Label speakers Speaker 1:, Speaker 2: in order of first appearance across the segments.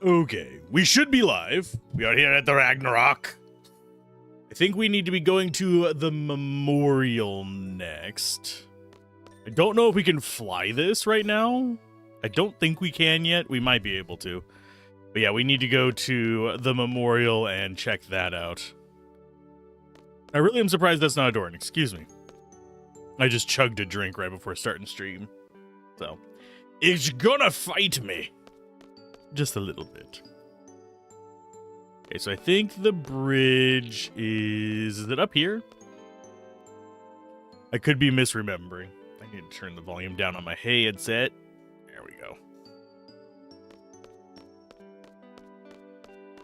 Speaker 1: Okay, we should be live. We are here at the Ragnarok. I think we need to be going to the memorial next. I don't know if we can fly this right now. I don't think we can yet. We might be able to. But yeah, we need to go to the memorial and check that out. I really am surprised that's not a door. And excuse me. I just chugged a drink right before starting stream. So, it's gonna fight me. Just a little bit. Okay, so I think the bridge is it up here? I could be misremembering. I need to turn the volume down on my headset. There we go.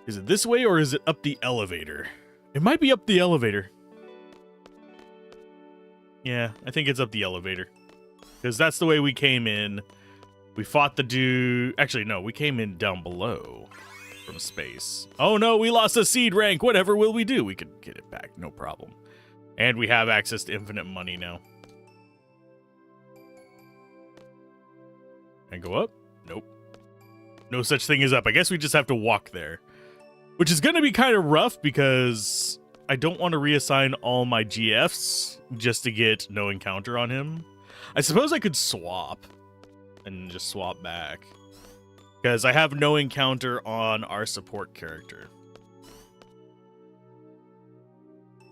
Speaker 1: Is it this way or is it up the elevator? It might be up the elevator. Yeah, I think it's up the elevator. Because that's the way we came in. We fought the dude. Actually, no, we came in down below from space. Oh no, we lost a seed rank. Whatever will we do? We could get it back, no problem. And we have access to infinite money now. And go up? Nope. No such thing as up. I guess we just have to walk there. Which is going to be kind of rough because I don't want to reassign all my GFs just to get no encounter on him. I suppose I could swap and just swap back. Because I have no encounter on our support character.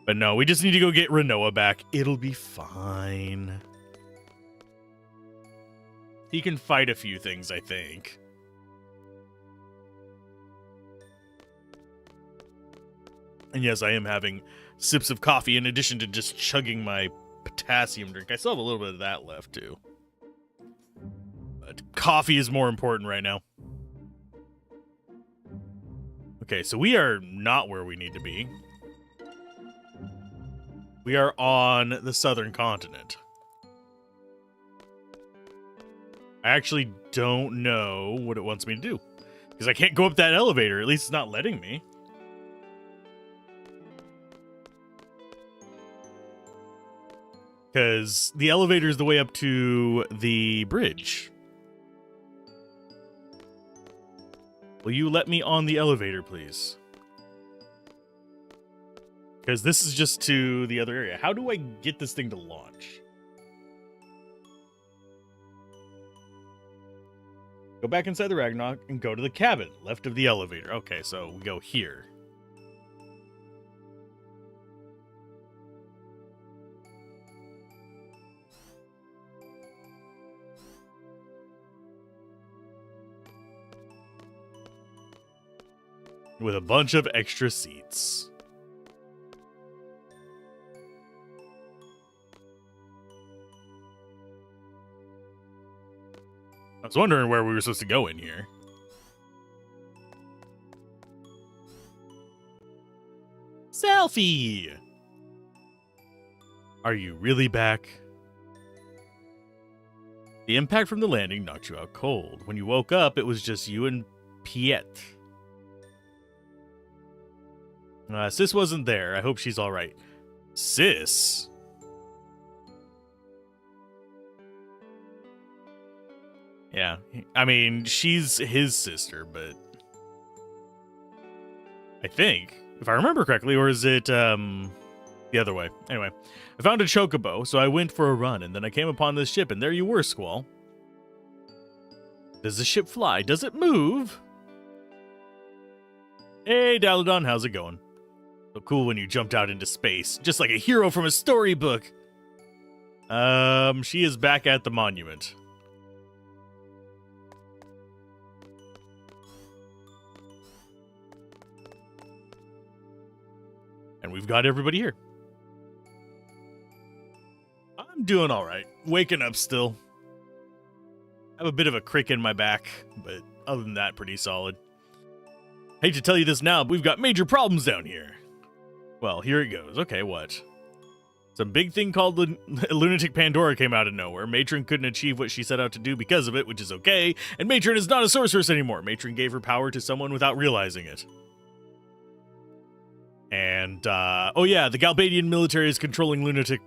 Speaker 1: But no, we just need to go get Renoa back. It'll be fine. He can fight a few things, I think. And yes, I am having sips of coffee in addition to just chugging my potassium drink. I still have a little bit of that left, too. But coffee is more important right now. Okay, so we are not where we need to be. We are on the southern continent. I actually don't know what it wants me to do. Because I can't go up that elevator. At least it's not letting me. Because the elevator is the way up to the bridge. Will you let me on the elevator, please? Because this is just to the other area. How do I get this thing to launch? Go back inside the Ragnarok and go to the cabin, left of the elevator. Okay, so we go here. With a bunch of extra seats. I was wondering where we were supposed to go in here. Selfie! Are you really back? The impact from the landing knocked you out cold. When you woke up, it was just you and Piet. Sis wasn't there. I hope she's all right. Sis? Yeah, I mean, she's his sister, but I think, if I remember correctly, or is it the other way? Anyway, I found a chocobo, so I went for a run, and then I came upon this ship, and there you were, Squall. Does the ship fly? Does it move? Hey, Daladon, how's it going? So cool when you jumped out into space, just like a hero from a storybook. She is back at the monument. And we've got everybody here. I'm doing all right. Waking up still. I have a bit of a crick in my back, but other than that, pretty solid. Hate to tell you this now, but we've got major problems down here. Well, here it goes. Okay, what? Some big thing called the Lunatic Pandora came out of nowhere. Matron couldn't achieve what she set out to do because of it, which is okay. And Matron is not a sorceress anymore. Matron gave her power to someone without realizing it. And, oh yeah, the Galbadian military is controlling Lunatic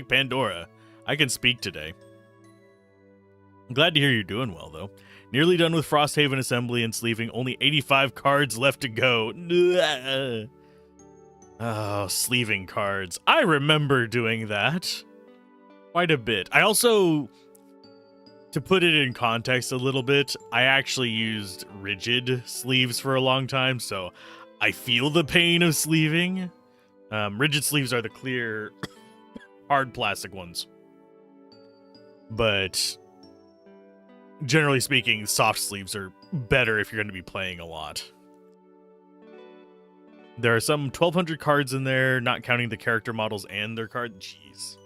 Speaker 1: Pandora. I can speak today. I'm glad to hear you're doing well, though. Nearly done with Frosthaven assembly and sleeving. Only 85 cards left to go. Oh, sleeving cards. I remember doing that quite a bit. I also, to put it in context a little bit, I actually used rigid sleeves for a long time, so I feel the pain of sleeving. Rigid sleeves are the clear, hard plastic ones. But generally speaking, soft sleeves are better if you're going to be playing a lot. There are some 1,200 cards in there, not counting the character models and their card. Jeez.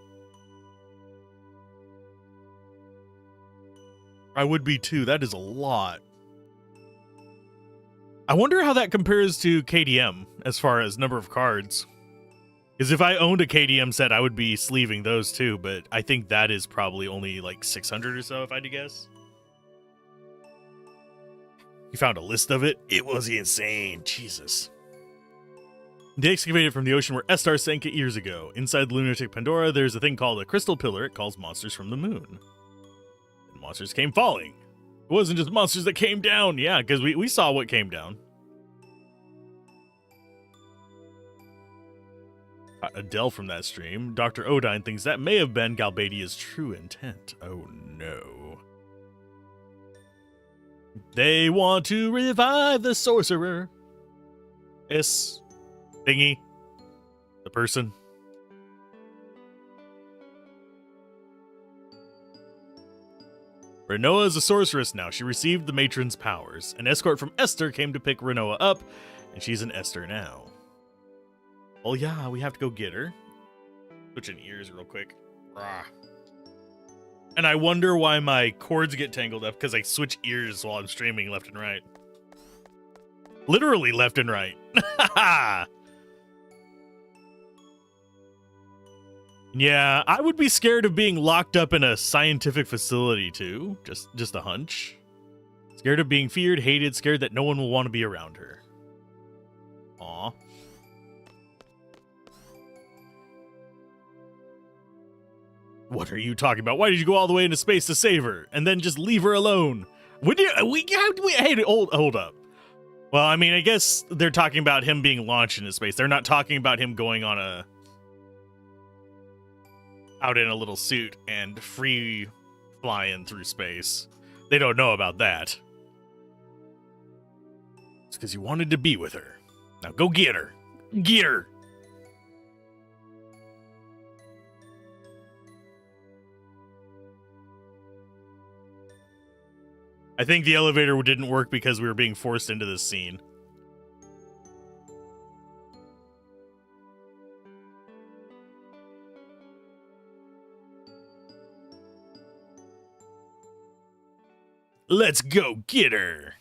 Speaker 1: I would be too. That is a lot. I wonder how that compares to KDM as far as number of cards. Because if I owned a KDM set, I would be sleeving those too, but I think that is probably only like 600 or so, if I had to guess. You found a list of it? It was insane. Jesus. They excavated from the ocean where Estar sank it years ago. Inside the lunatic Pandora, there's a thing called a crystal pillar. It calls monsters from the moon. And monsters came falling. It wasn't just monsters that came down. Yeah, because we saw what came down. Adele from that stream. Dr. Odine thinks that may have been Galbadia's true intent. Oh no. They want to revive the sorcerer. S. Thingy. The person. Renoa is a sorceress now. She received the matron's powers. An escort from Esther came to pick Renoa up, and she's an Esther now. Oh yeah, we have to go get her. Switching ears real quick. Rah. And I wonder why my cords get tangled up, because I switch ears while I'm streaming left and right. Literally left and right. Yeah, I would be scared of being locked up in a scientific facility too. Just a hunch. Scared of being feared, hated, scared that no one will want to be around her. Aw. What are you talking about? Why did you go all the way into space to save her and then just leave her alone? Hey, hold up. Well, I mean, I guess they're talking about him being launched into space. They're not talking about him going on out in a little suit and free flying through space. They don't know about that. It's because you wanted to be with her. Now go get her. Get her. I think the elevator didn't work because we were being forced into this scene. Let's go get her.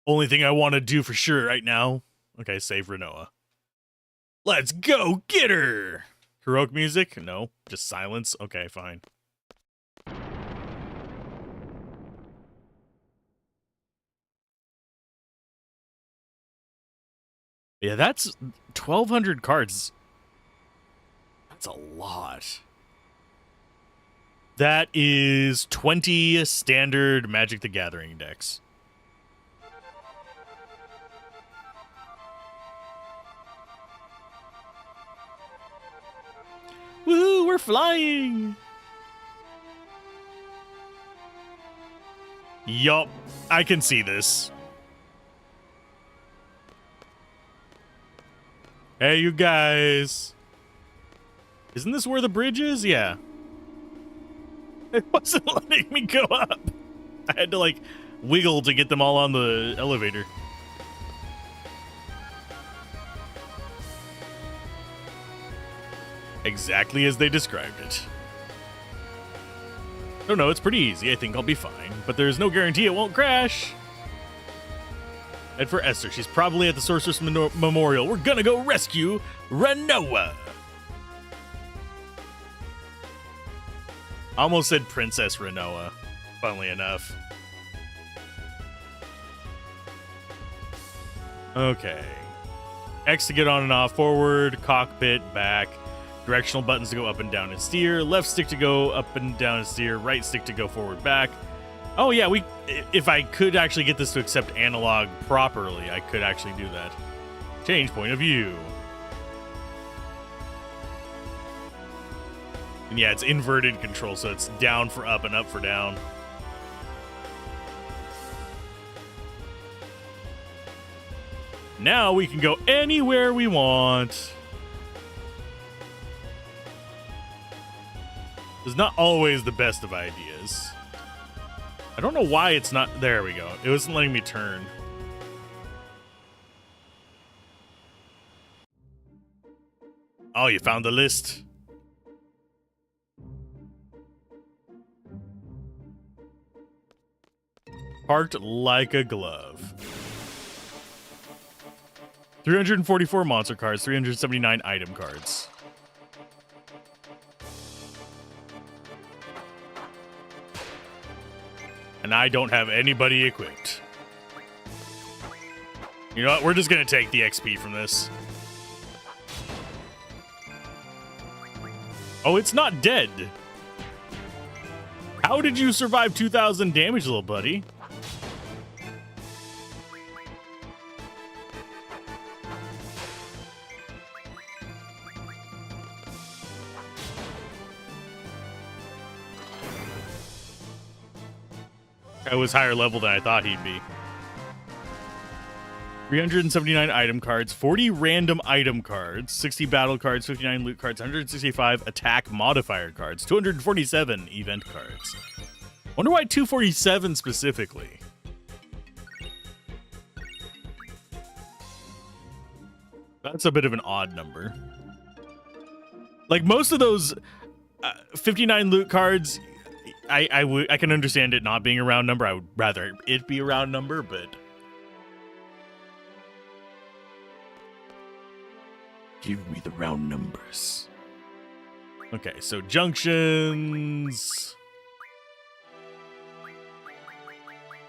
Speaker 1: Only thing I want to do for sure right now. Okay, save Renoa. Let's go get her! Heroic music? No. Just silence? Okay, fine. Yeah, that's 1,200 cards. That's a lot. That is 20 standard Magic the Gathering decks. Woo, we're flying! Yup, I can see this. Hey, you guys. Isn't this where the bridge is? Yeah. It wasn't letting me go up. I had to, like, wiggle to get them all on the elevator. Exactly as they described it. Oh no, it's pretty easy. I think I'll be fine. But there's no guarantee it won't crash. And for Esther, she's probably at the Sorceress Memorial. We're gonna go rescue Renoa. I almost said Princess Renoa, funnily enough. Okay. X to get on and off, forward, cockpit, back. Directional buttons to go up and down and steer. Left stick to go up and down and steer. Right stick to go forward, back. Oh, yeah, if I could actually get this to accept analog properly, I could actually do that. Change point of view. And yeah, it's inverted control, so it's down for up and up for down. Now we can go anywhere we want. It's not always the best of ideas. I don't know why it's not... There we go. It wasn't letting me turn. Oh, you found the list. Parked like a glove. 344 monster cards, 379 item cards. And I don't have anybody equipped. You know what? We're just going to take the XP from this. Oh, it's not dead. How did you survive 2,000 damage, little buddy? Guy was higher level than I thought he'd be. 379 item cards, 40 random item cards, 60 battle cards, 59 loot cards, 165 attack modifier cards, 247 event cards. Wonder why 247 specifically. That's a bit of an odd number. Like most of those 59 loot cards, I can understand it not being a round number. I would rather it be a round number, but give me the round numbers. Okay, so junctions.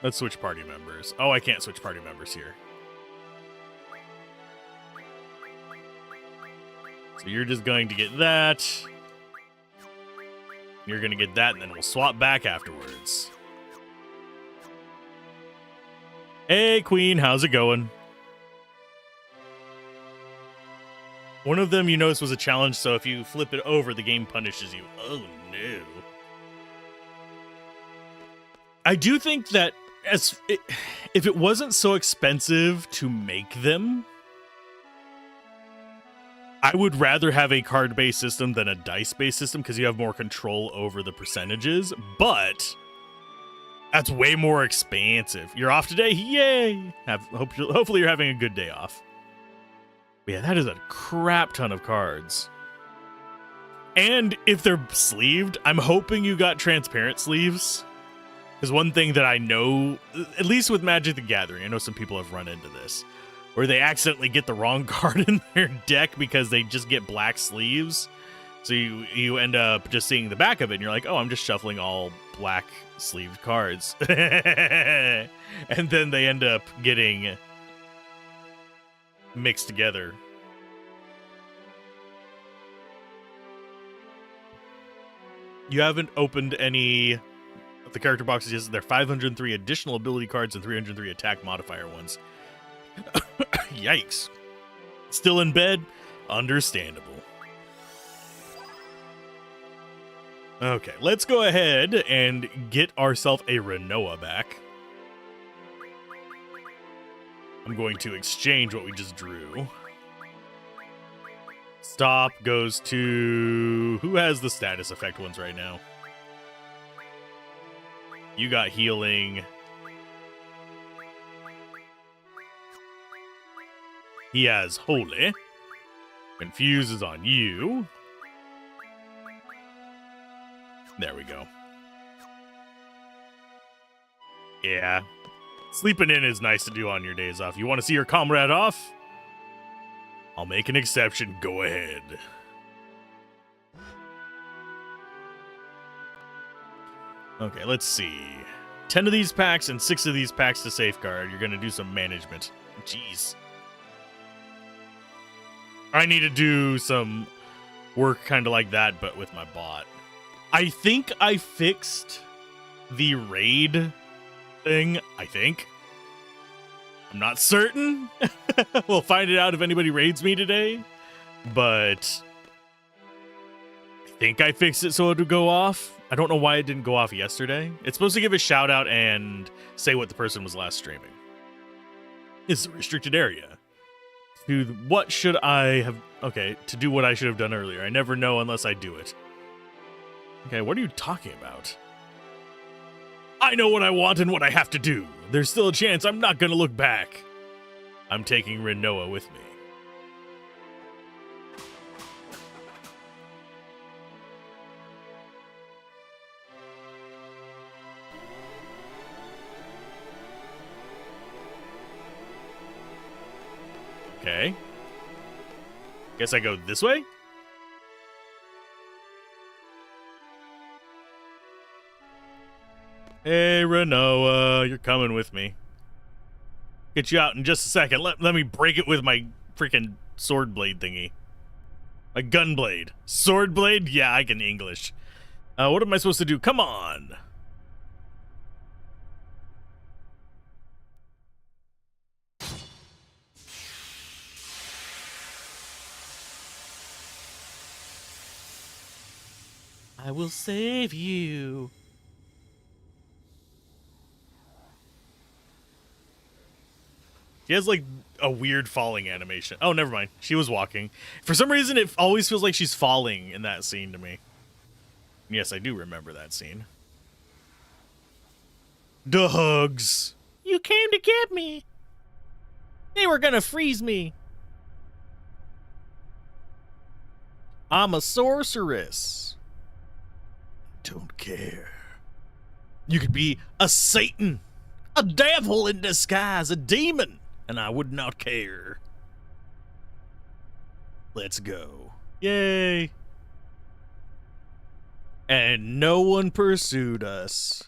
Speaker 1: Let's switch party members. Oh, I can't switch party members here. So you're just going to get that. You're going to get that, and then we'll swap back afterwards. Hey, Queen, how's it going? One of them you notice was a challenge, so if you flip it over, the game punishes you. Oh, no. I do think that if it wasn't so expensive to make them, I would rather have a card-based system than a dice-based system because you have more control over the percentages, but that's way more expansive. You're off today? Yay! Hopefully you're having a good day off. But yeah, that is a crap ton of cards. And if they're sleeved, I'm hoping you got transparent sleeves. Because one thing that I know, at least with Magic the Gathering, I know some people have run into this, where they accidentally get the wrong card in their deck because they just get black sleeves. So you end up just seeing the back of it, and you're like, oh, I'm just shuffling all black sleeved cards. And then they end up getting mixed together. You haven't opened any of the character boxes yet. There are 503 additional ability cards and 303 attack modifier ones. Yikes. Still in bed? Understandable. Okay, let's go ahead and get ourselves a Renoa back. I'm going to exchange what we just drew. Stop goes to... Who has the status effect ones right now? You got healing. He has Holy. Confuse is on you. There we go. Yeah. Sleeping in is nice to do on your days off. You want to see your comrade off? I'll make an exception. Go ahead. Okay, let's see. 10 of these packs and 6 of these packs to safeguard. You're going to do some management. Jeez. I need to do some work kind of like that, but with my bot. I think I fixed the raid thing, I think. I'm not certain. We'll find it out if anybody raids me today. But I think I fixed it so it would go off. I don't know why it didn't go off yesterday. It's supposed to give a shout out and say what the person was last streaming. It's a restricted area. To what should I have... Okay, to do what I should have done earlier. I never know unless I do it. Okay, what are you talking about? I know what I want and what I have to do. There's still a chance I'm not going to look back. I'm taking Renoa with me. Okay. Guess I go this way? Hey, Renoa, you're coming with me. Get you out in just a second. Let me break it with my freaking sword blade thingy. My gun blade. Sword blade? Yeah, I can English. What am I supposed to do? Come on. I will save you. She has, like, a weird falling animation. Oh, never mind. She was walking. For some reason, it always feels like she's falling in that scene to me. Yes, I do remember that scene. Dogs. You came to get me. They were gonna freeze me. I'm a sorceress. Don't care. You could be a Satan, a devil in disguise, a demon, and I would not care. Let's go. Yay. And no one pursued us.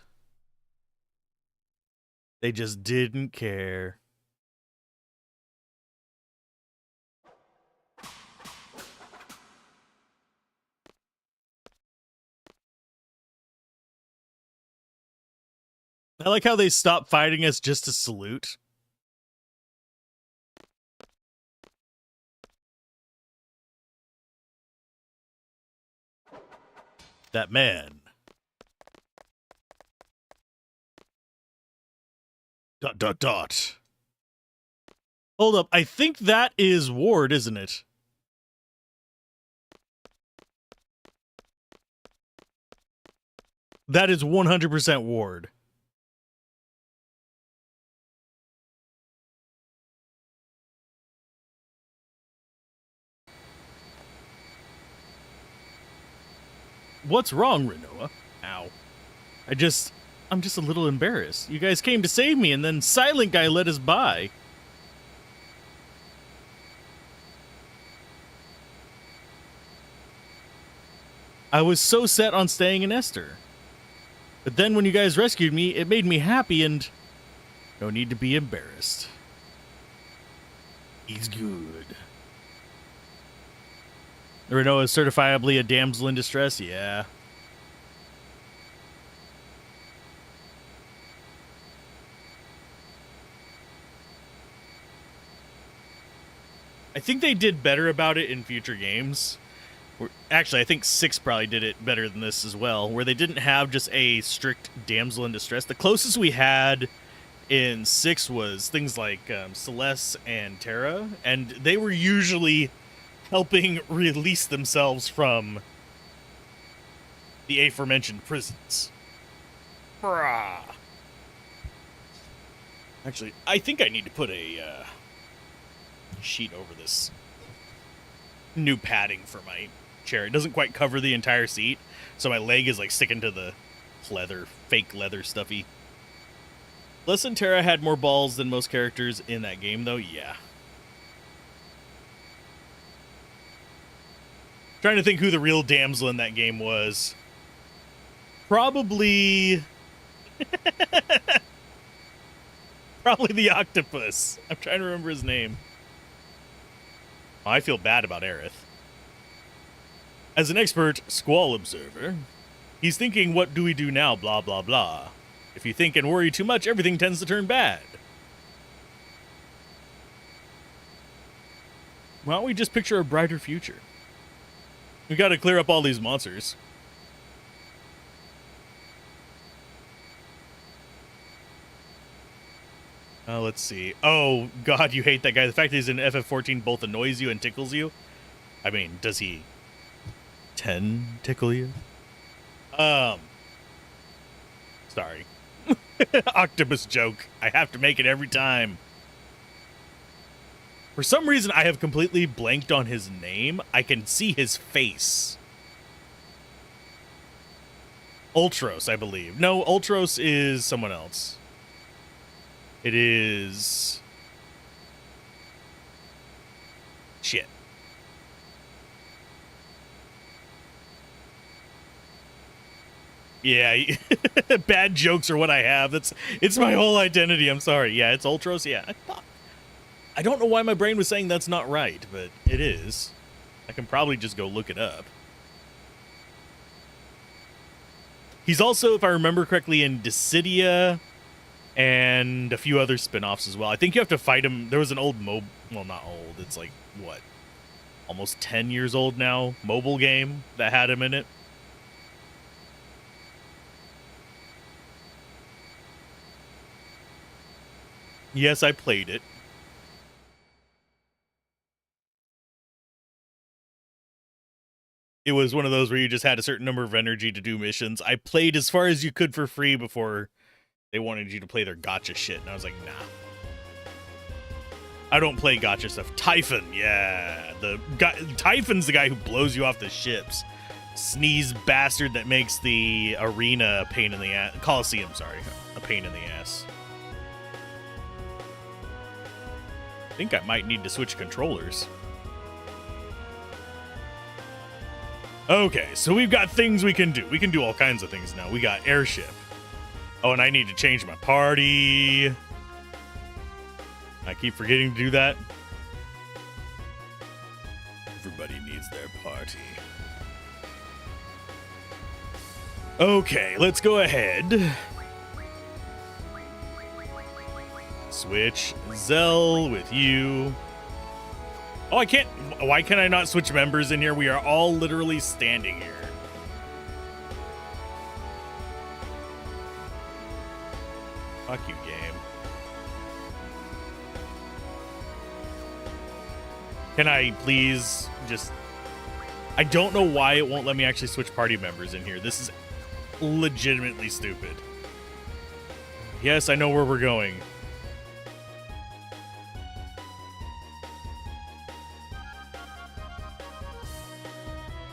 Speaker 1: They just didn't care. I like how they stopped fighting us just to salute. That man. Dot, dot, dot. Hold up. I think that is Ward, isn't it? That is 100% Ward. What's wrong, Renoa? Ow. I'm just a little embarrassed. You guys came to save me, and then Silent Guy let us by. I was so set on staying in Esther. But then when you guys rescued me, it made me happy, and no need to be embarrassed. He's good. Renoa is certifiably a damsel in distress? Yeah. I think they did better about it in future games. Actually, I think 6 probably did it better than this as well, where they didn't have just a strict damsel in distress. The closest we had in 6 was things like Celeste and Terra, and they were usually helping release themselves from the aforementioned prisons. Brah. Actually, I think I need to put a sheet over this new padding for my chair. It doesn't quite cover the entire seat, so my leg is like sticking to the leather, fake leather stuffy. Celeste and Terra had more balls than most characters in that game, though. Yeah. Trying to think who the real damsel in that game was. Probably... Probably the octopus. I'm trying to remember his name. Oh, I feel bad about Aerith. As an expert squall observer, he's thinking, what do we do now, blah, blah, blah. If you think and worry too much, everything tends to turn bad. Why don't we just picture a brighter future? We gotta clear up all these monsters. Let's see. Oh, God, you hate that guy. The fact that he's in FF14 both annoys you and tickles you. I mean, does he 10 tickle you? Sorry. Octopus joke. I have to make it every time. For some reason, I have completely blanked on his name. I can see his face. Ultros, I believe. No, Ultros is someone else. It is... Shit. Yeah, bad jokes are what I have. It's my whole identity. I'm sorry. Yeah, it's Ultros. Yeah, I don't know why my brain was saying that's not right, but it is. I can probably just go look it up. He's also, if I remember correctly, in Dissidia and a few other spin-offs as well. I think you have to fight him. There was an old well, not old. It's like, what? Almost 10 years old now. Mobile game that had him in it. Yes, I played it. It was one of those where you just had a certain number of energy to do missions. I played as far as you could for free before they wanted you to play their gacha shit. And I was like, nah. I don't play gacha stuff. Typhon, yeah. Typhon's the guy who blows you off the ships. Sneeze bastard that makes the arena a pain in the ass. Coliseum, sorry. A pain in the ass. I think I might need to switch controllers. Okay, so we've got things we can do. We can do all kinds of things now. We got airship. Oh, and I need to change my party. I keep forgetting to do that. Everybody needs their party. Okay, let's go ahead. Switch Zell with you. Oh, I can't. Why can I not switch members in here? We are all literally standing here. Fuck you, game. Can I please just... I don't know why it won't let me actually switch party members in here. This is legitimately stupid. Yes, I know where we're going.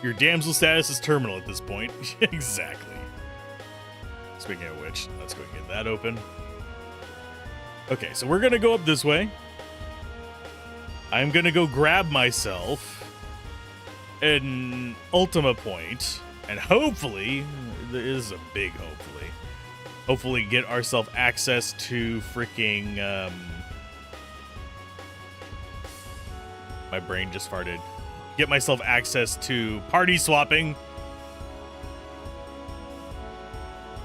Speaker 1: Your damsel status is terminal at this point. Exactly. Speaking of which, let's go get that open. Okay, so we're going to go up this way. I'm going to go grab myself an Ultima point. And hopefully, there is a big hopefully, get ourselves access to freaking... my brain just farted. Get myself access to party swapping.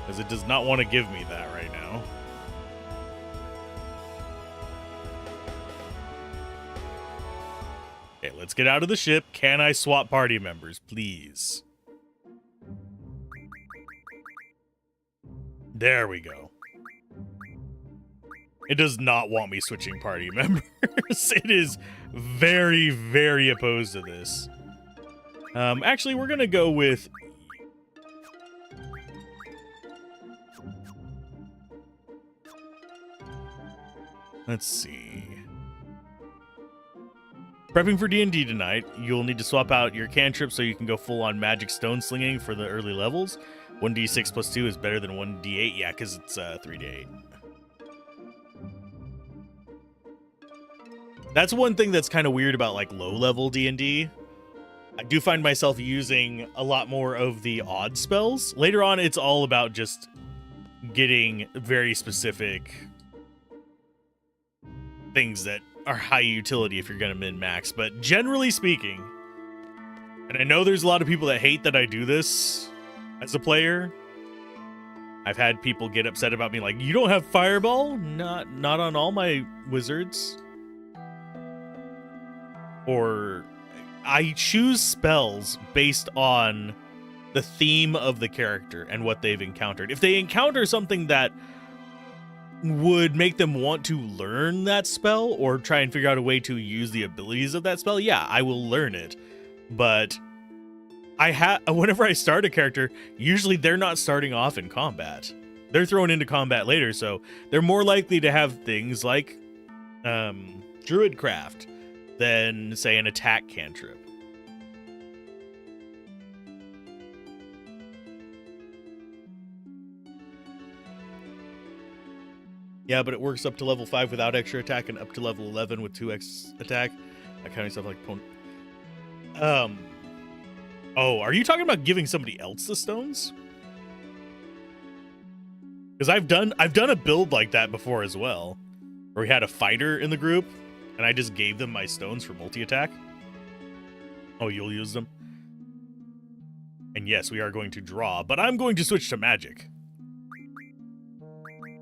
Speaker 1: Because it does not want to give me that right now. Okay, let's get out of the ship. Can I swap party members, please? There we go. It does not want me switching party members. It is very, very opposed to this. Actually, we're going to go with... Let's see. Prepping for D&D tonight, you'll need to swap out your cantrip so you can go full-on magic stone slinging for the early levels. 1d6 plus 2 is better than 1d8. Yeah, because it's 3d8. That's one thing that's kind of weird about like low-level D&D. I do find myself using a lot more of the odd spells. Later on, it's all about just getting very specific things that are high utility if you're going to min-max. But generally speaking, And I know there's a lot of people that hate that I do this as a player. I've had people get upset about me like, you don't have fireball? Not on all my wizards. Or I choose spells based on the theme of the character and what they've encountered. If they encounter something that would make them want to learn that spell or try and figure out a way to use the abilities of that spell, yeah, I will learn it. But whenever I start a character, usually they're not starting off in combat. They're thrown into combat later, so they're more likely to have things like Druidcraft than, say, an attack cantrip. Yeah, but it works up to level 5 without extra attack and up to level 11 with 2x attack. That kind of stuff like... Oh, are you talking about giving somebody else the stones? Because I've done a build like that before as well, where we had a fighter in the group, and I just gave them my stones for multi-attack. Oh, you'll use them? And yes, we are going to draw, but I'm going to switch to magic.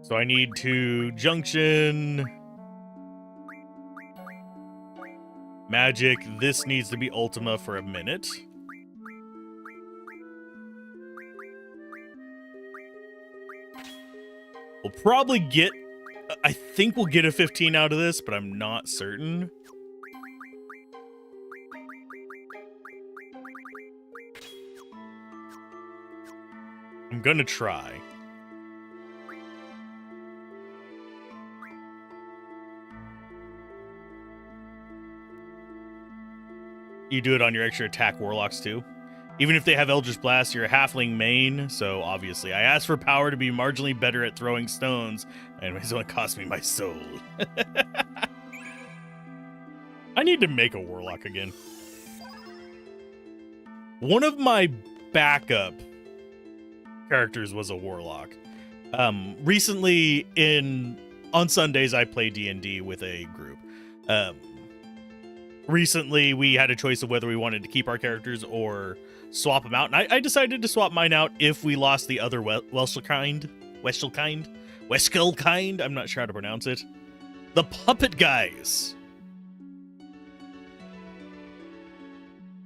Speaker 1: So I need to junction... Magic. This needs to be Ultima for a minute. We'll probably get... I think we'll get a 15 out of this, but I'm not certain. I'm gonna try. You do it on your extra attack warlocks too. Even if they have Eldritch Blast, you're a halfling main, so obviously I asked for power to be marginally better at throwing stones, and it's going to cost me my soul. I need to make a warlock again. One of my backup characters was a warlock. Recently, on Sundays, I play D&D with a group. Recently, we had a choice of whether we wanted to keep our characters or swap them out, and I decided to swap mine out if we lost the other Weskelkind. I'm not sure how to pronounce it. The puppet guys.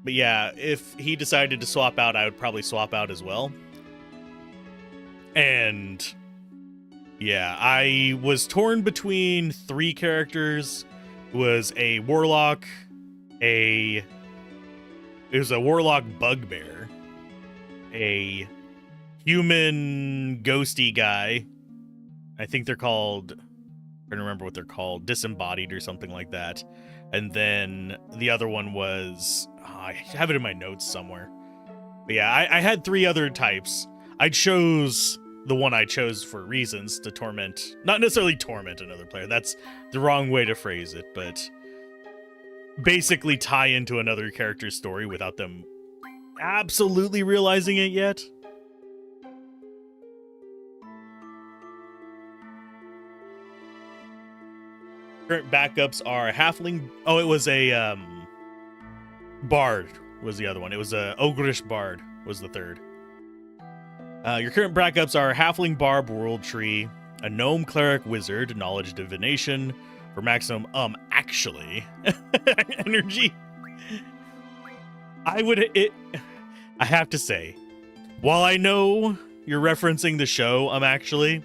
Speaker 1: But yeah, if he decided to swap out, I would probably swap out as well. And yeah, I was torn between 3 characters. It was a warlock, it was a warlock bugbear, a human ghosty guy. I think they're called, I'm trying to remember what they're called, disembodied or something like that. And then the other one was, I have it in my notes somewhere. But yeah, I had 3 other types. I chose the one I chose for reasons to torment, not necessarily torment another player. That's the wrong way to phrase it, but basically tie into another character's story without them absolutely realizing it yet. Current backups are halfling. Oh, it was a bard was the other one. It was a ogreish bard was the third. Your current backups are halfling barb world tree, a gnome cleric wizard, knowledge divination for maximum actually energy. I have to say, while I know you're referencing the show actually,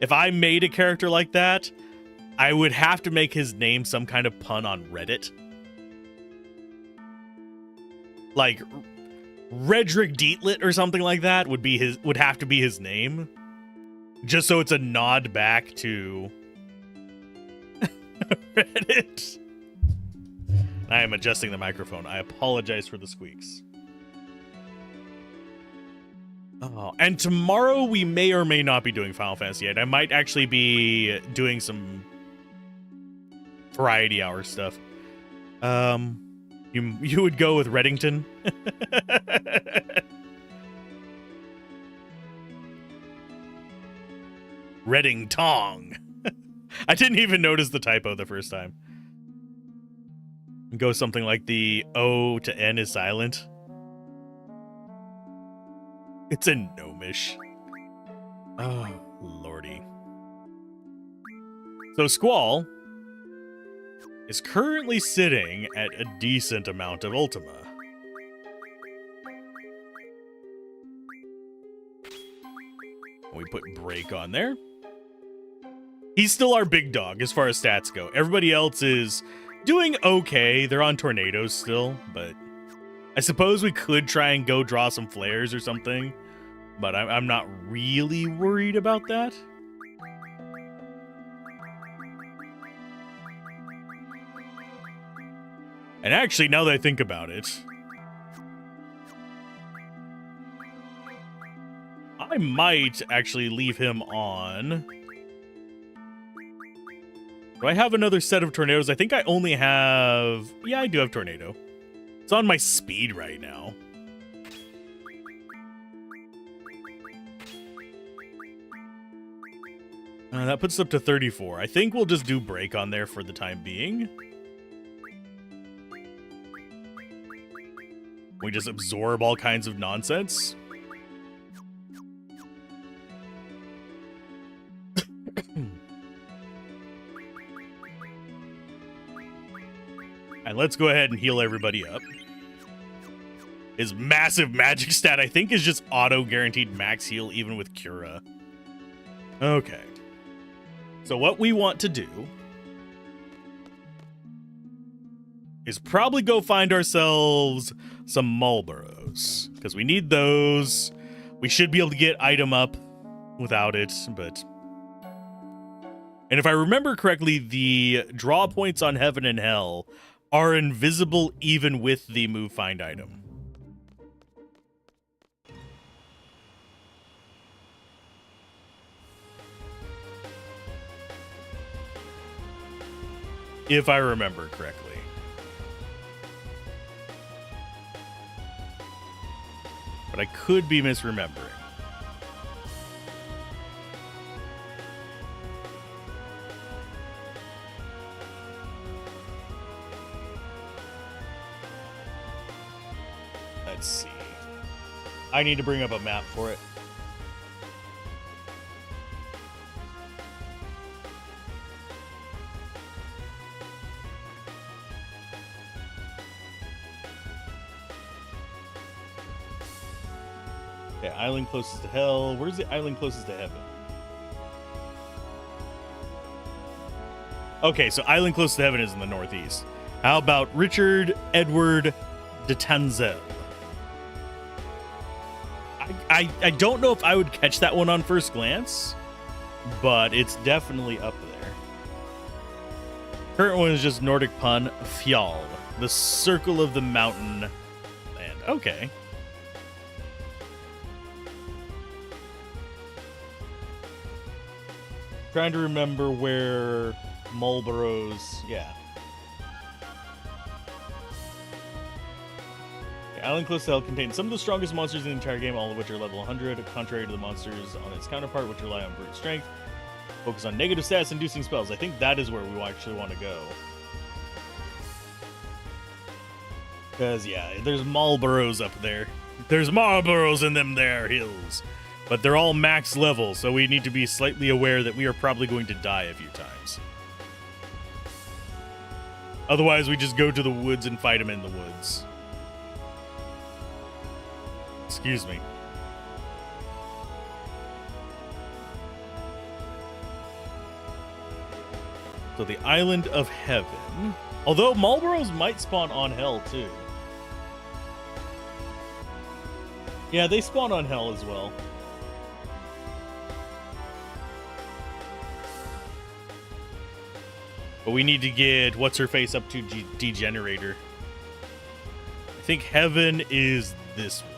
Speaker 1: if I made a character like that, I would have to make his name some kind of pun on Reddit. Like Redrick Dietlit or something like that would have to be his name, just so it's a nod back to Reddit. I am adjusting the microphone. I apologize for the squeaks. Oh, and tomorrow we may or may not be doing Final Fantasy VIII. I might actually be doing some variety hour stuff. You would go with Reddington? Redding Tong. I didn't even notice the typo the first time. Go something like the O to N is silent. It's a gnomish. Oh, lordy. So Squall is currently sitting at a decent amount of Ultima. We put Break on there. He's still our big dog as far as stats go. Everybody else is doing okay. They're on tornadoes still, but I suppose we could try and go draw some flares or something, but I'm not really worried about that. And actually, now that I think about it, I might actually leave him on. Do I have another set of tornadoes? I think I only have... Yeah, I do have tornado. It's on my speed right now. That puts us up to 34. I think we'll just do Break on there for the time being. We just absorb all kinds of nonsense. And let's go ahead and heal everybody up. His massive magic stat, I think, is just auto-guaranteed max heal even with Cura. Okay. So what we want to do is probably go find ourselves some Marlboros, because we need those. We should be able to get item up without it, but... And if I remember correctly, the draw points on Heaven and Hell are invisible even with the move find item. If I remember correctly. But I could be misremembering. Let's see. I need to bring up a map for it. Okay, island closest to hell. Where's the island closest to heaven? Okay, so island closest to heaven is in the northeast. How about Richard Edward de Tanzel? I don't know if I would catch that one on first glance, but it's definitely up there. Current one is just Nordic pun, Fjall, the circle of the mountain land. Okay. Trying to remember where Marlboros, yeah. Island Close to Hell contains some of the strongest monsters in the entire game, all of which are level 100, contrary to the monsters on its counterpart, which rely on brute strength. Focus on negative stats, inducing spells. I think that is where we actually want to go. Because, yeah, there's Marlboros up there. There's Marlboros in them there hills. But they're all max level, so we need to be slightly aware that we are probably going to die a few times. Otherwise, we just go to the woods and fight them in the woods. Excuse me. So the Island of Heaven. Although Marlboros might spawn on Hell too. Yeah, they spawn on Hell as well. But we need to get what's-her-face up to Degenerator. I think Heaven is this one.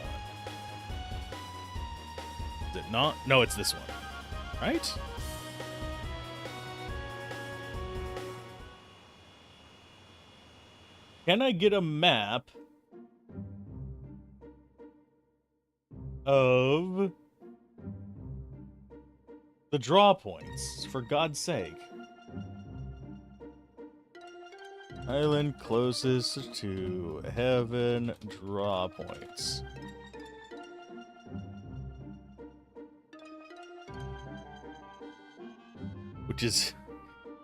Speaker 1: Is it not? No, it's this one. Right? Can I get a map of the draw points, for God's sake? Island closest to heaven, draw points. which is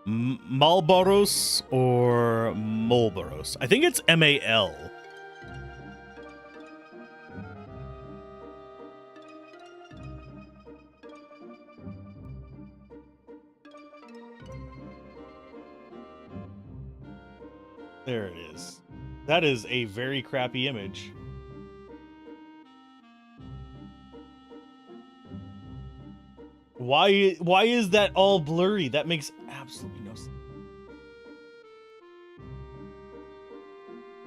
Speaker 1: Malboros or Molboros. I think it's M-A-L. There it is. That is a very crappy image. Why is that all blurry? That makes absolutely no sense.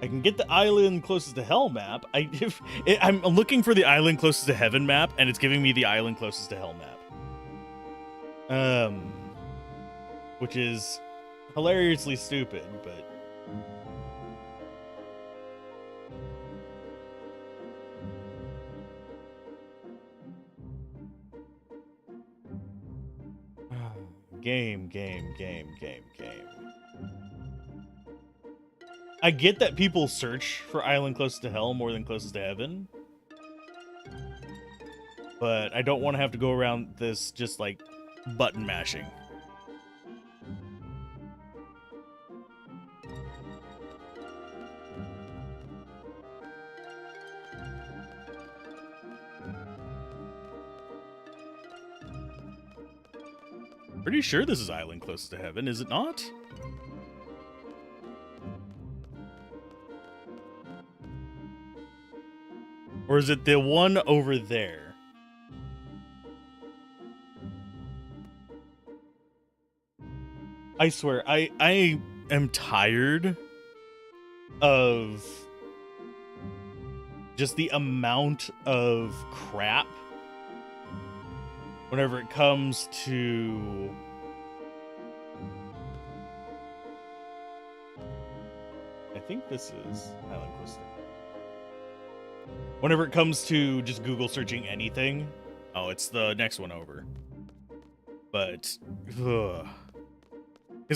Speaker 1: I can get the island closest to hell map. I'm looking for the island closest to heaven map, and it's giving me the island closest to hell map. Which is hilariously stupid, but game. I get that people search for island closest to hell more than closest to heaven, but I don't want to have to go around this just like button mashing. Pretty sure this is island closest to heaven, is it not? Or is it the one over there? I swear, I am tired of just the amount of crap whenever it comes to I think this is Island Coast. Whenever it comes to just Google searching anything. Oh, it's the next one over. But because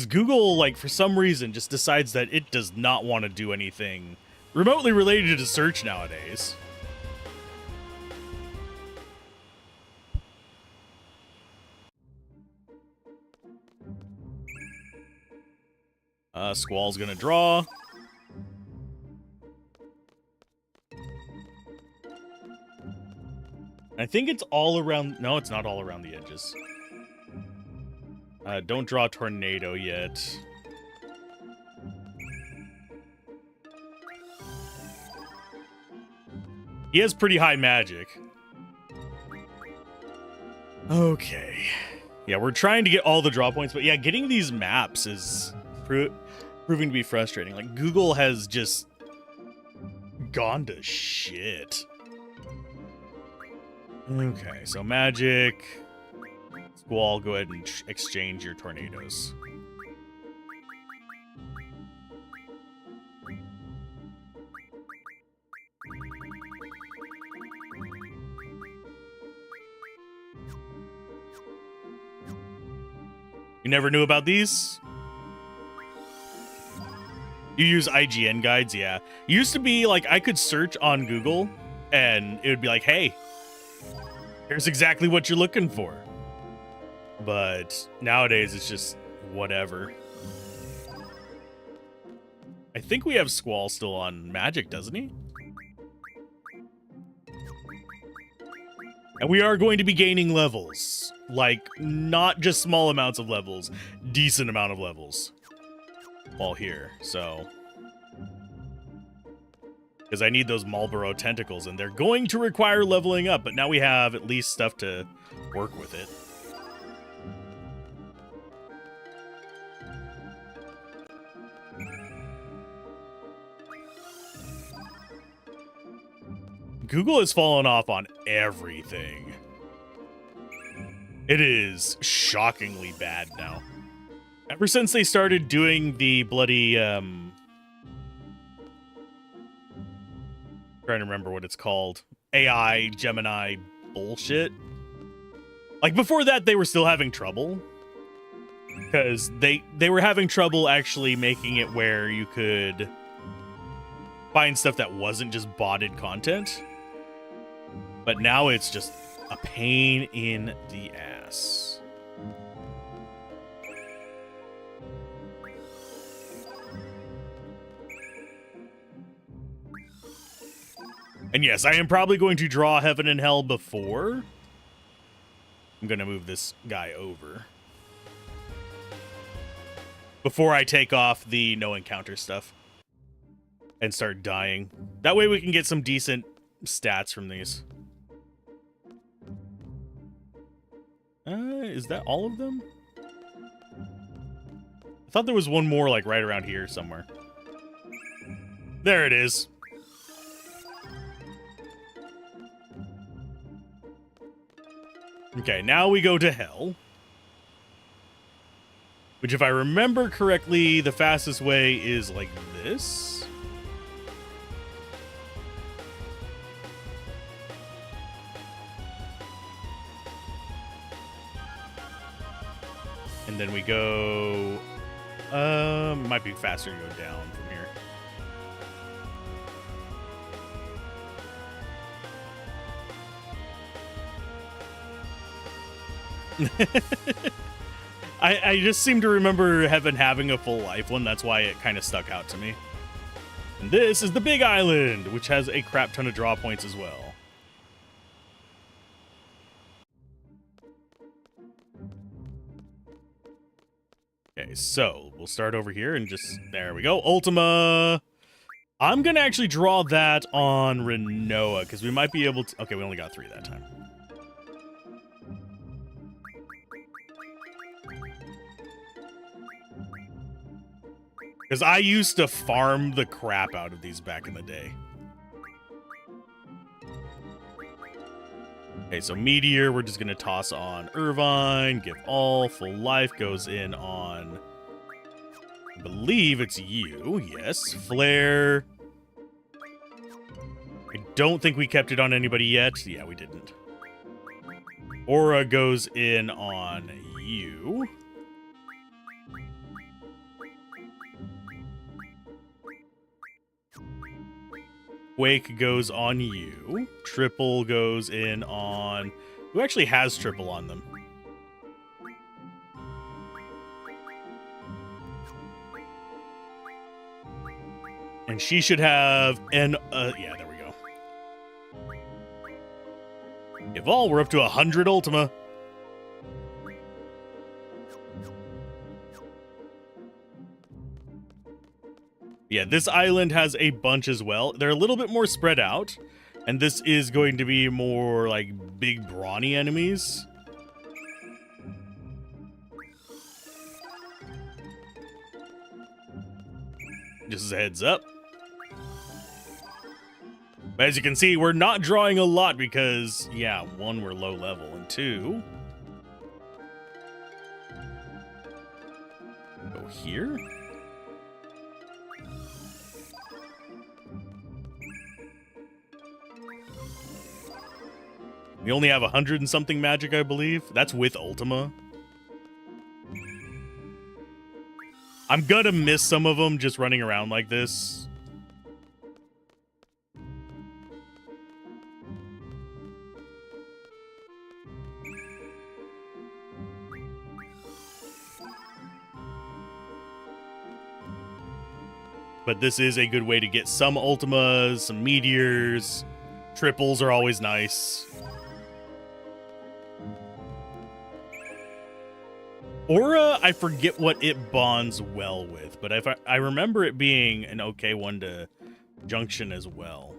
Speaker 1: Google, like, for some reason just decides that it does not want to do anything remotely related to search nowadays. Squall's gonna draw. I think it's all around. No, it's not all around the edges. Don't draw a tornado yet. He has pretty high magic. Okay. Yeah, we're trying to get all the draw points, but yeah, getting these maps is proving to be frustrating. Like, Google has just gone to shit. Okay, so magic. Squall, go ahead and exchange your tornadoes. You never knew about these? You use IGN guides? Yeah. It used to be like I could search on Google and it would be like, hey, here's exactly what you're looking for. But nowadays it's just whatever. I think we have Squall still on magic, doesn't he? And we are going to be gaining levels. Like, not just small amounts of levels, decent amount of levels. All here, so. Because I need those Marlboro tentacles, and they're going to require leveling up, but now we have at least stuff to work with it. Google has fallen off on everything. It is shockingly bad now. Ever since they started doing the bloody, trying to remember what it's called. AI, Gemini bullshit. Like, before that, they were still having trouble. Because they were having trouble actually making it where you could find stuff that wasn't just botted content. But now it's just a pain in the ass. And yes, I am probably going to draw Heaven and Hell before. I'm going to move this guy over. Before I take off the no encounter stuff. And start dying. That way we can get some decent stats from these. Is that all of them? I thought there was one more, like, right around here somewhere. There it is. Okay, now we go to Hell. Which, if I remember correctly, the fastest way is like this. And then we go... might be faster to go down from here. I just seem to remember Heaven having a full life one. That's why it kind of stuck out to me. And this is the Big Island, which has a crap ton of draw points as well. Okay, so we'll start over here and just... There we go. Ultima. I'm going to actually draw that on Renoa, because we might be able to... Okay, we only got 3 that time. Because I used to farm the crap out of these back in the day. Okay, so Meteor, we're just going to toss on Irvine. Give all. Full life goes in on... I believe it's you. Yes. Flare. I don't think we kept it on anybody yet. Yeah, we didn't. Aura goes in on you. Quake goes on you. Triple goes in on... Who actually has triple on them? And she should have an... yeah, there we go. Evolve, we're up to 100 Ultima. Yeah, this island has a bunch as well. They're a little bit more spread out. And this is going to be more like big brawny enemies. Just as a heads up. But as you can see, we're not drawing a lot because, yeah, 1, we're low level, and 2... Go here. We only have 100 and something magic, I believe. That's with Ultima. I'm gonna miss some of them just running around like this. But this is a good way to get some Ultimas, some Meteors. Triples are always nice. Aura, I forget what it bonds well with, but if I remember it being an okay one to junction as well.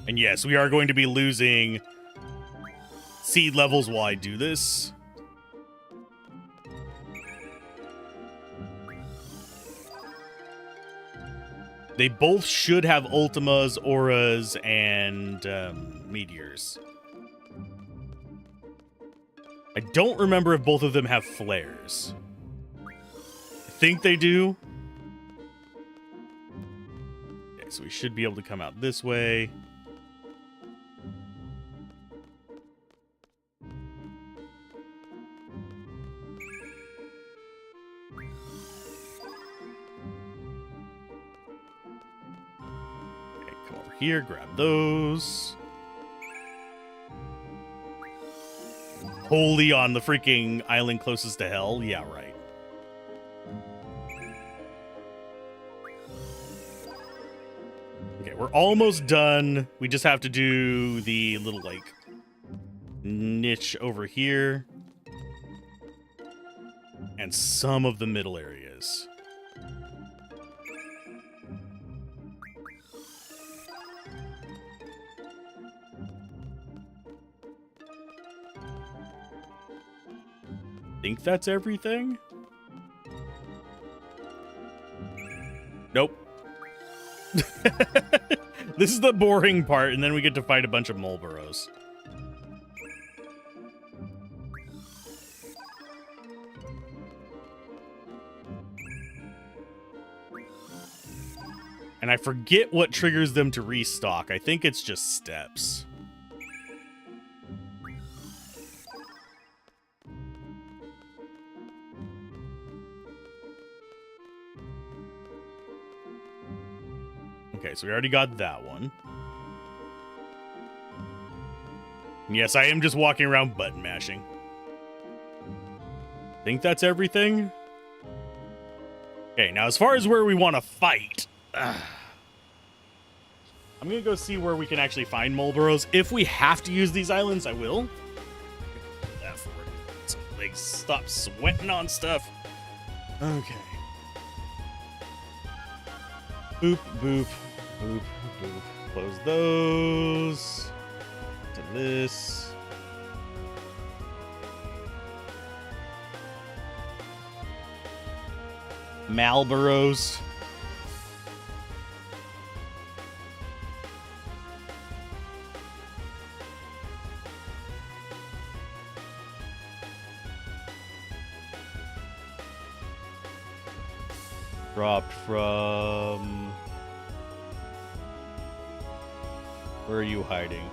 Speaker 1: And yes, we are going to be losing seed levels while I do this. They both should have Ultimas, Auras, and Meteors. I don't remember if both of them have Flares. I think they do. Okay, so we should be able to come out this way. Here, grab those. wholly on the freaking island closest to hell? Yeah, right. Okay, we're almost done. We just have to do the little, like, niche over here. And some of the middle areas. Think that's everything? Nope. This is the boring part, and then we get to fight a bunch of mole burrows. And I forget what triggers them to restock. I think it's just steps. Okay, so we already got that one. And yes, I am just walking around button mashing. Think that's everything? Okay, now as far as where we want to fight, I'm gonna go see where we can actually find mole burrows. If we have to use these islands, I will. That for it. So legs stop sweating on stuff. Okay. Boop, boop, boop, boop. Close those. To this. Malboros. Dropped from... Where are you hiding?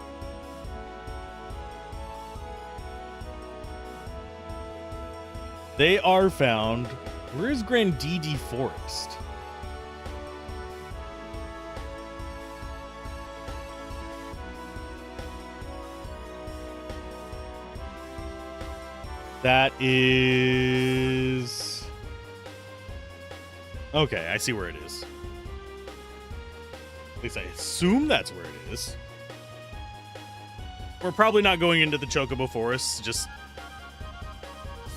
Speaker 1: They are found... Where is Grandidi Forest? That is... Okay, I see where it is. At least I assume that's where it is. We're probably not going into the Chocobo Forest, just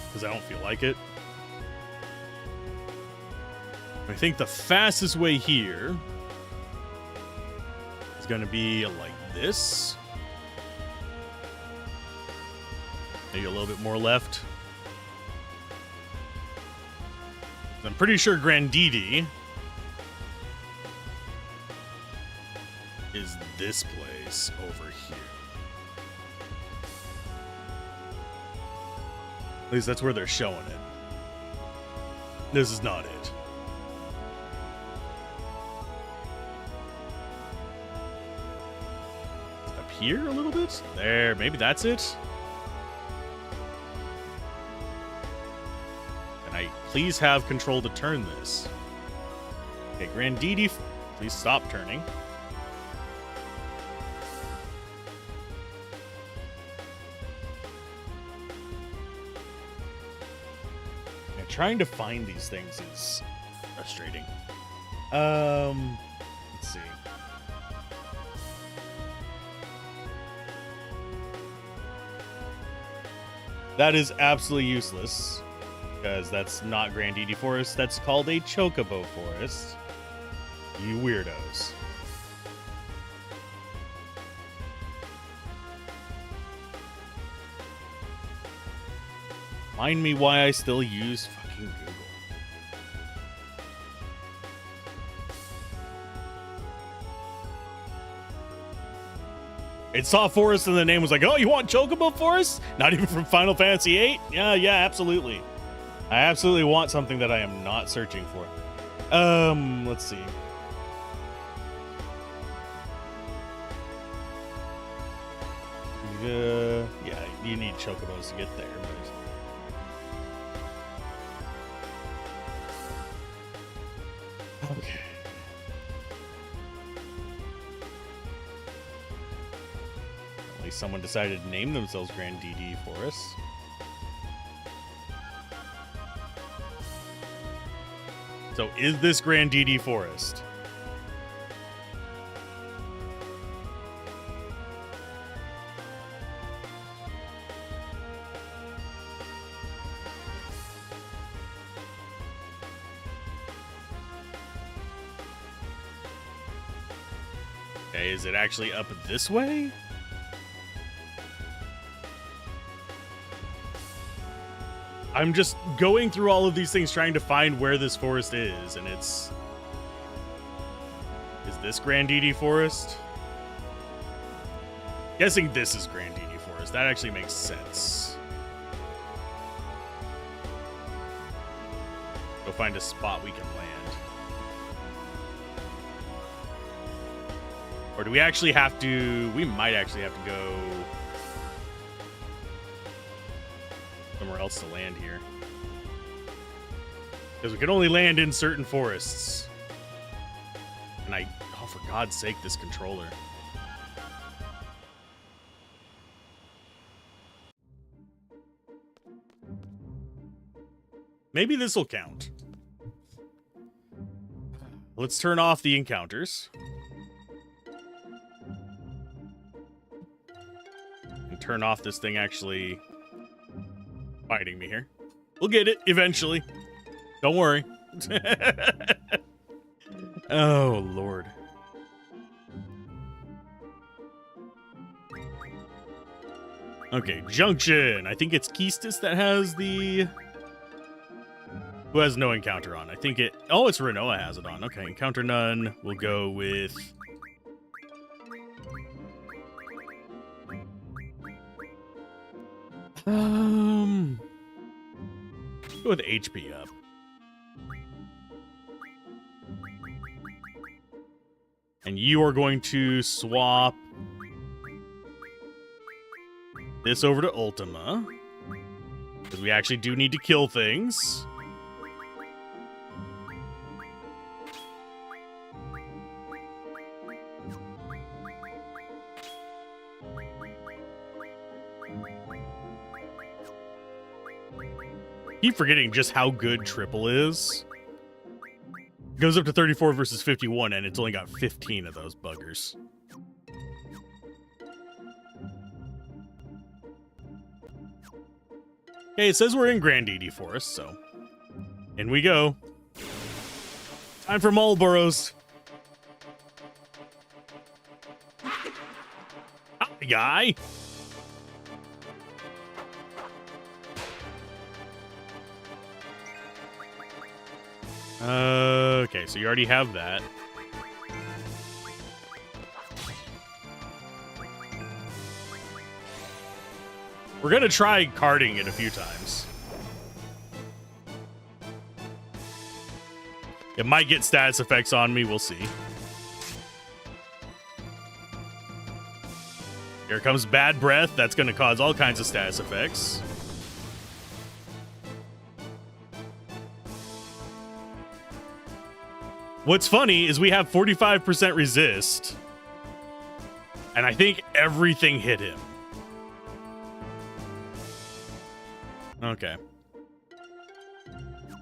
Speaker 1: because I don't feel like it. I think the fastest way here is going to be like this. Maybe a little bit more left. I'm pretty sure Grandidi is this place over here. At least that's where they're showing it. This is not it. Up here a little bit? There, maybe that's it. Please have control to turn this. Okay, Grandidi, please stop turning. Yeah, trying to find these things is frustrating. Let's see. That is absolutely useless. Because that's not Grandidi Forest. That's called a Chocobo Forest. You weirdos. Remind me why I still use fucking Google. It saw forest and the name was like, oh, you want Chocobo Forest? Not even from Final Fantasy VIII? Yeah, absolutely. I absolutely want something that I am not searching for. Let's see. Yeah, you need chocobos to get there. But... Okay. someone decided to name themselves Grand DD for us. So is this Grand DD Forest? Okay, is it actually up this way? I'm just going through all of these things trying to find where this forest is, and it's... Is this Grand DD Forest? Guessing this is Grand DD Forest. That actually makes sense. Go find a spot we can land. Or do we actually have to... We might actually have to go... somewhere else to land here. Because we can only land in certain forests. And oh, for God's sake, this controller. Maybe this will count. Let's turn off the encounters. And turn off this thing actually fighting me here. We'll get it eventually. Don't worry. Oh, Lord. Okay, Junction. I think it's Keistis that has the... Who has no encounter on? I think it... Oh, it's Renoa has it on. Okay, encounter none. We'll go with... Go with HP up. And you are going to swap this over to Ultima. Because we actually do need to kill things. Keep forgetting just how good triple is. It goes up to 34 versus 51, and it's only got 15 of those buggers. Okay, it says we're in Grand DD Forest, so in we go. Time for Marlboros. Hi, guy. Okay, so you already have that. We're gonna try carding it a few times. It might get status effects on me, we'll see. Here comes Bad Breath. That's gonna cause all kinds of status effects. What's funny is we have 45% resist, and I think everything hit him. Okay.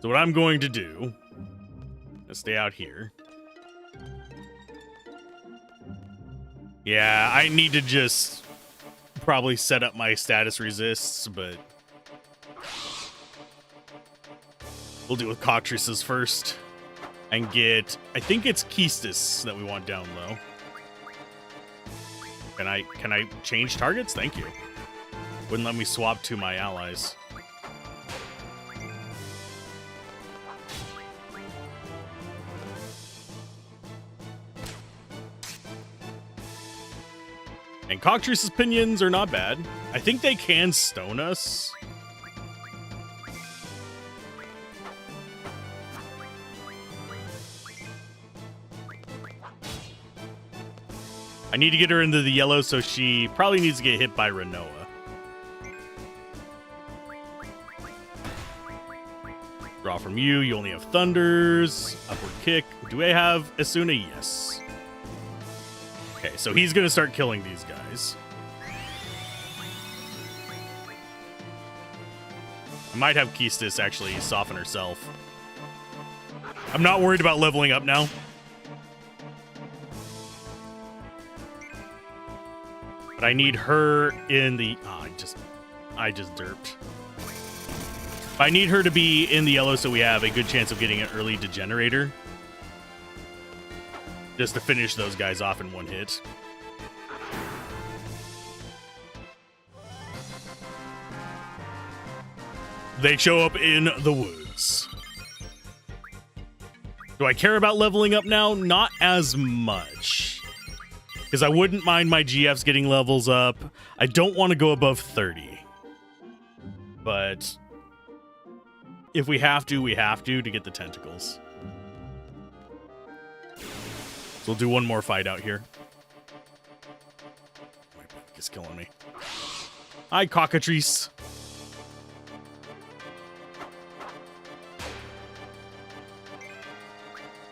Speaker 1: So what I'm going to do is stay out here. Yeah, I need to just probably set up my status resists, but we'll do with cockatrices first. And get, I think it's Keistis that we want down low. Can I change targets? Thank you. Wouldn't let me swap to my allies. And Cockatrice's pinions are not bad. I think they can stone us. I need to get her into the yellow, so she probably needs to get hit by Renoa. Draw from you. You only have Thunders. Upward kick. Do I have Asuna? Yes. Okay, so he's going to start killing these guys. I might have Keistis actually soften herself. I'm not worried about leveling up now. But I need her in the... Oh, I just derped. I need her to be in the yellow so we have a good chance of getting an early degenerator. Just to finish those guys off in one hit. They show up in the woods. Do I care about leveling up now? Not as much. Because I wouldn't mind my GFs getting levels up. I don't want to go above 30. But if we have to, we have to get the tentacles. So we'll do one more fight out here. My back is killing me. Hi, cockatrice.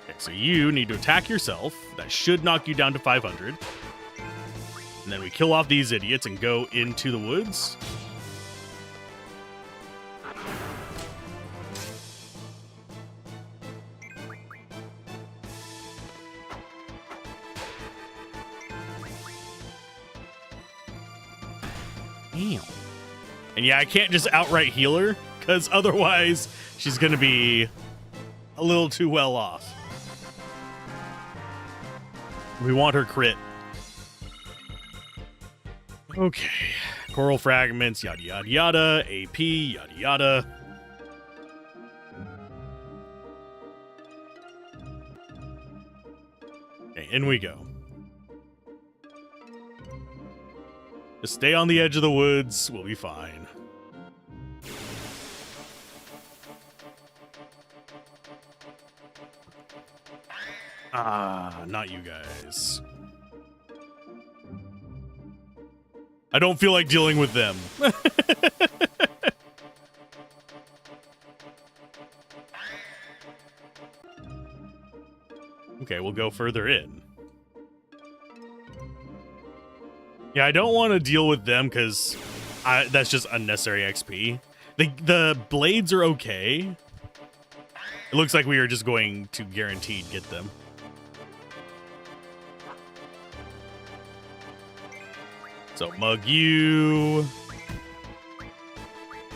Speaker 1: Okay, so you need to attack yourself. That should knock you down to 500. And then we kill off these idiots and go into the woods. Damn. And yeah, I can't just outright heal her, because otherwise she's going to be a little too well off. We want her crit. Okay. Coral fragments, yada, yada, yada. AP, yada, yada. Okay, in we go. Just stay on the edge of the woods. We'll be fine. Ah, not you guys. I don't feel like dealing with them. Okay, we'll go further in. Yeah, I don't want to deal with them because that's just unnecessary XP. The blades are okay. It looks like we are just going to guaranteed get them. So, mug you.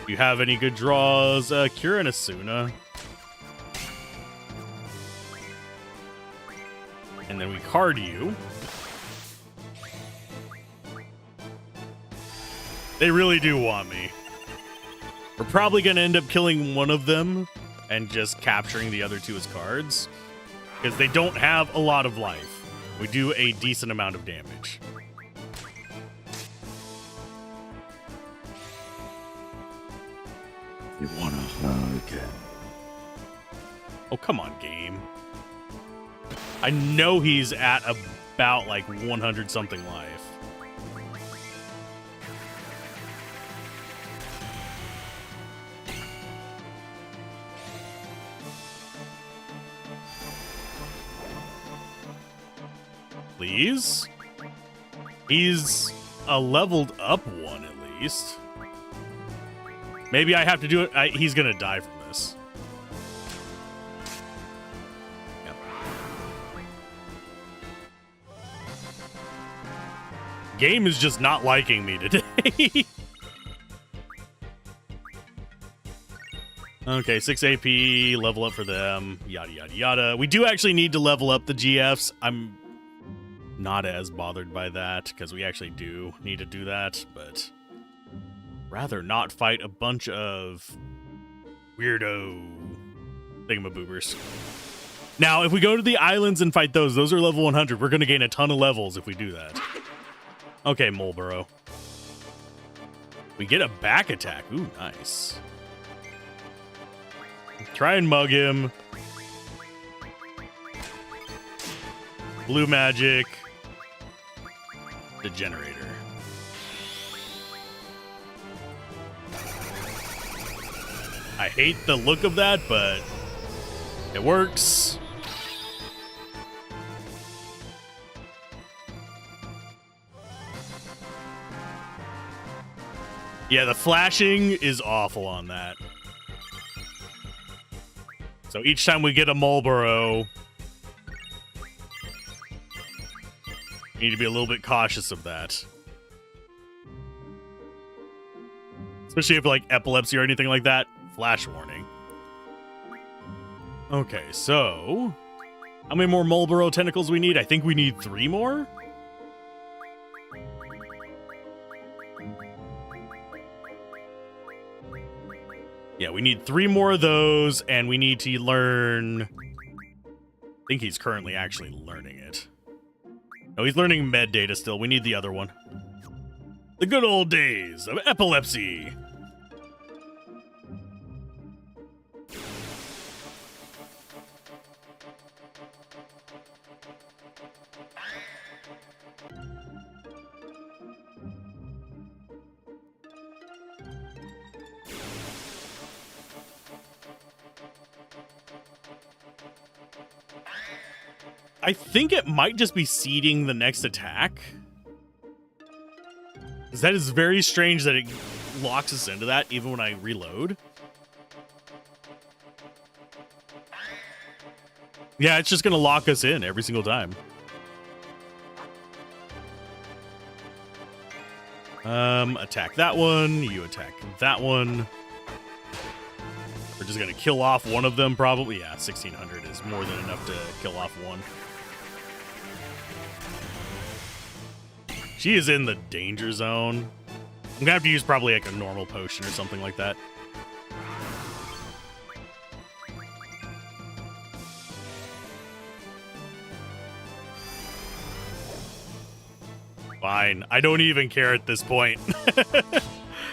Speaker 1: Do you have any good draws? Kira and Asuna. And then we card you. They really do want me. We're probably going to end up killing one of them and just capturing the other two as cards. Because they don't have a lot of life. We do a decent amount of damage.
Speaker 2: You want a hug?
Speaker 1: Oh, come on, game. I know he's at about like 100 something life. Please? He's a leveled up one at least. Maybe I have to do it. He's gonna die from this. Yep. Game is just not liking me today. Okay, 6 AP, level up for them, yada, yada, yada. We do actually need to level up the GFs. I'm not as bothered by that, because we actually do need to do that, but rather not fight a bunch of weirdo thingamaboobers. Now, if we go to the islands and fight those are level 100. We're going to gain a ton of levels if we do that. Okay, Mulborough. We get a back attack. Ooh, nice. Try and mug him. Blue magic. Degenerator. I hate the look of that, but it works. Yeah, the flashing is awful on that. So each time we get a Marlboro, we need to be a little bit cautious of that. Especially if like epilepsy or anything like that. Flash warning. Okay, so how many more Marlboro tentacles we need? I think we need 3 more. Yeah, we need 3 more of those, and we need to learn... I think he's currently actually learning it. No, he's learning med data still. We need the other one. The good old days of epilepsy. I think it might just be seeding the next attack. Because that is very strange that it locks us into that even when I reload. Yeah, it's just going to lock us in every single time. Attack that one. You attack that one. We're just going to kill off one of them, probably. Yeah, 1600 is more than enough to kill off one. She is in the danger zone. I'm going to have to use probably like a normal potion or something like that. Fine. I don't even care at this point.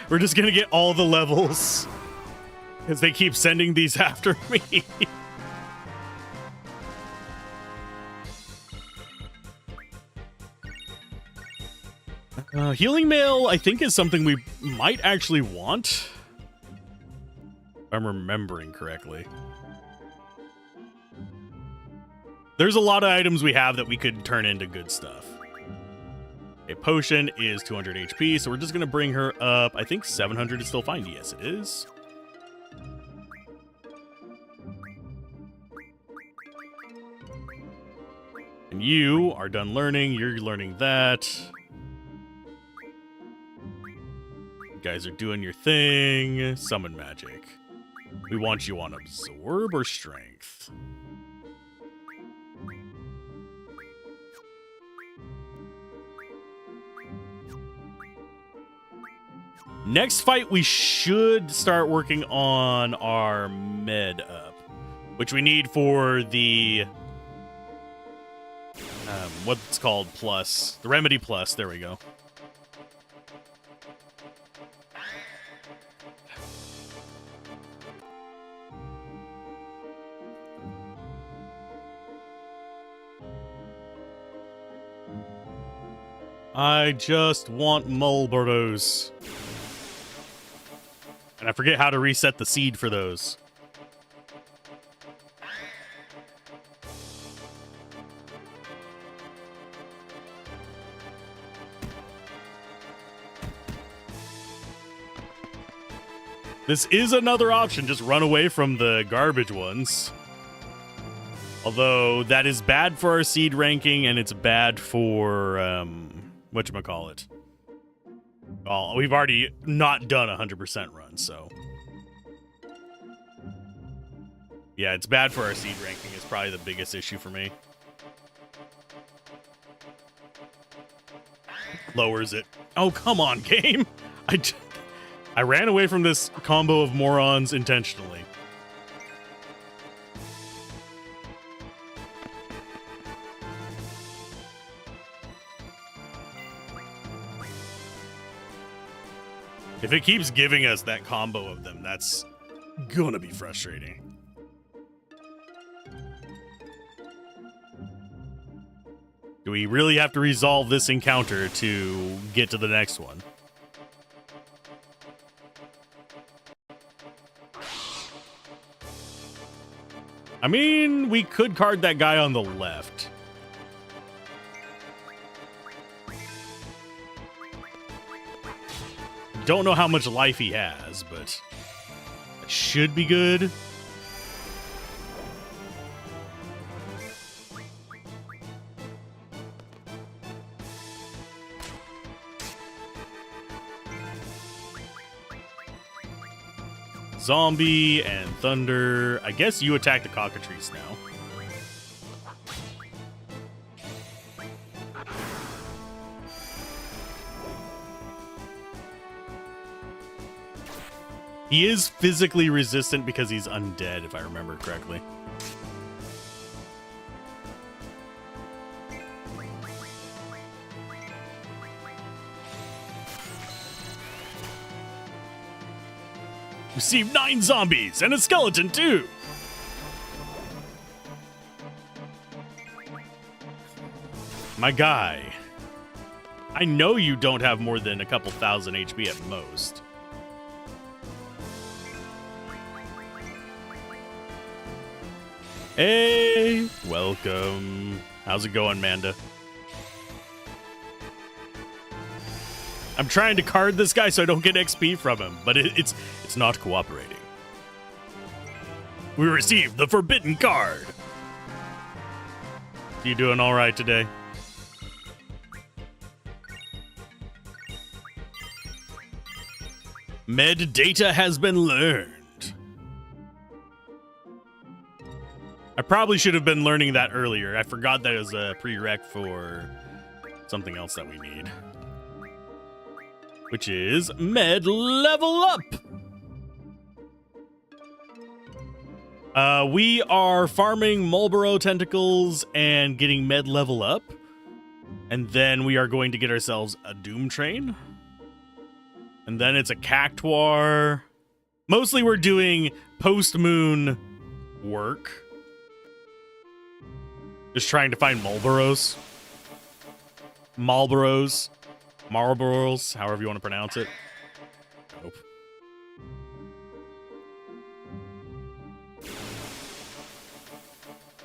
Speaker 1: We're just going to get all the levels. Because they keep sending these after me. Healing mail, I think, is something we might actually want. If I'm remembering correctly. There's a lot of items we have that we could turn into good stuff. A potion is 200 HP, so we're just going to bring her up. I think 700 is still fine. Yes, it is. And you are done learning. You're learning that. You guys are doing your thing. Summon magic. We want you on absorb or strength. Next fight, we should start working on our med up, which we need for the what's called plus, the remedy plus. There we go. I just want Marlboros. And I forget how to reset the seed for those. This is another option, just run away from the garbage ones. Although that is bad for our seed ranking, and it's bad for whatchamacallit. Oh, we've already not done a 100% run, so. Yeah, it's bad for our seed ranking is probably the biggest issue for me. Lowers it. Oh, come on, game. I ran away from this combo of morons intentionally. If it keeps giving us that combo of them, that's gonna be frustrating. Do we really have to resolve this encounter to get to the next one? I mean, we could card that guy on the left. Don't know how much life he has, but it should be good. Zombie and thunder. I guess you attack the cockatrice now. He is physically resistant because he's undead, if I remember correctly. Received 9 zombies and a skeleton too. My guy, I know you don't have more than a couple thousand HP at most. Hey, welcome. How's it going, Manda? I'm trying to card this guy so I don't get XP from him, but it's not cooperating. We received the forbidden card. You doing all right today? Med data has been learned. I probably should have been learning that earlier. I forgot that it was a prereq for something else that we need, which is med level up. We are farming Marlboro tentacles and getting med level up, and then we are going to get ourselves a Doom Train, and then it's a Cactuar. Mostly we're doing post-moon work. Just trying to find Marlboros. Marlboros, however you want to pronounce it. Nope.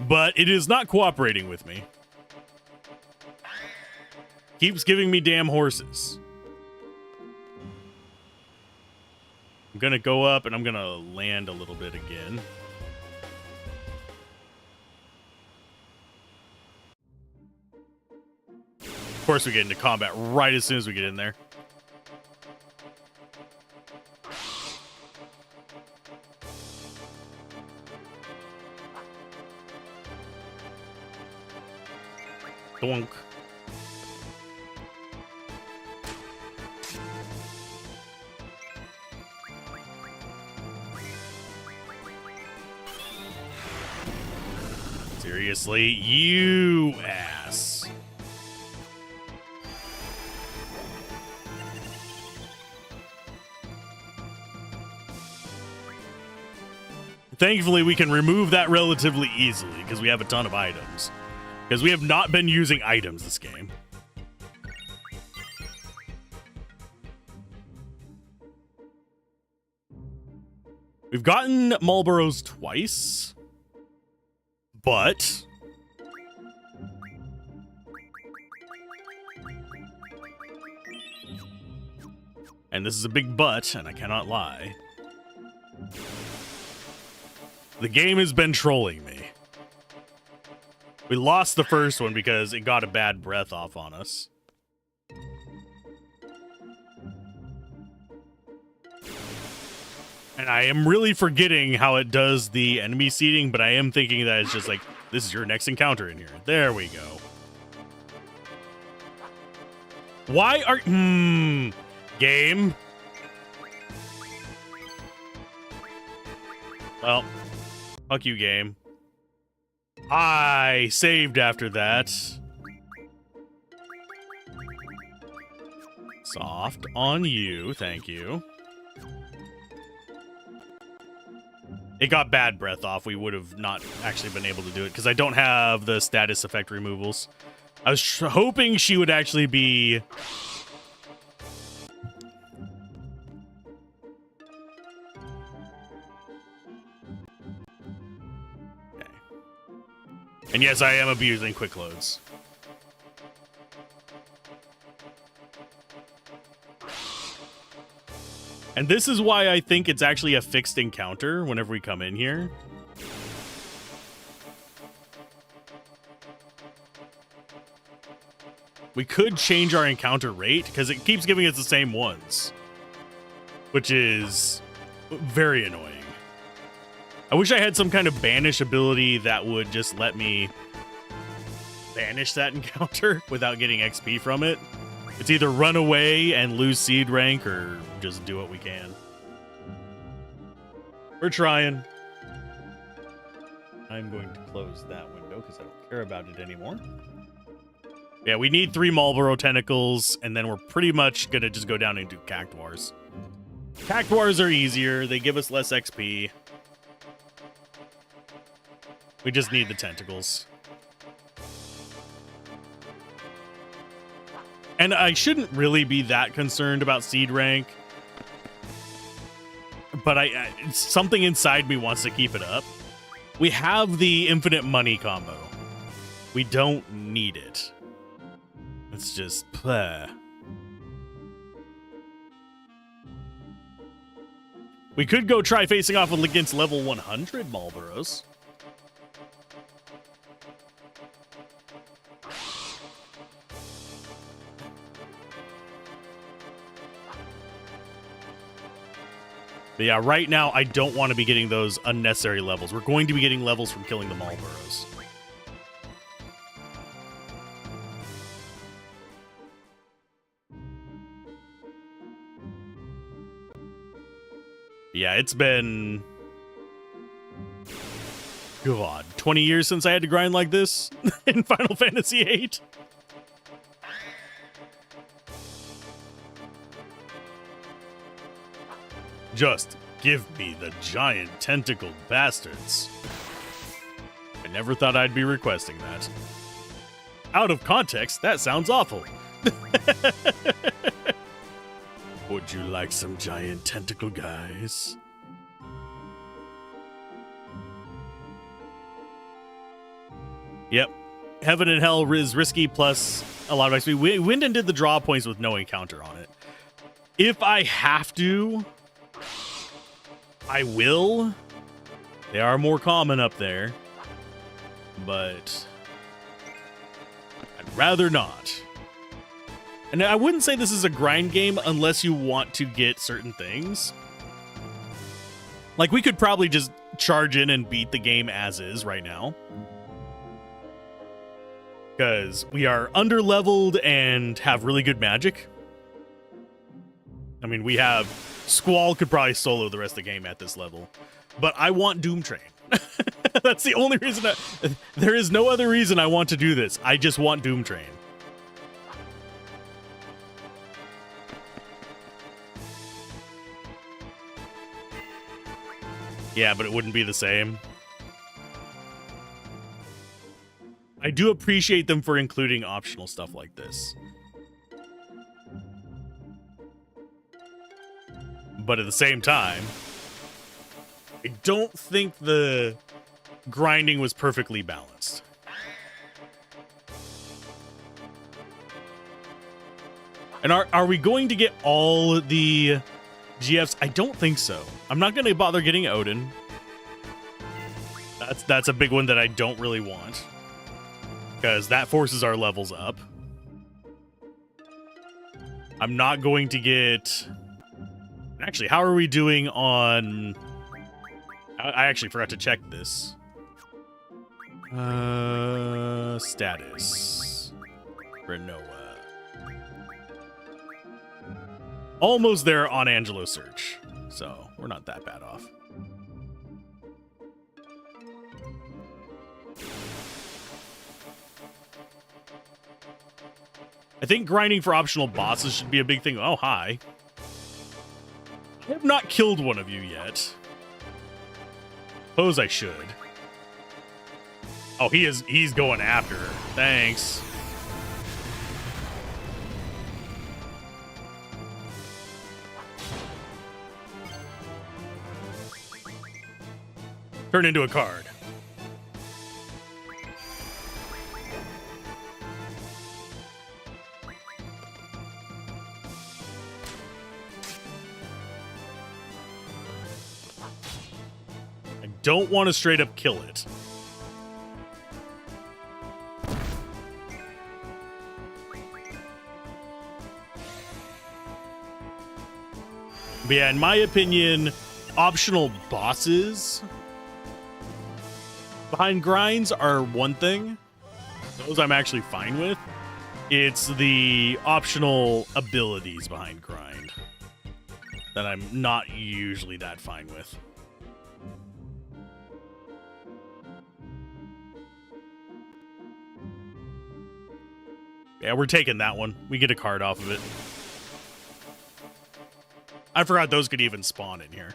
Speaker 1: But it is not cooperating with me. Keeps giving me damn horses. I'm gonna go up and I'm gonna land a little bit again. Of course we get into combat right as soon as we get in there. Doink. Seriously, you ass. Thankfully, we can remove that relatively easily because we have a ton of items. Because we have not been using items this game. We've gotten Marlboros twice, but and this is a big but, and I cannot lie. The game has been trolling me. We lost the first one because it got a bad breath off on us. And I am really forgetting how it does the enemy seeding, but I am thinking that it's just like, this is your next encounter in here. There we go. Why are... game? Well, fuck you, game. I saved after that. Soft on you, thank you. It got bad breath off. We would have not actually been able to do it because I don't have the status effect removals. I was hoping she would actually be... And yes, I am abusing quick loads. And this is why I think it's actually a fixed encounter whenever we come in here. We could change our encounter rate because it keeps giving us the same ones, which is Very annoying. I wish I had some kind of banish ability that would just let me banish that encounter without getting XP from it. It's either run away and lose seed rank or just do what we can. We're trying. I'm going to close that window because I don't care about it anymore. Yeah, we need 3 Marlboro tentacles, and then we're pretty much going to just go down and do cactuars. Cactuars are easier. They give us less XP. We just need the tentacles. And I shouldn't really be that concerned about seed rank. But something inside me wants to keep it up. We have the infinite money combo. We don't need it. It's just... bleh. We could go try facing off against level 100 Marlboros. But yeah, right now, I don't want to be getting those unnecessary levels. We're going to be getting levels from killing the Marlboros. Yeah, it's been... God, 20 years since I had to grind like this in Final Fantasy VIII. Just give me the giant tentacled bastards. I never thought I'd be requesting that. Out of context, that sounds awful. Would you like some giant tentacle guys? Yep. Heaven and Hell is risky plus a lot of XP. Wyndon did the draw points with no encounter on it. If I have to... I will. They are more common up there. But I'd rather not. And I wouldn't say this is a grind game unless you want to get certain things. Like, we could probably just charge in and beat the game as is right now. Because we are under-leveled and have really good magic. I mean, we have... Squall could probably solo the rest of the game at this level. But I want Doom Train. That's the only reason. There is no other reason I want to do this. I just want Doom Train. Yeah, but it wouldn't be the same. I do appreciate them for including optional stuff like this. But at the same time, I don't think the grinding was perfectly balanced. And are we going to get all the GFs? I don't think so. I'm not going to bother getting Odin. That's a big one that I don't really want. Because that forces our levels up. I'm not going to get... Actually, how are we doing on... I actually forgot to check this. Status. Renoa. Almost there on Angelo Search. So, we're not that bad off. I think grinding for optional bosses should be a big thing. Oh, hi. I have not killed one of you yet. Suppose I should. Oh, he's going after her. Thanks. Turn into a card. I don't want to straight up kill it. But yeah, in my opinion, optional bosses behind grinds are one thing. Those I'm actually fine with. It's the optional abilities behind grind that I'm not usually that fine with. Yeah, we're taking that one. We get a card off of it. I forgot those could even spawn in here.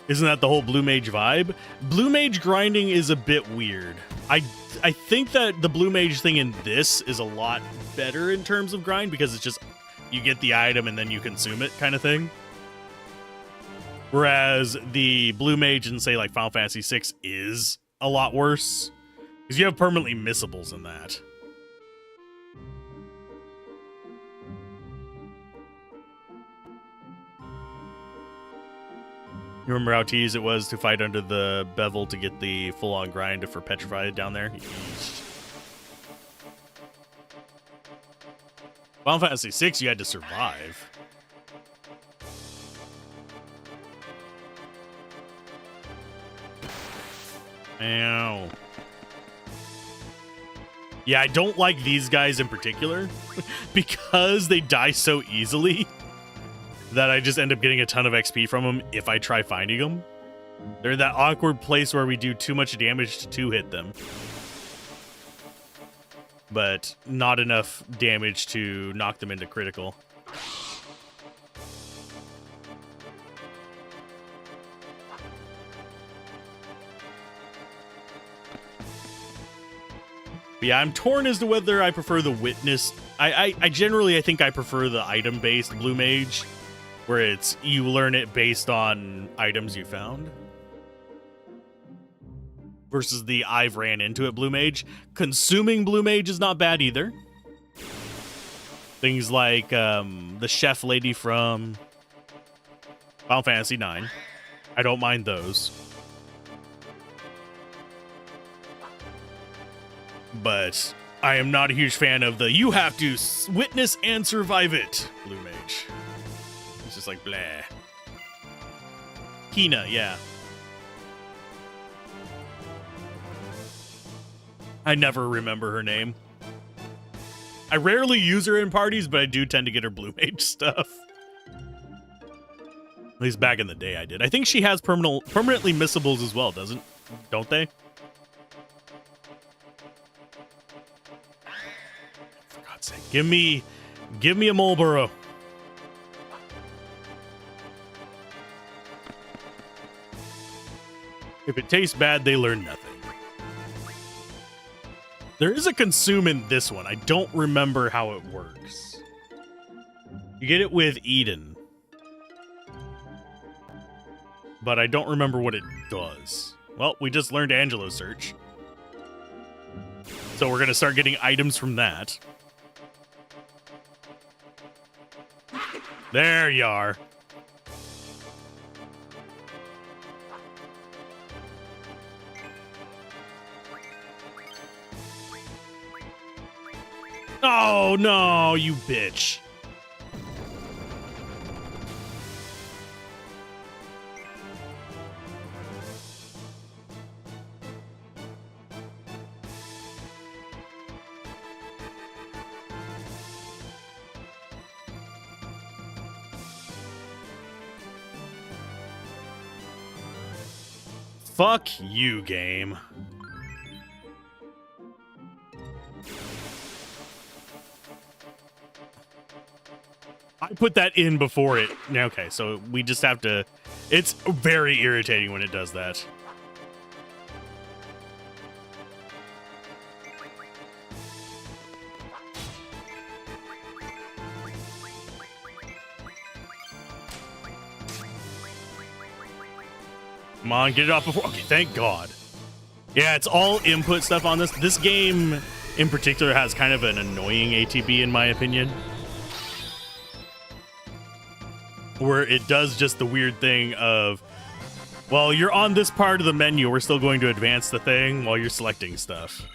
Speaker 1: Isn't that the whole Blue Mage vibe? Blue Mage grinding is a bit weird. I think that the Blue Mage thing in this is a lot better in terms of grind because it's just you get the item and then you consume it kind of thing. Whereas the Blue Mage in, say, like Final Fantasy VI is a lot worse because you have permanently missables in that. You remember how teased it was to fight under the bevel to get the full-on grind for Petrified down there? Final Fantasy VI, you had to survive. Ow. Yeah, I don't like these guys in particular because they die so easily that I just end up getting a ton of XP from them if I try finding them. They're in that awkward place where we do too much damage to hit them, but not enough damage to knock them into critical. But yeah, I'm torn as to whether I prefer the witness. I generally, I think I prefer the item-based Blue Mage, where it's you learn it based on items you found, versus the I've ran into it Blue Mage. Consuming Blue Mage is not bad either. Things like the chef lady from Final Fantasy IX. I don't mind those. But I am not a huge fan of the you have to witness and survive it Blue Mage. It's just like, blah. Hina, yeah. I never remember her name. I rarely use her in parties, but I do tend to get her Blue Mage stuff. At least back in the day I did. I think she has permanently missables as well, don't they? For God's sake, give me a Marlboro. If it tastes bad, they learn nothing. There is a consume in this one. I don't remember how it works. You get it with Eden, but I don't remember what it does. Well, we just learned Angelo search, so we're gonna start getting items from that. There you are. Oh, no, you bitch. Fuck you, game. I put that in before it. Okay, so we just have to... It's very irritating when it does that. Come on, get it off before... Okay, thank God. Yeah, it's all input stuff on this. This game, in particular, has kind of an annoying ATB, in my opinion, where it does just the weird thing of, well, you're on this part of the menu, we're still going to advance the thing while you're selecting stuff.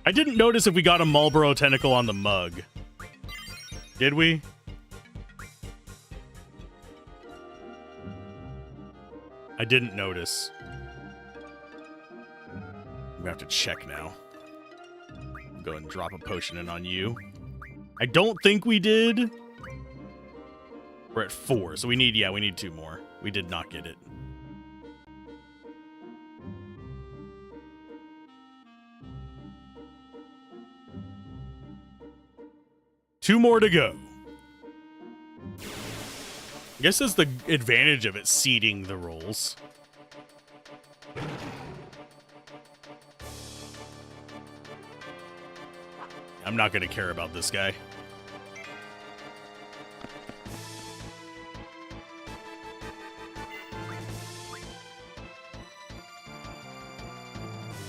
Speaker 1: I didn't notice if we got a Marlboro tentacle on the mug. Did we? I didn't notice. I'm gonna have to check now. Go ahead and drop a potion in on you. I don't think we did. We're at 4, so we need 2 more. We did not get it. Two more to go. I guess that's the advantage of it seeding the rolls. I'm not going to care about this guy.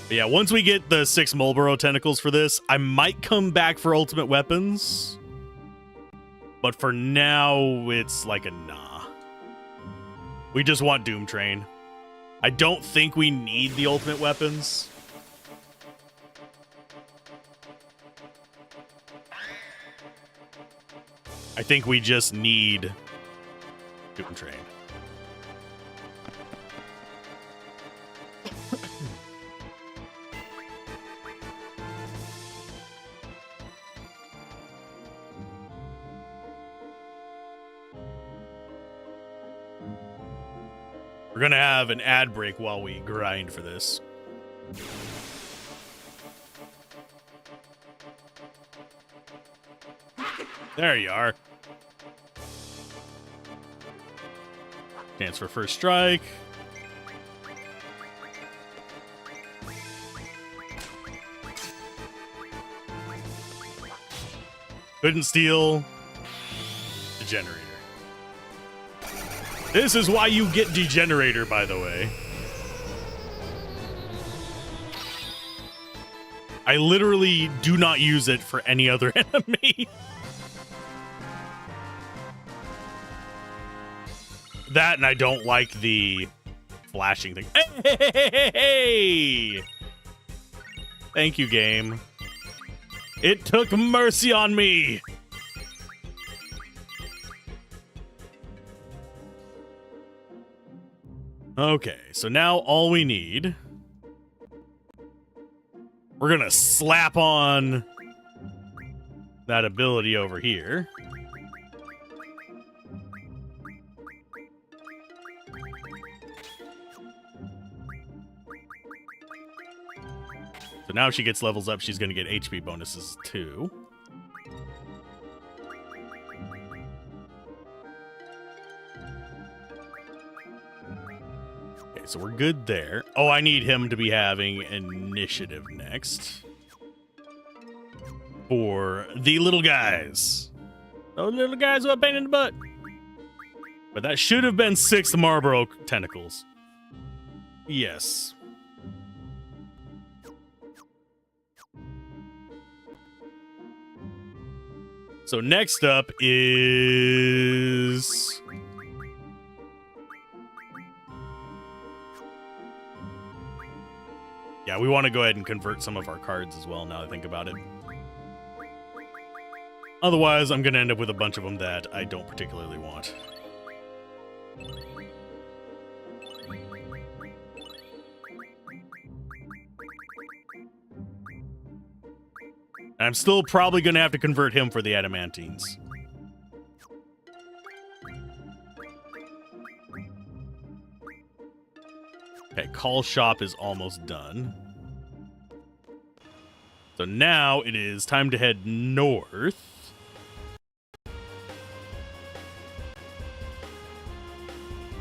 Speaker 1: But yeah, once we get the 6 Marlboro tentacles for this, I might come back for ultimate weapons. But for now, it's like a nah. We just want Doom Train. I don't think we need the ultimate weapons. I think we just need Doom Train. We're gonna have an ad break while we grind for this. There you are. Chance for first strike. Couldn't steal. Degenerator. This is why you get Degenerator, by the way. I literally do not use it for any other enemy. That, and I don't like the flashing thing. Hey! Thank you, game. It took mercy on me. Okay, so now all we need... We're gonna slap on that ability over here. So now if she gets levels up, she's gonna get HP bonuses too. So we're good there. Oh, I need him to be having initiative next. For the little guys. Those little guys who are a pain in the butt. But that should have been 6 Marlboro tentacles. Yes. So next up is... Yeah, we want to go ahead and convert some of our cards as well, now that I think about it. Otherwise, I'm going to end up with a bunch of them that I don't particularly want. And I'm still probably going to have to convert him for the adamantines. Okay, call shop is almost done. So now it is time to head north.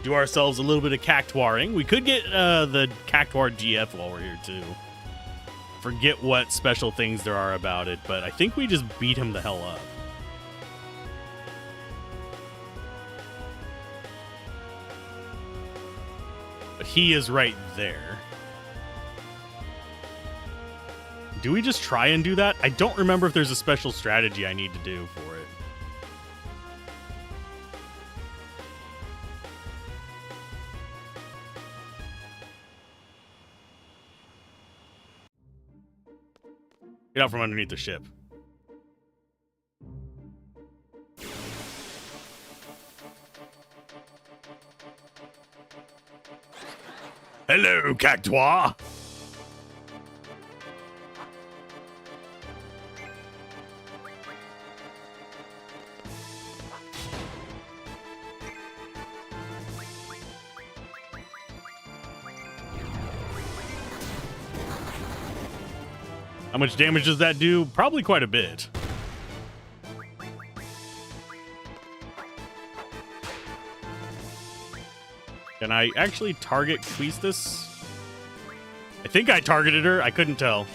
Speaker 1: Do ourselves a little bit of cactuaring. We could get the cactuar GF while we're here too. Forget what special things there are about it, but I think we just beat him the hell up. But he is right there. Do we just try and do that? I don't remember if there's a special strategy I need to do for it. Get out from underneath the ship. Hello, Cactua! How much damage does that do? Probably quite a bit. Can I actually target Queestus? I think I targeted her. I couldn't tell.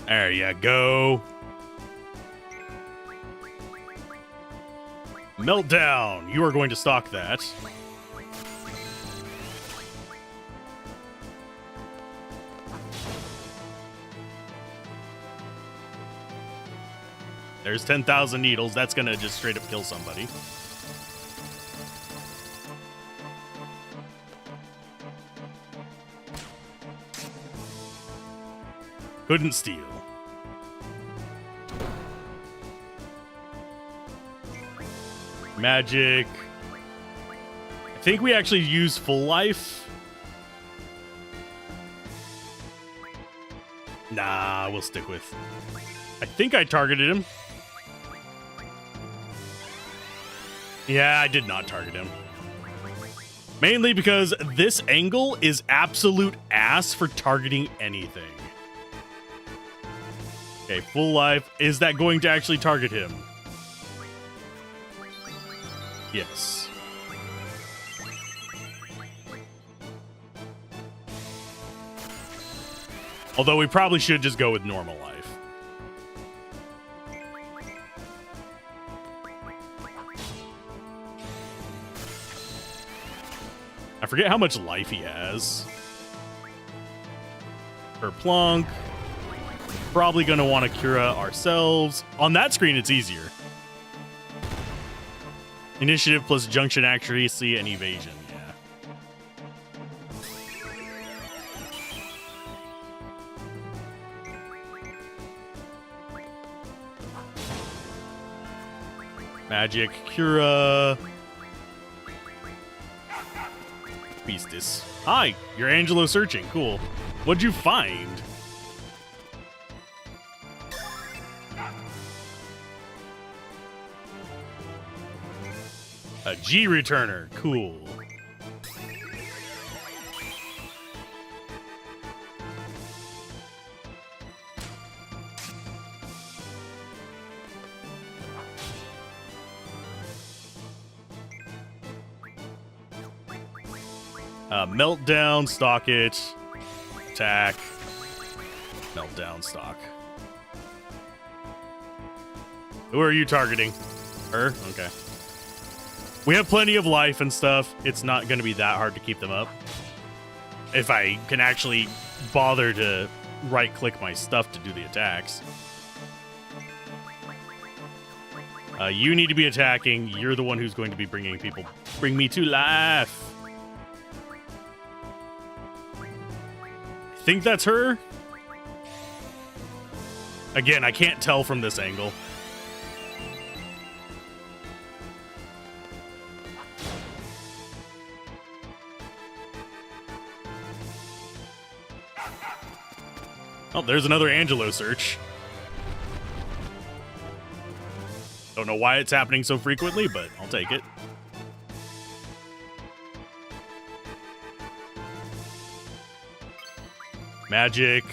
Speaker 1: There you go. Meltdown. You are going to stalk that. There's 10,000 needles. That's going to just straight up kill somebody. Couldn't steal. Magic. I think we actually use full life. Nah, we'll stick with. I think I targeted him. Yeah, I did not target him. Mainly because this angle is absolute ass for targeting anything. Okay, full life. Is that going to actually target him? Yes. Although we probably should just go with normal life. I forget how much life he has. Kerplunk. Probably going to want to Cura ourselves. On that screen, it's easier. Initiative plus junction accuracy and evasion. Yeah. Magic, Cura. Beastus. Hi, you're Angelo searching. Cool. What'd you find? A G returner. Cool. Meltdown, stalk it. Attack. Meltdown, stalk. Who are you targeting? Her? Okay. We have plenty of life and stuff. It's not going to be that hard to keep them up. If I can actually bother to right-click my stuff to do the attacks. You need to be attacking. You're the one who's going to be bringing people. Bring me to life. I think that's her. Again, I can't tell from this angle. Oh, there's another Angelo search. Don't know why it's happening so frequently, but I'll take it. Magic,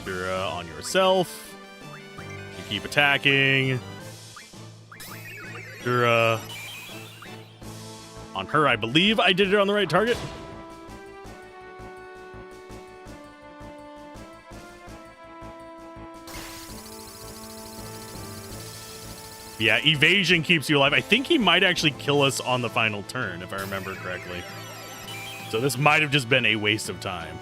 Speaker 1: Cura on yourself. You keep attacking. Cura on her. I believe I did it on the right target. Yeah, evasion keeps you alive. I think he might actually kill us on the final turn, if I remember correctly. So this might have just been a waste of time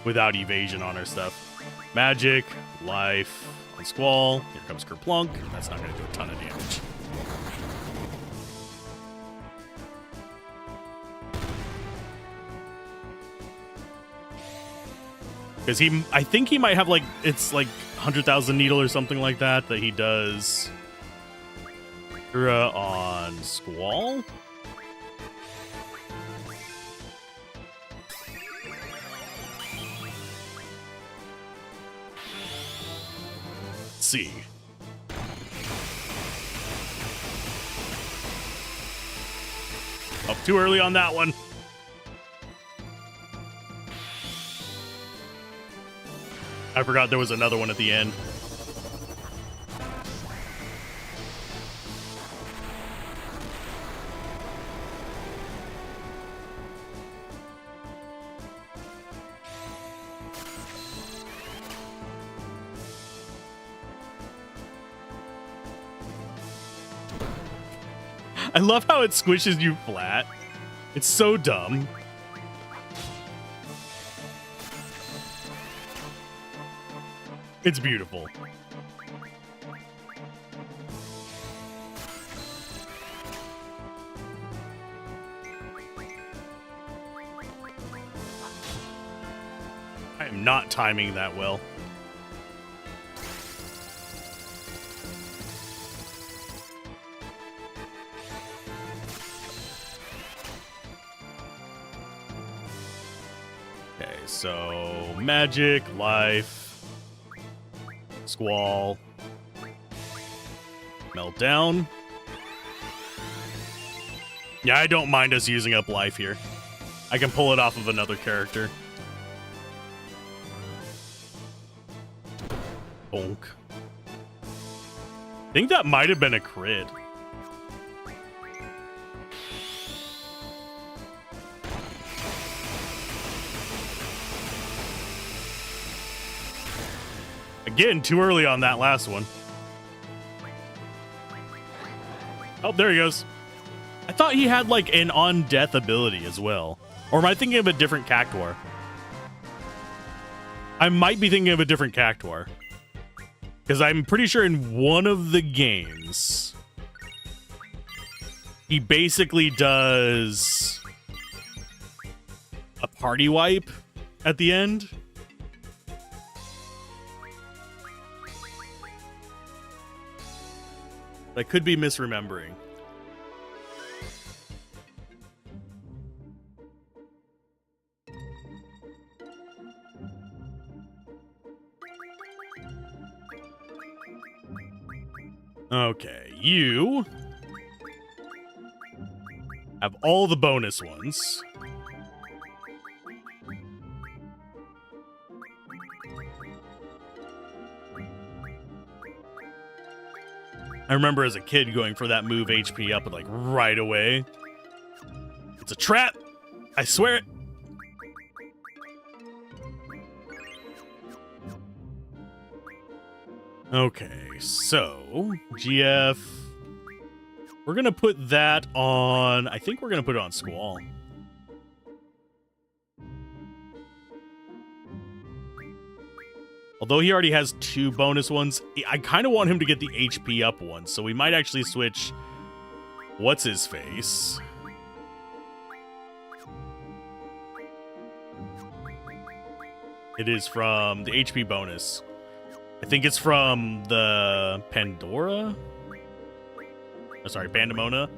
Speaker 1: without evasion on our stuff. Magic, life, on Squall. Here comes Kerplunk. That's not going to do a ton of damage. Because I think he might have like, it's like 100,000 needle or something like that he does on Squall. Let's see. Oh, too early on that one. I forgot there was another one at the end. I love how it squishes you flat. It's so dumb. It's beautiful. I am not timing that well. Okay, so magic, life, Squall, Meltdown. Yeah, I don't mind us using up life here. I can pull it off of another character. Bonk. I think that might have been a crit. Again, too early on that last one. Oh, there he goes. I thought he had like an on-death ability as well. Or am I thinking of a different Cactuar? I might be thinking of a different Cactuar. Because I'm pretty sure in one of the games, he basically does a party wipe at the end. I could be misremembering. Okay, you have all the bonus ones. I remember as a kid going for that move HP up like right away. It's a trap. I swear it. Okay, so GF. We're going to put that on. I think we're going to put it on Squall. Although he already has 2 bonus ones, I kind of want him to get the HP up one, so we might actually switch what's-his-face. It is from the HP bonus. I think it's from the Pandora? Oh, sorry, Pandemona.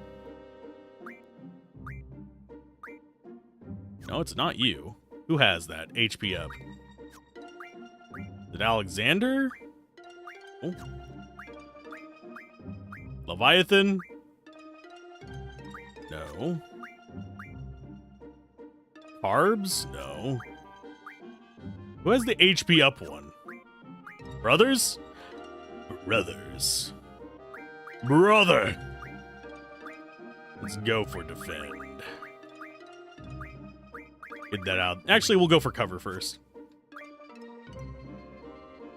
Speaker 1: No, it's not you. Who has that HP up? Is it Alexander? Oh. Leviathan? No. Carbs? No. Who has the HP up one? Brothers? Brothers. Brother! Let's go for defend. Get that out. Actually, we'll go for cover first.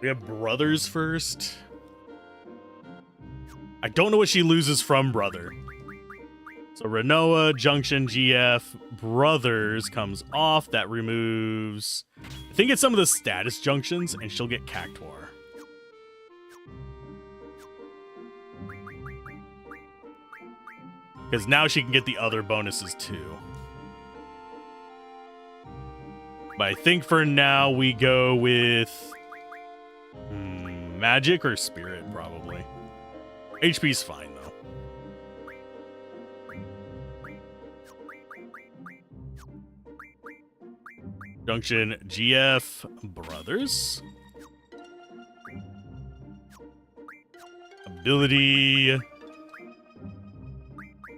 Speaker 1: We have brothers first. I don't know what she loses from brother. So Renoa, Junction, GF, brothers comes off. That removes, I think it's some of the status junctions, and she'll get Cactuar. Because now she can get the other bonuses too. But I think for now we go with magic or spirit, probably. HP's fine, though. Junction GF Brothers. Ability.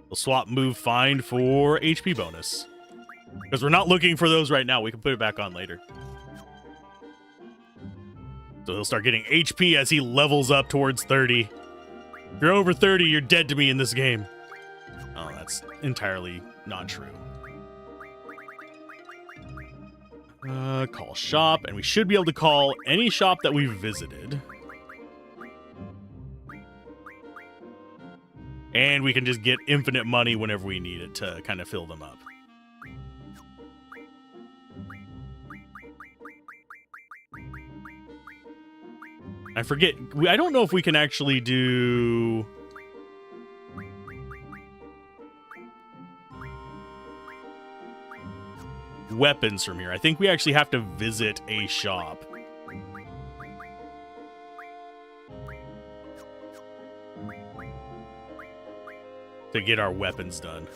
Speaker 1: We'll swap move find for HP bonus. Because we're not looking for those right now. We can put it back on later. So he'll start getting HP as he levels up towards 30. If you're over 30, you're dead to me in this game. Oh, that's entirely not true. Call shop, and we should be able to call any shop that we've visited. And we can just get infinite money whenever we need it to kind of fill them up. I forget. I don't know if we can actually do... weapons from here. I think we actually have to visit a shop. To get our weapons done.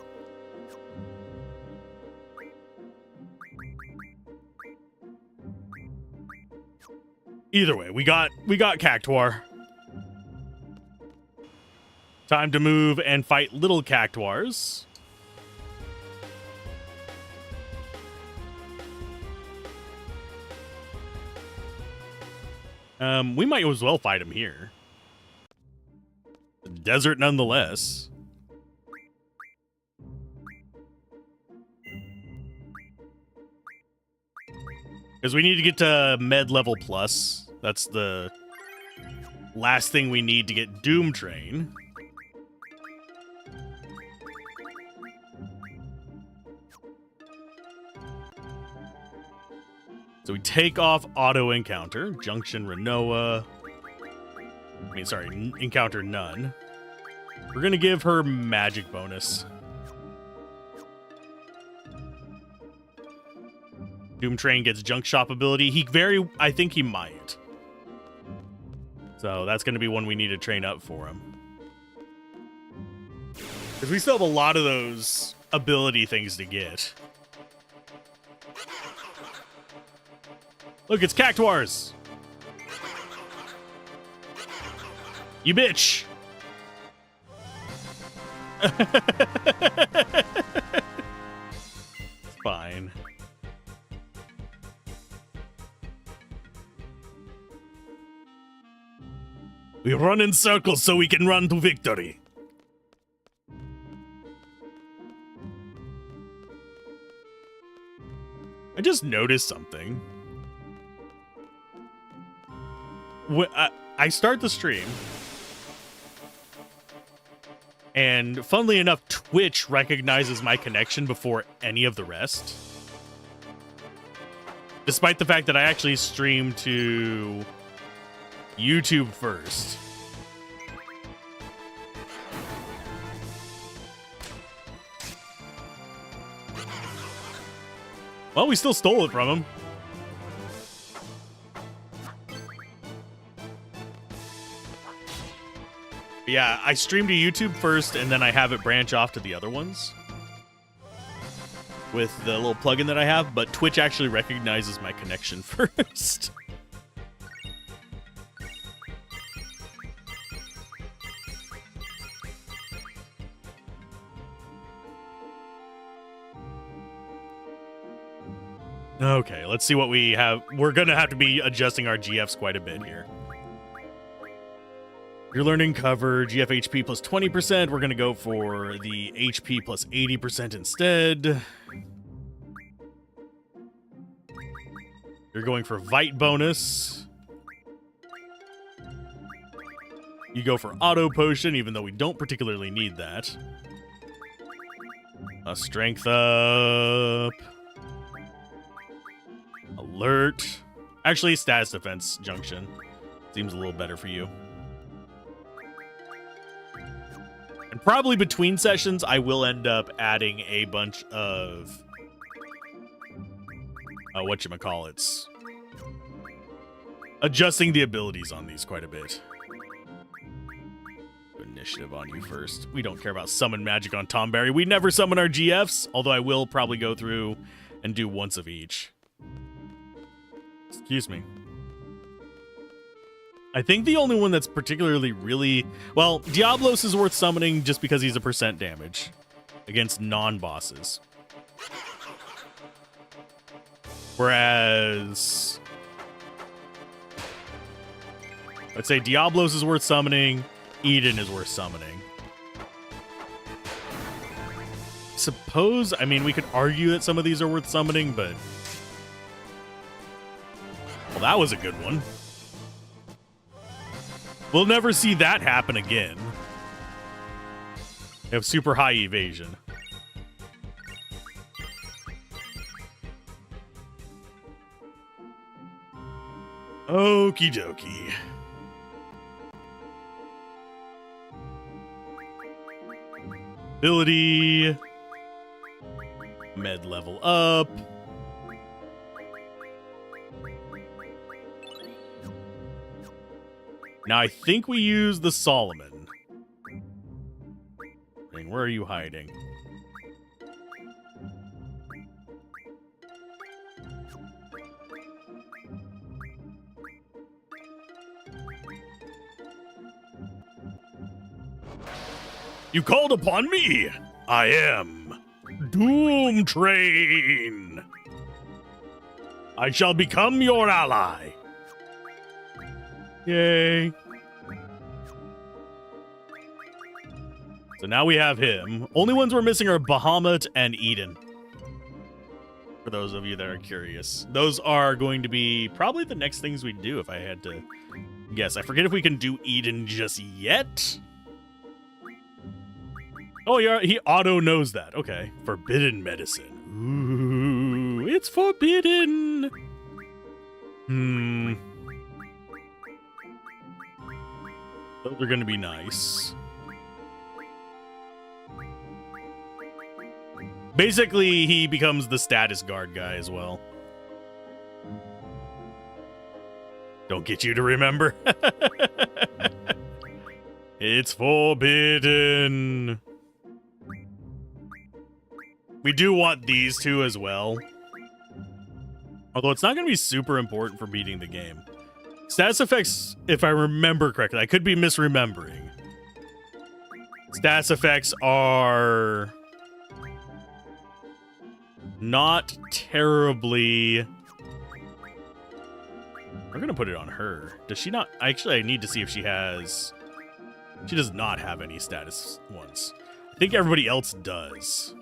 Speaker 1: Either way, we got Cactuar. Time to move and fight little Cactuars. We might as well fight him here. Desert nonetheless. Because we need to get to med level plus. That's the last thing we need to get Doom Train. So we take off auto encounter, Junction Renoa. Encounter none. We're gonna give her magic bonus. Doom Train gets junk shop ability. I think he might. So that's gonna be one we need to train up for him. Because we still have a lot of those ability things to get. Look, it's Cactuars! You bitch! Fine. We run in circles so we can run to victory. I just noticed something. I start the stream, and funnily enough, Twitch recognizes my connection before any of the rest. Despite the fact that I actually stream to YouTube first. Well, we still stole it from him. Yeah, I stream to YouTube first, and then I have it branch off to the other ones with the little plugin that I have, but Twitch actually recognizes my connection first. Okay, let's see what we have. We're going to have to be adjusting our GFs quite a bit here. You're learning cover, GF HP plus 20%. We're going to go for the HP plus 80% instead. You're going for VIII bonus. You go for auto potion, even though we don't particularly need that. A strength up. Alert. Actually, status defense junction. Seems a little better for you. And probably between sessions, I will end up adding a bunch of whatchamacallits. Adjusting the abilities on these quite a bit. Initiative on you first. We don't care about summon magic on Tom Berry. We never summon our GFs, although I will probably go through and do once of each. Excuse me. I think the only one that's particularly really... Well, Diablos is worth summoning just because he's a % damage against non-bosses. Whereas... I'd say Diablos is worth summoning. Eden is worth summoning. Suppose... I mean, we could argue that some of these are worth summoning, but... Well, that was a good one. We'll never see that happen again. They have super high evasion. Okie dokie. Ability. Med level up. Now, I think we use the Solomon. I mean, where are you hiding? You called upon me! I am Doom Train! I shall become your ally. Yay. So now we have him. Only ones we're missing are Bahamut and Eden. For those of you that are curious. Those are going to be probably the next things we do if I had to guess. I forget if we can do Eden just yet. Oh, yeah, he auto knows that. Okay. Forbidden medicine. Ooh, it's forbidden. Those are going to be nice. Basically, he becomes the status guard guy as well. Don't get you to remember. It's forbidden. We do want these two as well. Although it's not going to be super important for beating the game. Status effects, if I remember correctly, I could be misremembering. Status effects are not terribly... We're going to put it on her. Does she not? Actually, I need to see if she has... She does not have any status ones. I think everybody else does.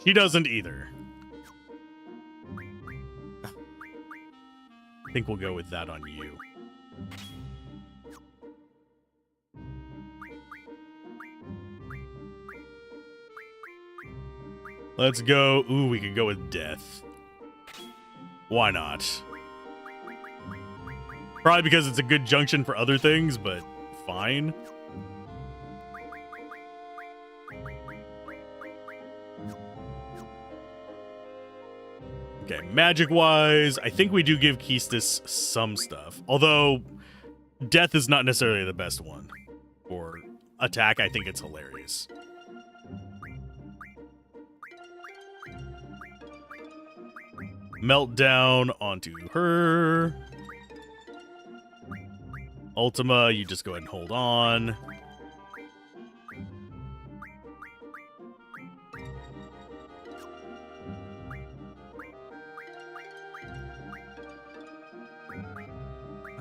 Speaker 1: He doesn't either. I think we'll go with that on you. Let's go. Ooh, we could go with death. Why not? Probably because it's a good junction for other things, but fine. Okay, magic-wise, I think we do give Keistis some stuff. Although, death is not necessarily the best one. For attack, I think it's hilarious. Meltdown onto her. Ultima, you just go ahead and hold on.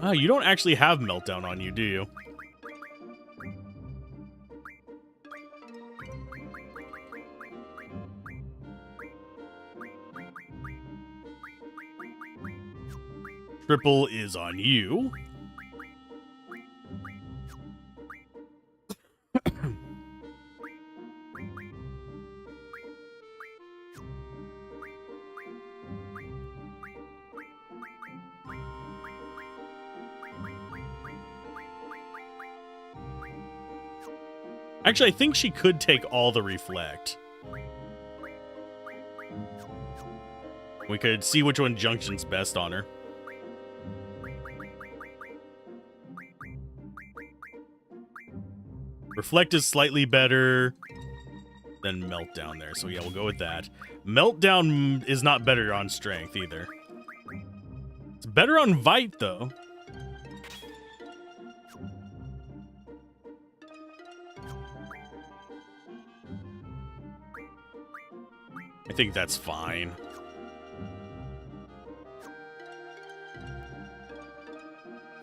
Speaker 1: Ah, you don't actually have Meltdown on you, do you? Triple is on you. Actually, I think she could take all the reflect. We could see which one junctions best on her. Reflect is slightly better than Meltdown there, so yeah, we'll go with that. Meltdown is not better on Strength either. It's better on VIII, though. I think that's fine.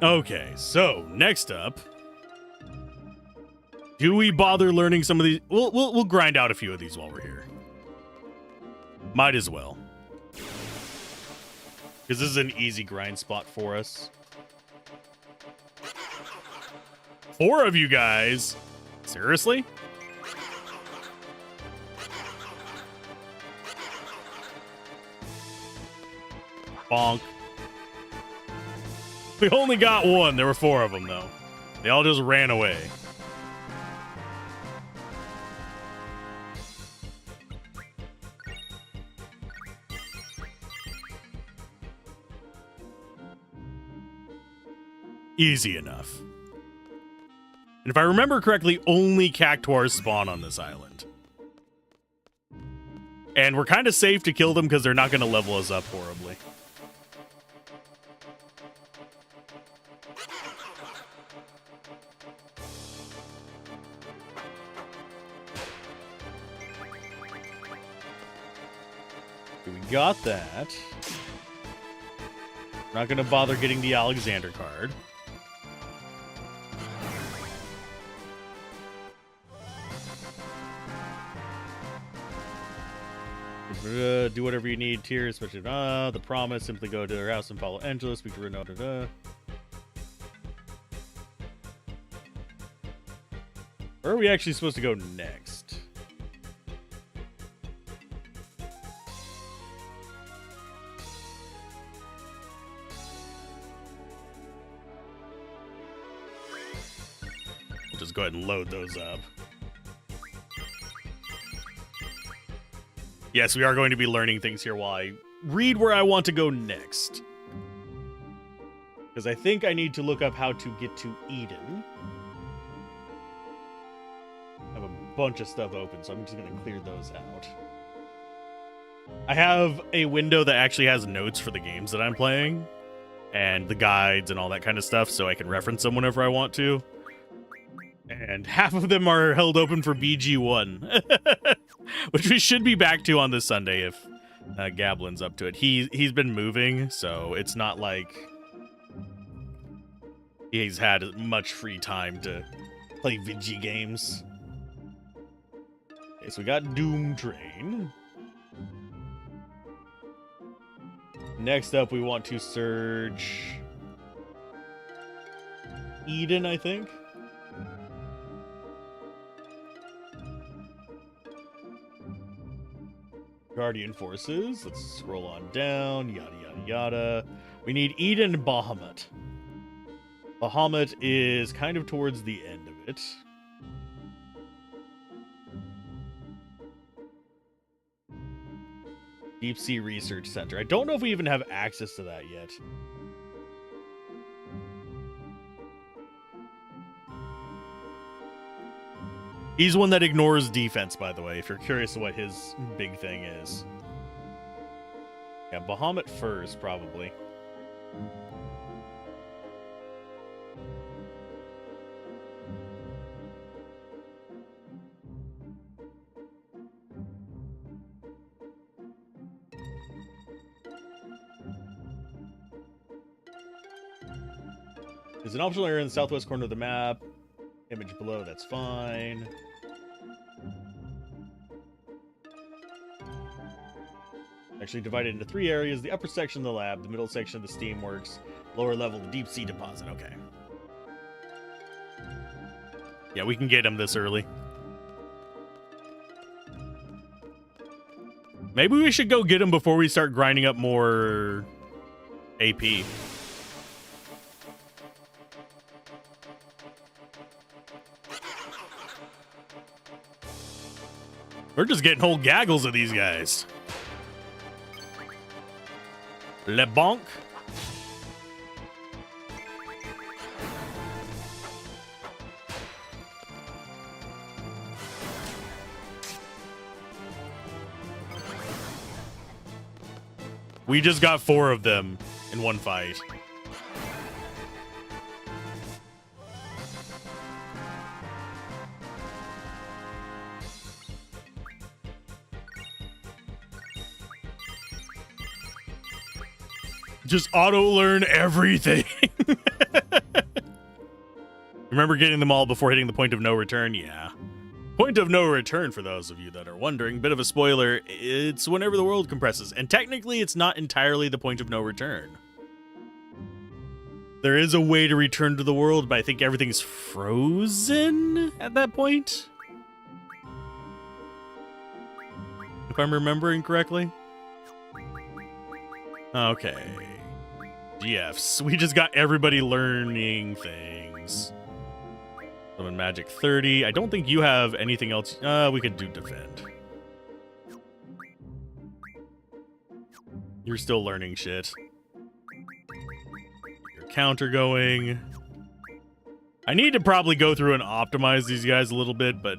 Speaker 1: Okay, so next up, do we bother learning some of these? We'll grind out a few of these while we're here. Might as well, because this is an easy grind spot for us. 4 of you guys, seriously? Bonk. We only got 1. There were 4 of them, though. They all just ran away. Easy enough. And if I remember correctly, only cactuars spawn on this island. And we're kind of safe to kill them because they're not going to level us up horribly. We got that. Not going to bother getting the Alexander card. Do whatever you need. Tears, but the promise. Simply go to their house and follow Angela. Speak to Renato. Where are we actually supposed to go next? We'll just go ahead and load those up. Yes, we are going to be learning things here while I read where I want to go next. Because I think I need to look up how to get to Eden. I have a bunch of stuff open, so I'm just going to clear those out. I have a window that actually has notes for the games that I'm playing. And the guides and all that kind of stuff, so I can reference them whenever I want to. And half of them are held open for BG1. Which we should be back to on this Sunday if Gablin's up to it. He's been moving, so it's not like he's had much free time to play VG games. Okay, so we got Doom Train. Next up, we want to search Eden, I think. Guardian Forces. Let's scroll on down. Yada, yada, yada. We need Eden and Bahamut. Bahamut is kind of towards the end of it. Deep Sea Research Center. I don't know if we even have access to that yet. He's one that ignores defense, by the way, if you're curious what his big thing is. Yeah, Bahamut first, probably. There's an optional area in the southwest corner of the map. Image below, that's fine. Actually divided into 3 areas: the upper section of the lab, the middle section of the steamworks, lower level, the deep sea deposit. Okay. Yeah, we can get him this early. Maybe we should go get him before we start grinding up more AP. We're just getting whole gaggles of these guys. Le bonk. We just got 4 of them in one fight. Just auto-learn everything. Remember getting them all before hitting the point of no return? Yeah. Point of no return, for those of you that are wondering, bit of a spoiler, it's whenever the world compresses. And technically, it's not entirely the point of no return. There is a way to return to the world, but I think everything's frozen at that point. If I'm remembering correctly. Okay. GFs. We just got everybody learning things. Summon magic 30. I don't think you have anything else. We could do defend. You're still learning shit. Your counter going. I need to probably go through and optimize these guys a little bit, but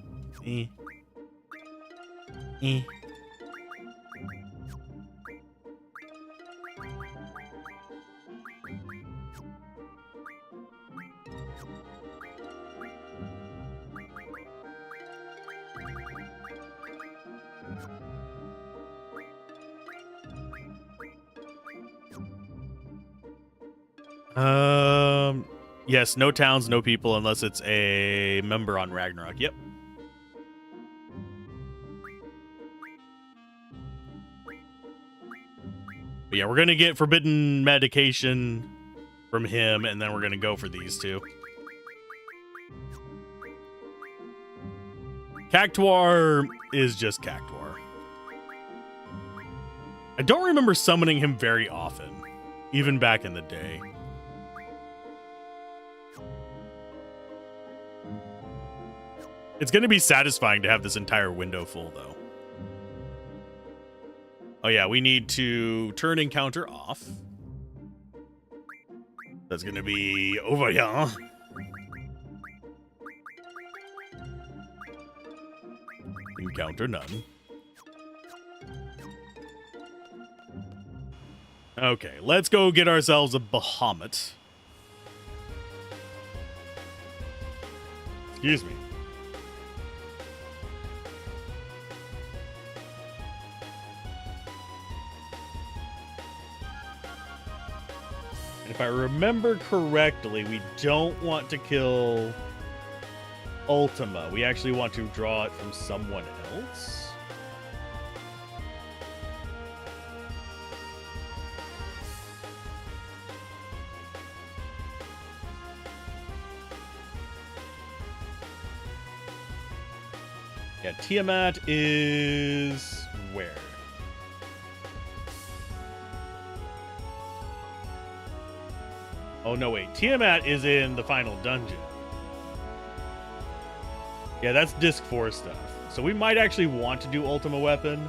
Speaker 1: yes, no towns, no people, unless it's a member on Ragnarok. Yep. But yeah, we're gonna get forbidden medication from him, and then we're gonna go for these two. Cactuar is just Cactuar. I don't remember summoning him very often, even back in the day. It's going to be satisfying to have this entire window full, though. Oh, yeah, we need to turn encounter off. That's going to be over here. Encounter none. Okay, let's go get ourselves a Bahamut. Excuse me. If I remember correctly, we don't want to kill Ultima. We actually want to draw it from someone else. Yeah, Tiamat is where? Oh, no, wait. Tiamat is in the final dungeon. Yeah, that's Disc 4 stuff. So we might actually want to do Ultima Weapon.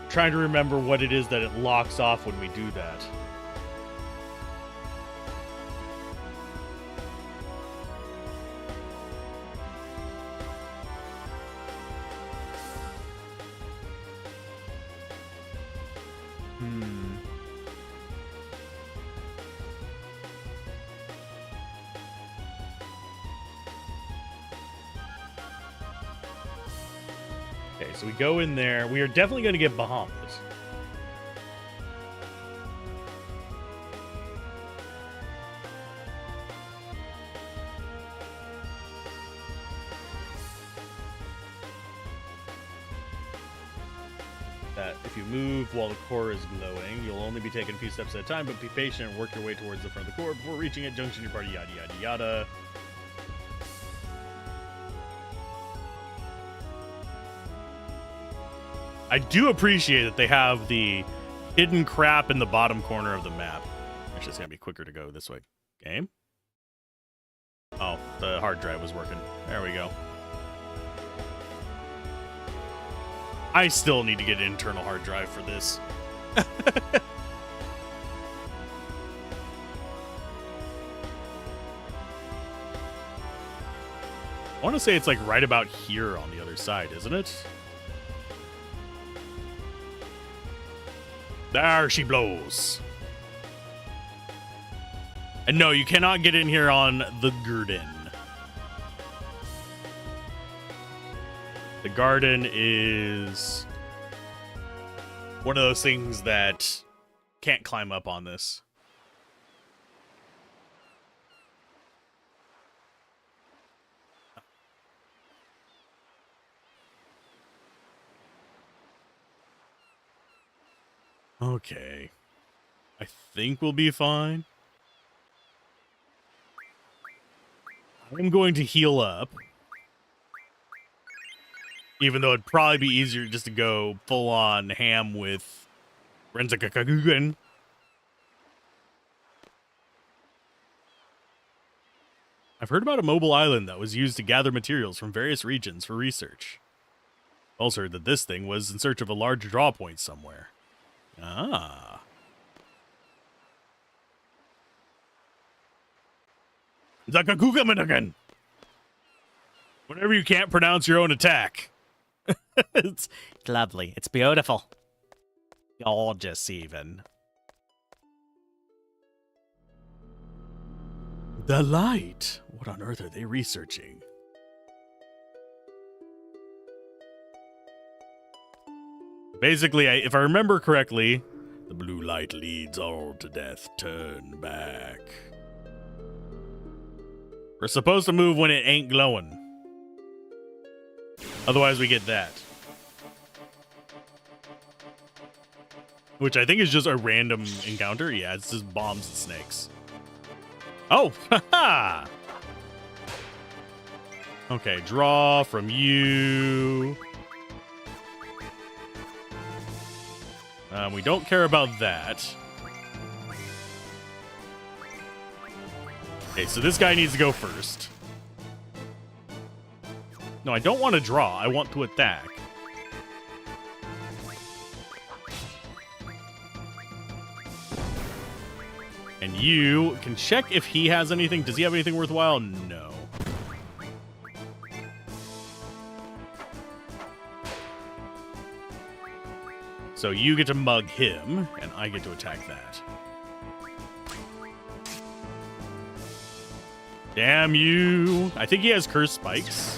Speaker 1: Trying to remember what it is that it locks off when we do that. Okay, so we go in there. We are definitely going to get Bahamut. That if you move while the core is glowing, you'll only be taking a few steps at a time, but be patient and work your way towards the front of the core before reaching it. Junction your party, yada, yada, yada. I do appreciate that they have the hidden crap in the bottom corner of the map. Actually, it's going to be quicker to go this way. Game? Oh, the hard drive was working. There we go. I still need to get an internal hard drive for this. I want to say it's like right about here on the other side, isn't it? There she blows. And no, you cannot get in here on the garden. The garden is one of those things that can't climb up on this. Okay. I think we'll be fine. I'm going to heal up. Even though it'd probably be easier just to go full-on ham with Renzakagugan. I've heard about a mobile island that was used to gather materials from various regions for research. I also heard that this thing was in search of a large draw point somewhere. Ah. Zakagugamanagan! Whenever you can't pronounce your own attack.
Speaker 2: It's lovely. It's beautiful. Gorgeous, even.
Speaker 1: The light. What on earth are they researching? Basically, if I remember correctly, the blue light leads all to death. Turn back. We're supposed to move when it ain't glowing. Otherwise, we get that. Which I think is just a random encounter. Yeah, it's just bombs and snakes. Oh, haha! Okay, draw from you. We don't care about that. Okay, so this guy needs to go first. No, I don't want to draw. I want to attack. And you can check if he has anything. Does he have anything worthwhile? No. So you get to mug him, and I get to attack that. Damn you. I think he has cursed spikes.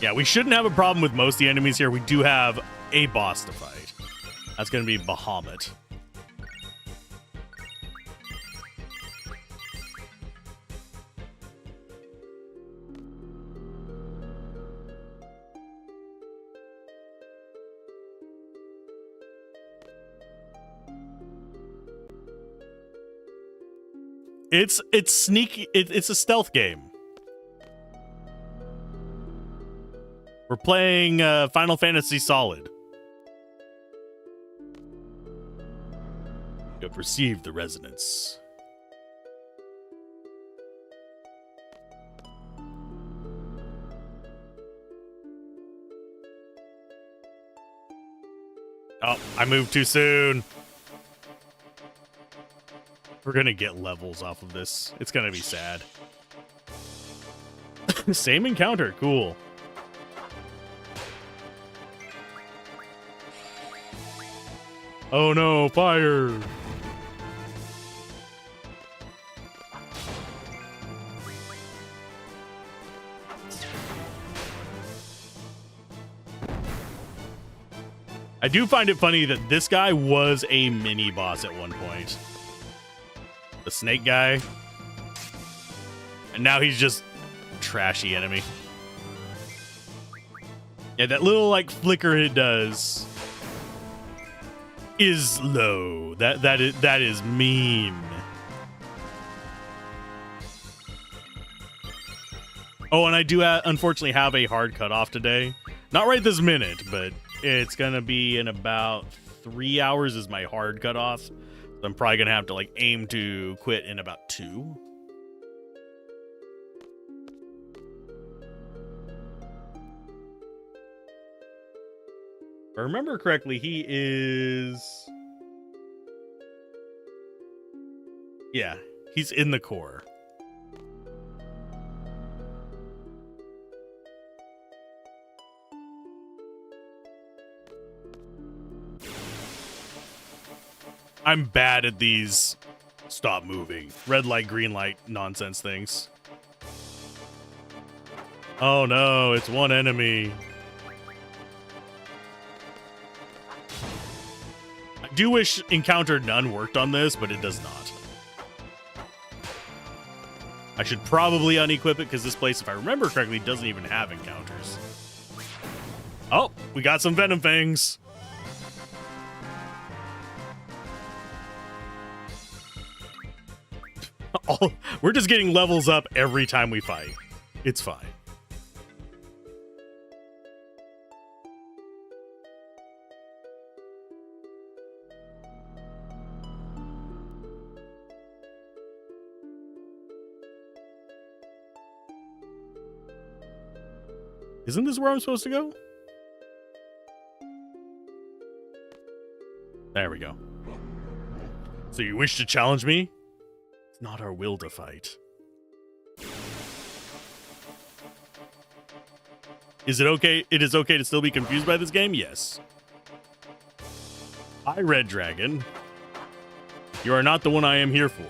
Speaker 1: Yeah, we shouldn't have a problem with most of the enemies here. We do have a boss to fight. That's going to be Bahamut. It's sneaky. It's a stealth game. We're playing Final Fantasy Solid. You have received the resonance. Oh, I moved too soon. We're gonna get levels off of this. It's gonna be sad. Same encounter, cool. Oh no, fire! I do find it funny that this guy was a mini boss at one point. The snake guy. And now he's just a trashy enemy. Yeah, that little like flicker it does is low. That is mean. Oh, and I do unfortunately have a hard cutoff today. Not right this minute, but it's gonna be in about 3 hours is my hard cutoff. So I'm probably gonna have to like aim to quit in about 2. If I remember correctly, he is... Yeah, he's in the core. I'm bad at these stop moving, red light, green light nonsense things. Oh no, it's one enemy. I do wish Encounter None worked on this, but it does not. I should probably unequip it because this place, if I remember correctly, doesn't even have encounters. Oh, we got some Venom Fangs. We're just getting levels up every time we fight. It's fine. Isn't this where I'm supposed to go? There we go. So you wish to challenge me? It's not our will to fight. Is it okay? It is okay to still be confused by this game? Yes. Hi, Red Dragon. You are not the one I am here for.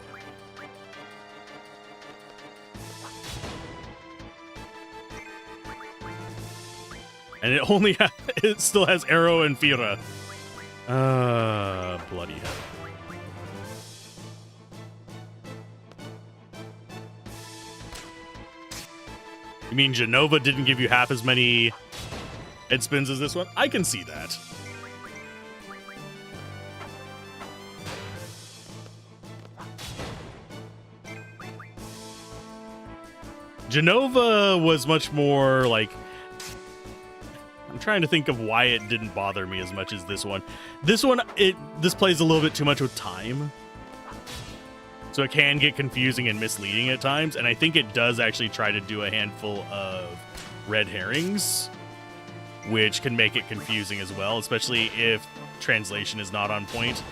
Speaker 1: And it only it still has Arrow and Fira. Bloody hell. You mean Genova didn't give you half as many head spins as this one? I can see that. Genova was much more like... I'm trying to think of why it didn't bother me as much as this one. This plays a little bit too much with time. So it can get confusing and misleading at times, and I think it does actually try to do a handful of red herrings, which can make it confusing as well, especially if translation is not on point.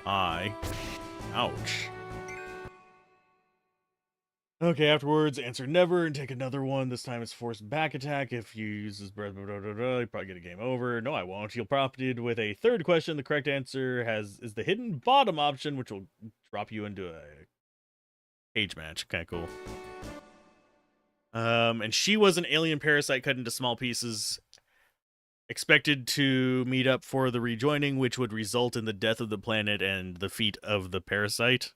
Speaker 1: Ouch. Okay, afterwards, answer never and take another one. This time it's forced back attack. If you use this breath, you probably get a game over. No, I won't. You'll prompted with a third question. The correct answer is the hidden bottom option, which will drop you into a cage match. Okay, cool. And she was an alien parasite cut into small pieces, expected to meet up for the rejoining, which would result in the death of the planet and the feat of the parasite.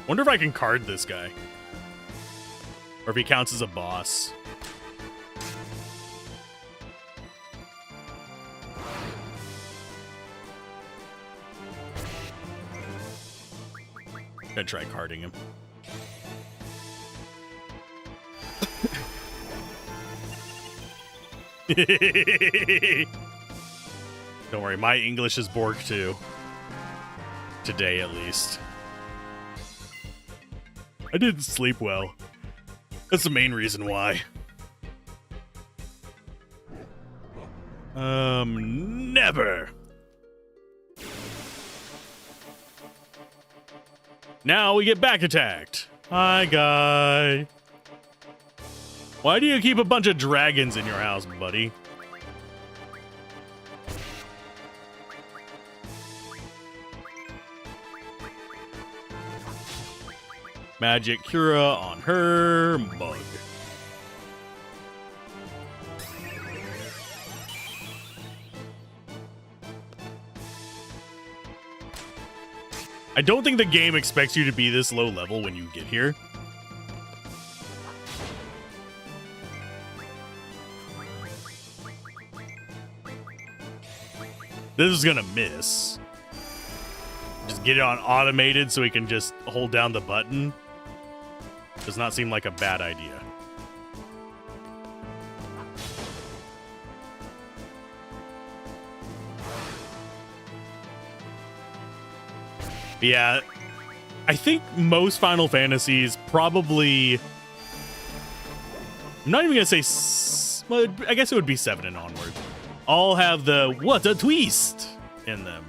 Speaker 1: Wonder if I can card this guy. Or if he counts as a boss. Gonna try carding him. Don't worry, my English is Borg too. Today, at least. I didn't sleep well. That's the main reason why. Never. Now we get back attacked. Hi, guy. Why do you keep a bunch of dragons in your house, buddy? Magic Cura on her mug. I don't think the game expects you to be this low level when you get here. This is gonna miss. Just get it on automated so we can just hold down the button. Does not seem like a bad idea. Yeah, I think most Final Fantasies probably... I'm not even going to say... Well, I guess it would be 7 and onward. All have the what a twist in them.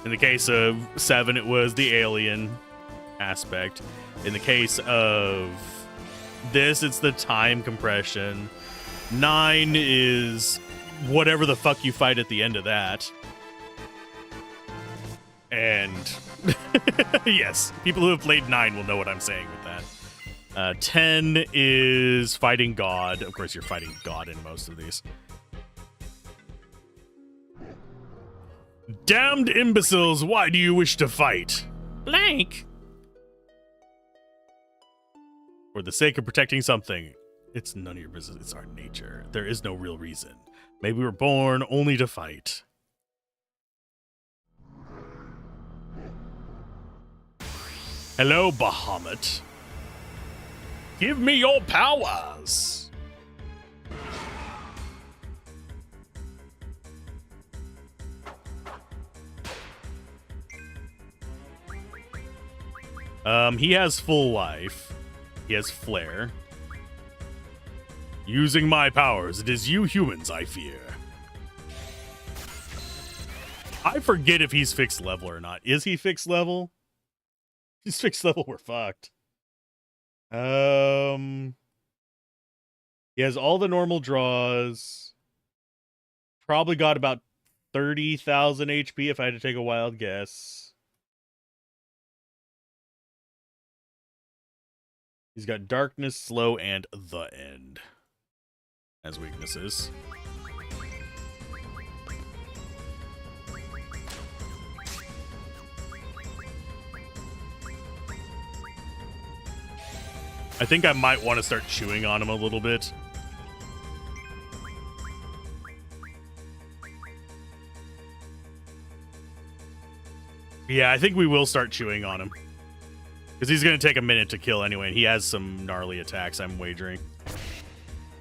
Speaker 1: In the case of 7, it was the alien aspect. In the case of this, it's the time compression. 9 is whatever the fuck you fight at the end of that. And yes, people who have played 9 will know what I'm saying with that. 10 is fighting God. Of course, you're fighting God in most of these. Damned imbeciles, why do you wish to fight?
Speaker 2: Blank.
Speaker 1: For the sake of protecting something. It's none of your business. It's our nature. There is no real reason. Maybe we were born only to fight. Hello, Bahamut. Give me your powers. He has full life. He has flare. Using my powers, it is you humans I fear. I forget if he's fixed level or not. Is he fixed level? If he's fixed level, we're fucked. He has all the normal draws. Probably got about 30,000 HP if I had to take a wild guess. He's got darkness, slow, and the end as weaknesses. I think I might want to start chewing on him a little bit. Yeah, I think we will start chewing on him. Because he's going to take a minute to kill anyway, and he has some gnarly attacks, I'm wagering.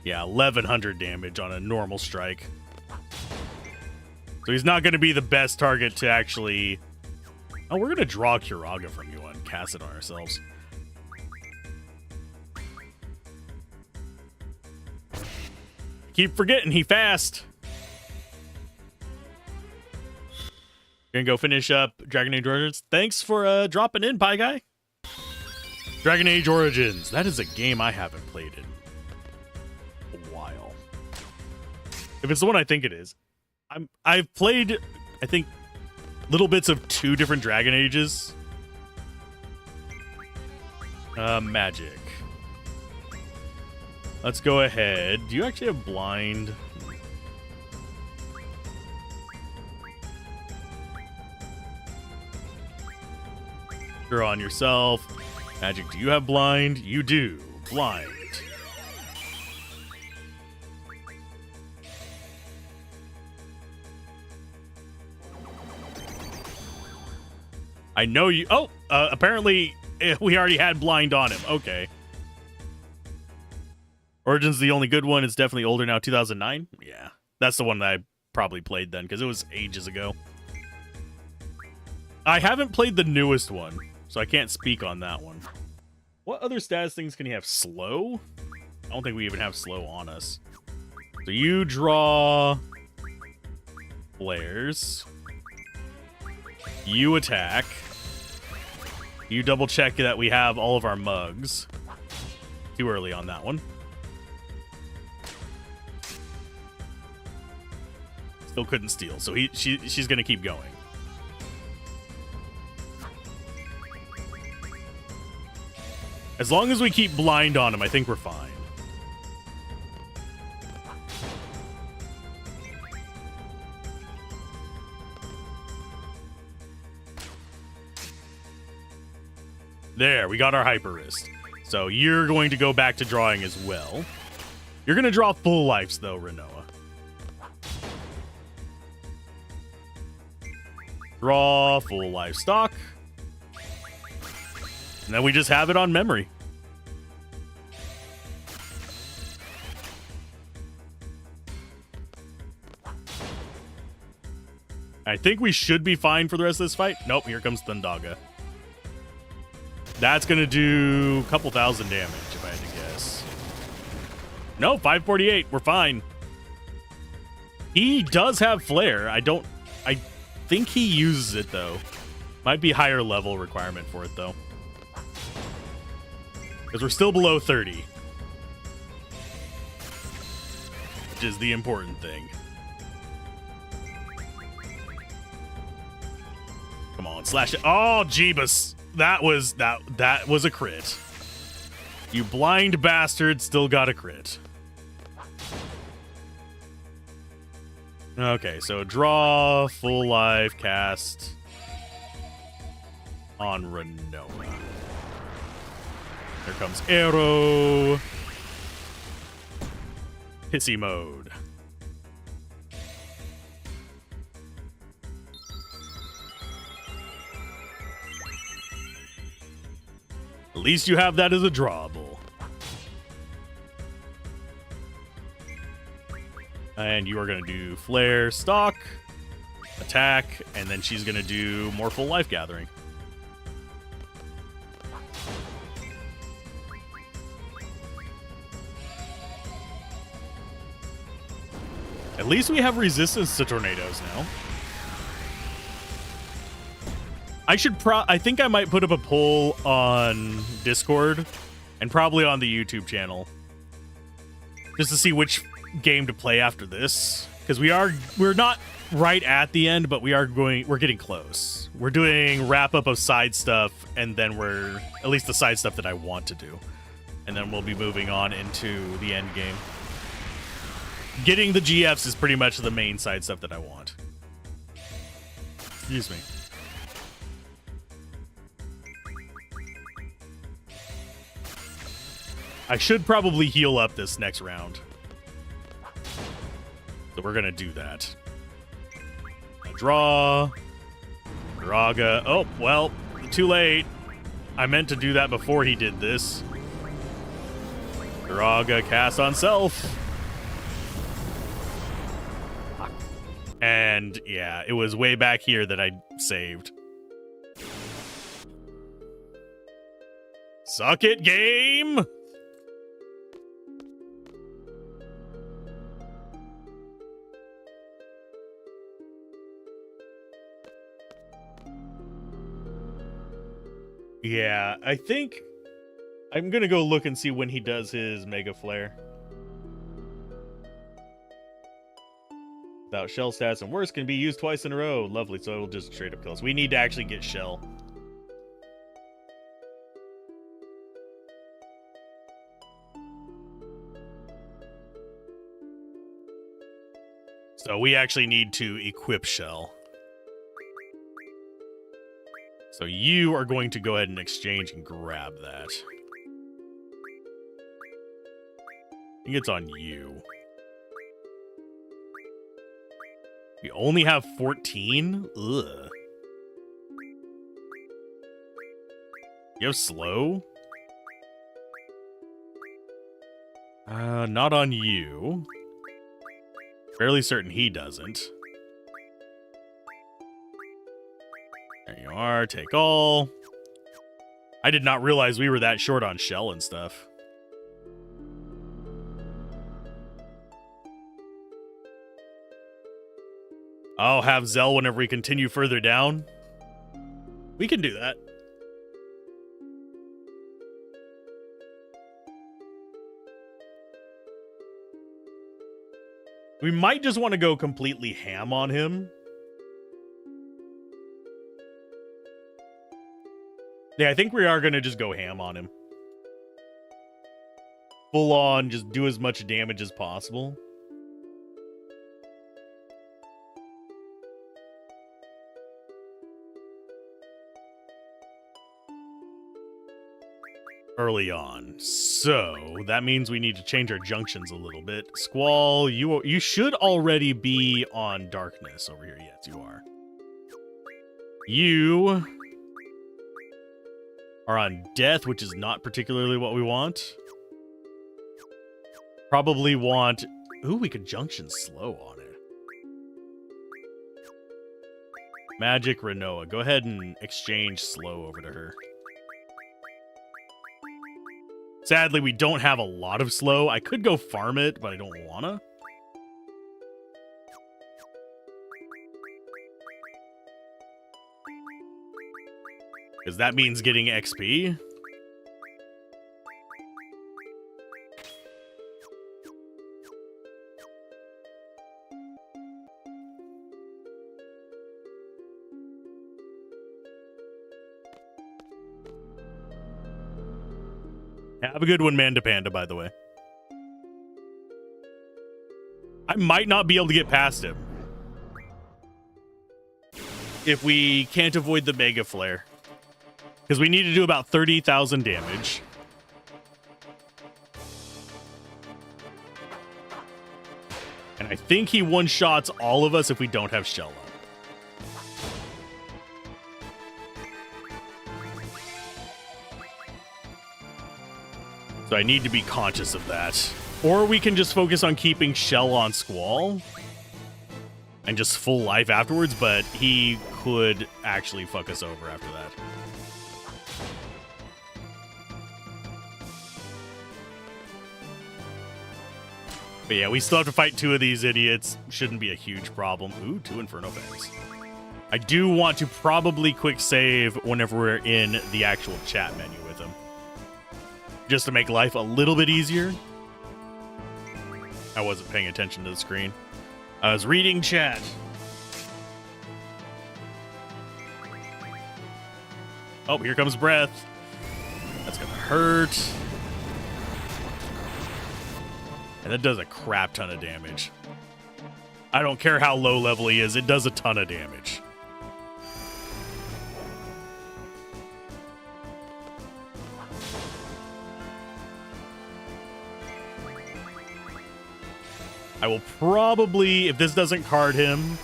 Speaker 1: Yeah, 1,100 damage on a normal strike. So he's not going to be the best target to actually... Oh, we're going to draw Curaga from you and cast it on ourselves. Keep forgetting, he fast. Gonna go finish up Dragon Age Origins. Thanks for dropping in, Pie Guy. Dragon Age Origins. That is a game I haven't played in a while. If it's the one I think it is. I've played, I think, little bits of 2 different Dragon Ages. Magic. Let's go ahead. Do you actually have blind? Draw on yourself. Magic, do you have blind? You do. Blind. I know you... Oh! Apparently, we already had blind on him. Okay. Origin's the only good one. It's definitely older now. 2009? Yeah. That's the one that I probably played then, because it was ages ago. I haven't played the newest one, so I can't speak on that one. What other status things can you have? Slow? I don't think we even have slow on us. So you draw... flares. You attack. You double check that we have all of our mugs. Too early on that one. Still couldn't steal, so she's gonna keep going. As long as we keep blind on him, I think we're fine. There, we got our hyper wrist. So you're going to go back to drawing as well. You're going to draw full lives, though, Renoa. Draw full livestock. And then we just have it on memory. I think we should be fine for the rest of this fight. Nope, here comes Thundaga. That's going to do a couple thousand damage, if I had to guess. No, 548. We're fine. He does have Flare. I think he uses it, though. Might be higher level requirement for it, though. Because we're still below 30. Which is the important thing. Come on, slash it. Oh, Jeebus. That was a crit. You blind bastard still got a crit. Okay, so draw, full life, cast on Renoma. Here comes Arrow. Pissy mode. At least you have that as a drawable. And you are going to do Flare, Stalk, Attack, and then she's going to do more full life gathering. At least we have resistance to tornadoes now. I think I might put up a poll on Discord and probably on the YouTube channel just to see which game to play after this, because we're not right at the end, but we're getting close. We're doing wrap up of side stuff, and then we're at least the side stuff that I want to do, and then we'll be moving on into the end game. Getting the GFs is pretty much the main side stuff that I want. Excuse me. I should probably heal up this next round. So we're going to do that. Draw. Raga. Oh, well, too late. I meant to do that before he did this. Raga cast on self. And yeah, it was way back here that I saved. Suck it, game! Yeah, I think I'm gonna go look and see when he does his Mega Flare. Without shell stats and worse can be used twice in a row. Lovely, so it'll just straight up kill us. We need to actually get shell. So we actually need to equip shell. So you are going to go ahead and exchange and grab that. I think it's on you. We only have 14? Ugh. You have slow? Not on you. Fairly certain he doesn't. There you are, take all. I did not realize we were that short on shell and stuff. I'll have Zell whenever we continue further down. We can do that. We might just want to go completely ham on him. Yeah, I think we are going to just go ham on him. Full on, just do as much damage as possible. Early on. So, that means we need to change our junctions a little bit. Squall, you should already be on darkness over here. Yes, you are. You are on death, which is not particularly what we want. Probably want... Ooh, we could junction slow on it. Magic Renoa. Go ahead and exchange slow over to her. Sadly, we don't have a lot of slow. I could go farm it, but I don't wanna. Because that means getting XP. Have a good one, Manda Panda, by the way. I might not be able to get past him if we can't avoid the Mega Flare. Because we need to do about 30,000 damage. And I think he one-shots all of us if we don't have Shell up. So I need to be conscious of that. Or we can just focus on keeping Shell on Squall and just full life afterwards, but he could actually fuck us over after that. But yeah, we still have to fight 2 of these idiots. Shouldn't be a huge problem. Ooh, 2 Inferno Fangs. I do want to probably quick save whenever we're in the actual chat menu with him, just to make life a little bit easier. I wasn't paying attention to the screen. I was reading chat. Oh, here comes Breath. That's gonna hurt. And that does a crap ton of damage. I don't care how low level he is, it does a ton of damage. I will probably, if this doesn't card him,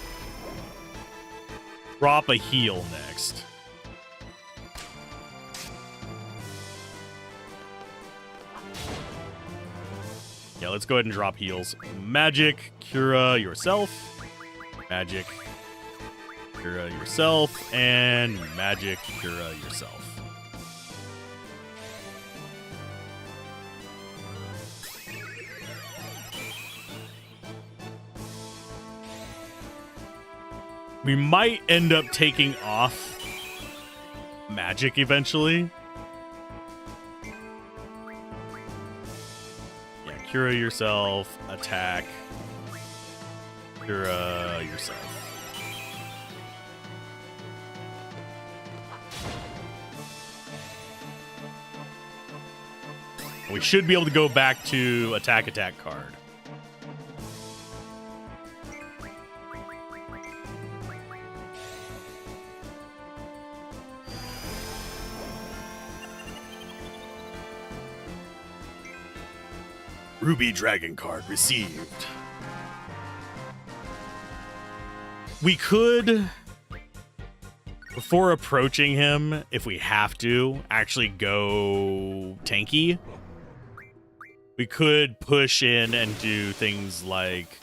Speaker 1: drop a heal next. Yeah, let's go ahead and drop heals. Magic, Cura yourself. Magic, Cura yourself. And Magic, Cura yourself. We might end up taking off Magic eventually. Yeah, Cura yourself, attack, Cura yourself. We should be able to go back to attack card. Ruby Dragon card received. We could, before approaching him, if we have to, actually go tanky. We could push in and do things like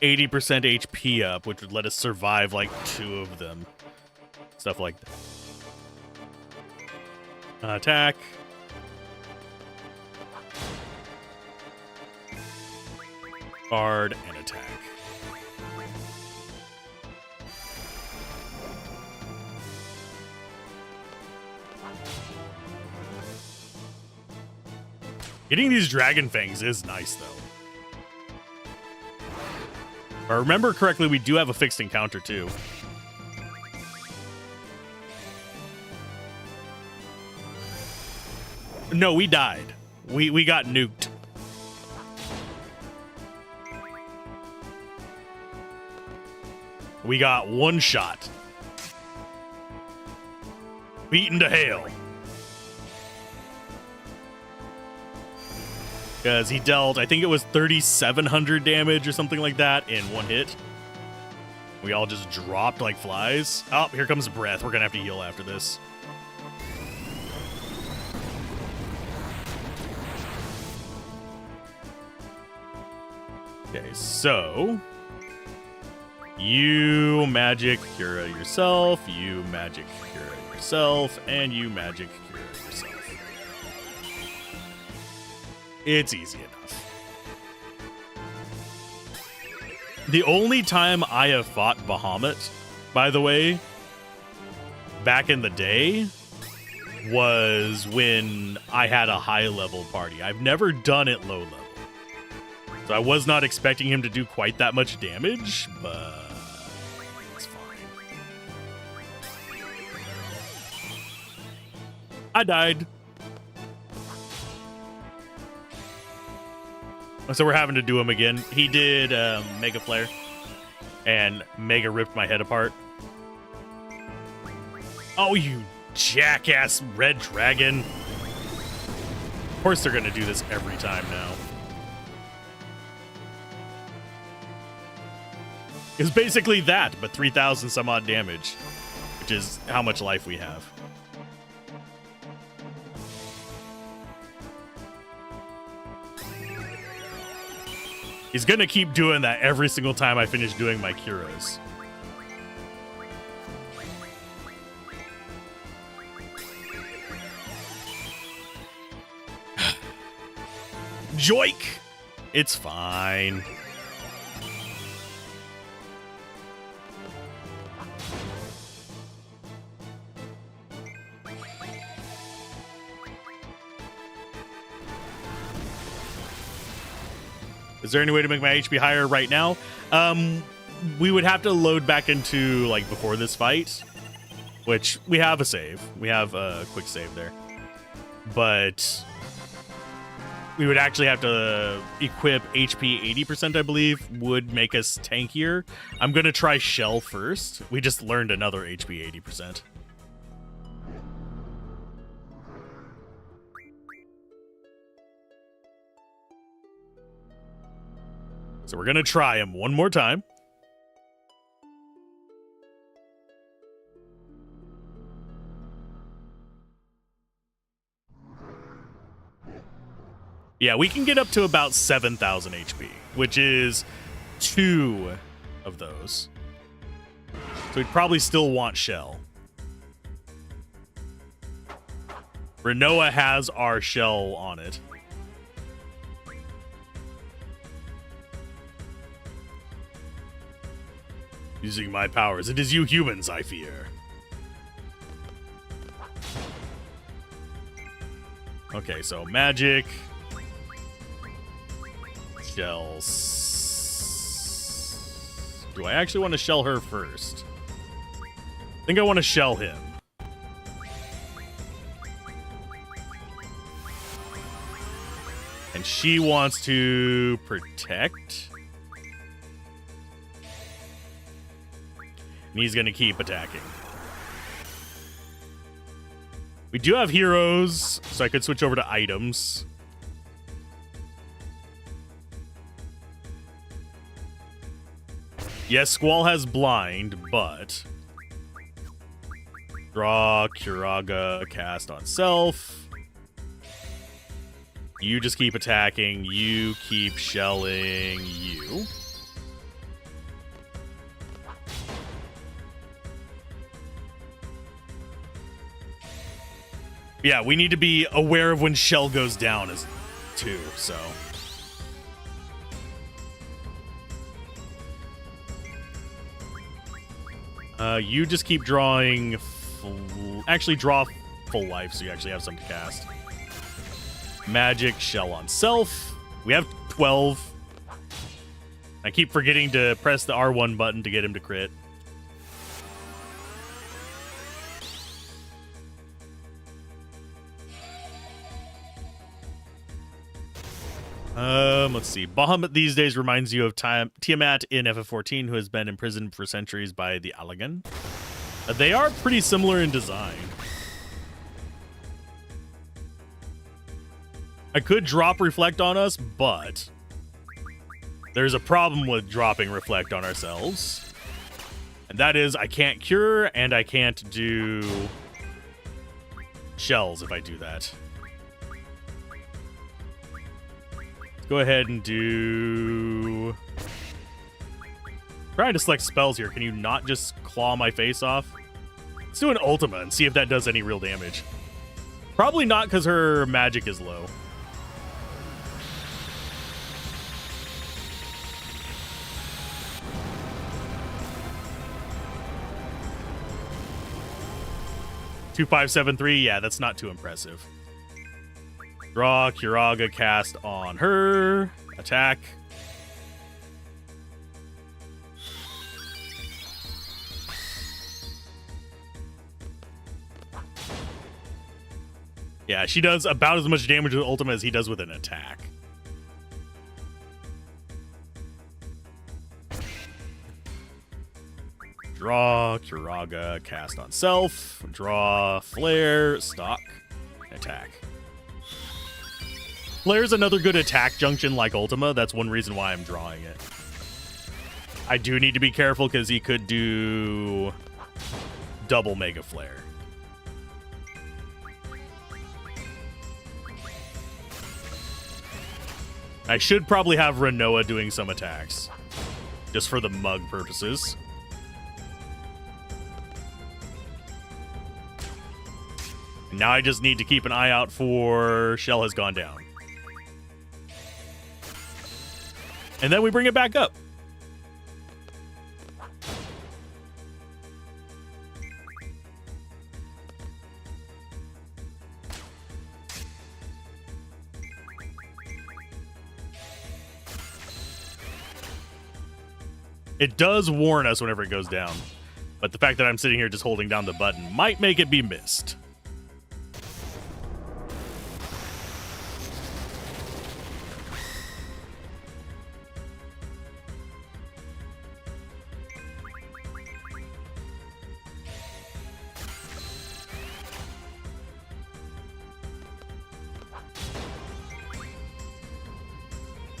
Speaker 1: 80% HP up, which would let us survive like 2 of them. Stuff like that. Attack. Guard and attack. Getting these Dragon Fangs is nice, though. If I remember correctly, we do have a fixed encounter, too. No, we died. We got nuked. We got one shot. Beaten to hail. Because he dealt, I think it was 3,700 damage or something like that in one hit. We all just dropped like flies. Oh, here comes Breath. We're going to have to heal after this. Okay, so You magic Cura yourself, you magic Cura yourself, and you magic Cura yourself. It's easy enough. The only time I have fought Bahamut, by the way, back in the day, was when I had a high-level party. I've never done it low-level. So I was not expecting him to do quite that much damage, but it's fine. I died. So we're having to do him again. He did Mega Flare, and Mega ripped my head apart. Oh, you jackass red dragon. Of course they're going to do this every time now. It's basically that, but 3,000 some odd damage, which is how much life we have. He's going to keep doing that every single time I finish doing my Curas. Joik! It's fine. Is there any way to make my HP higher right now? We would have to load back into, like, before this fight, which we have a save. We have a quick save there. But we would actually have to equip HP 80%, I believe, would make us tankier. I'm going to try Shell first. We just learned another HP 80%. So we're going to try him one more time. Yeah, we can get up to about 7,000 HP, which is 2 of those. So we'd probably still want Shell. Renoa has our Shell on it. Using my powers, it is you humans I fear. Okay, so magic. Shells. Do I actually want to shell her first? I think I want to shell him. And she wants to protect. And he's going to keep attacking. We do have heroes, so I could switch over to items. Yes, Squall has blind, but draw, Curaga, cast on self. You just keep attacking. You keep shelling you. Yeah, we need to be aware of when Shell goes down as too, so. You just keep drawing actually draw full life, so you actually have some to cast. Magic, Shell on self. We have 12. I keep forgetting to press the R1 button to get him to crit. Let's see. Bahamut these days reminds you of Tiamat in FF14, who has been imprisoned for centuries by the Allagan. They are pretty similar in design. I could drop Reflect on us, but there's a problem with dropping Reflect on ourselves. And that is I can't cure and I can't do shells if I do that. Go ahead and do Trying to select spells here. Can you not just claw my face off? Let's do an Ultima and see if that does any real damage. Probably not because her magic is low. Two, 5, 7, 3. Yeah, that's not too impressive. Draw, Curaga, cast on her. Attack. Yeah, she does about as much damage with Ultima as he does with an attack. Draw, Curaga, cast on self. Draw, flare, stock, attack. Flare's another good attack junction like Ultima. That's one reason why I'm drawing it. I do need to be careful because he could do double Mega Flare. I should probably have Renoa doing some attacks. Just for the mug purposes. Now I just need to keep an eye out for Shell has gone down. And then we bring it back up. It does warn us whenever it goes down. But the fact that I'm sitting here just holding down the button might make it be missed.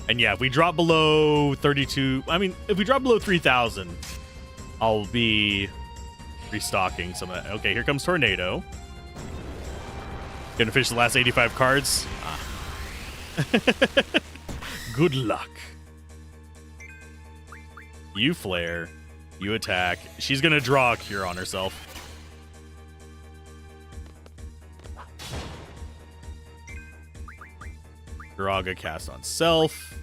Speaker 1: And yeah, if we drop below 32, I mean, if we drop below 3,000, I'll be restocking some of that. Okay, here comes Tornado. Gonna finish the last 85 cards. Ah. Good luck. You flare. You attack. She's gonna draw a cure on herself. Graga cast on self.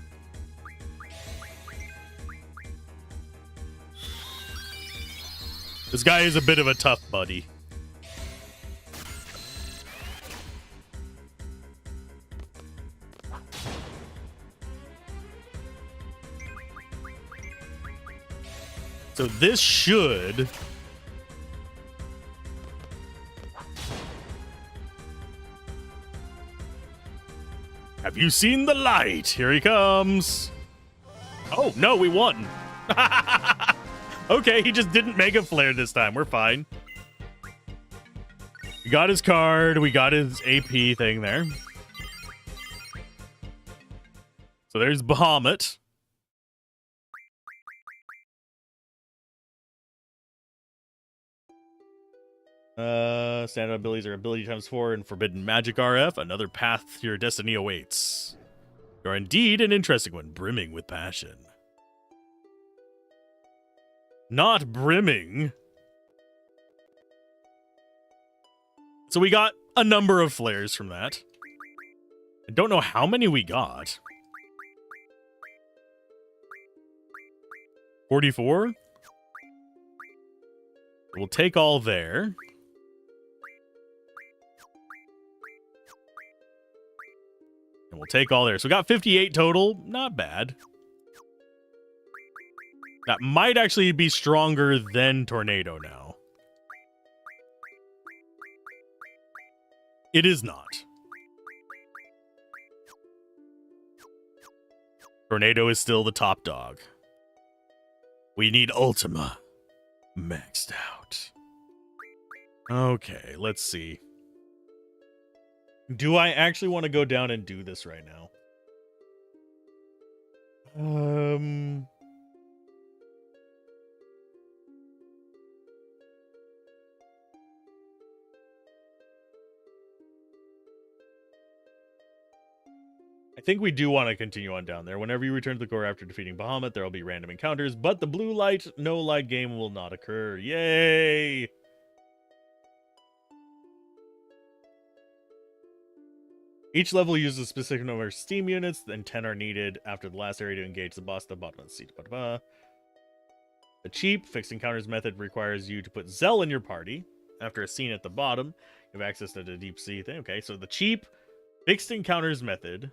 Speaker 1: This guy is a bit of a tough buddy. So this should... Have you seen the light? Here he comes. Oh, no, we won. Okay, he just didn't Mega Flare this time. We're fine. We got his card. We got his AP thing there. So there's Bahamut. Standard abilities are ability times 4 and Forbidden Magic RF. Another path to your destiny awaits. You're indeed an interesting one, brimming with passion. Not brimming. So we got a number of flares from that. I don't know how many we got. 44? We'll take all there. And we'll take all there. So we got 58 total. Not bad. That might actually be stronger than Tornado now. It is not. Tornado is still the top dog. We need Ultima maxed out. Okay, let's see. Do I actually want to go down and do this right now? I think we do want to continue on down there. Whenever you return to the core after defeating Bahamut, there will be random encounters, but the blue light, no light game will not occur. Yay! Each level uses a specific number of steam units, then 10 are needed after the last area to engage the boss at the bottom of the seat. The cheap fixed encounters method requires you to put Zell in your party. After a scene at the bottom, you have access to the deep sea thing. Okay, so the cheap fixed encounters method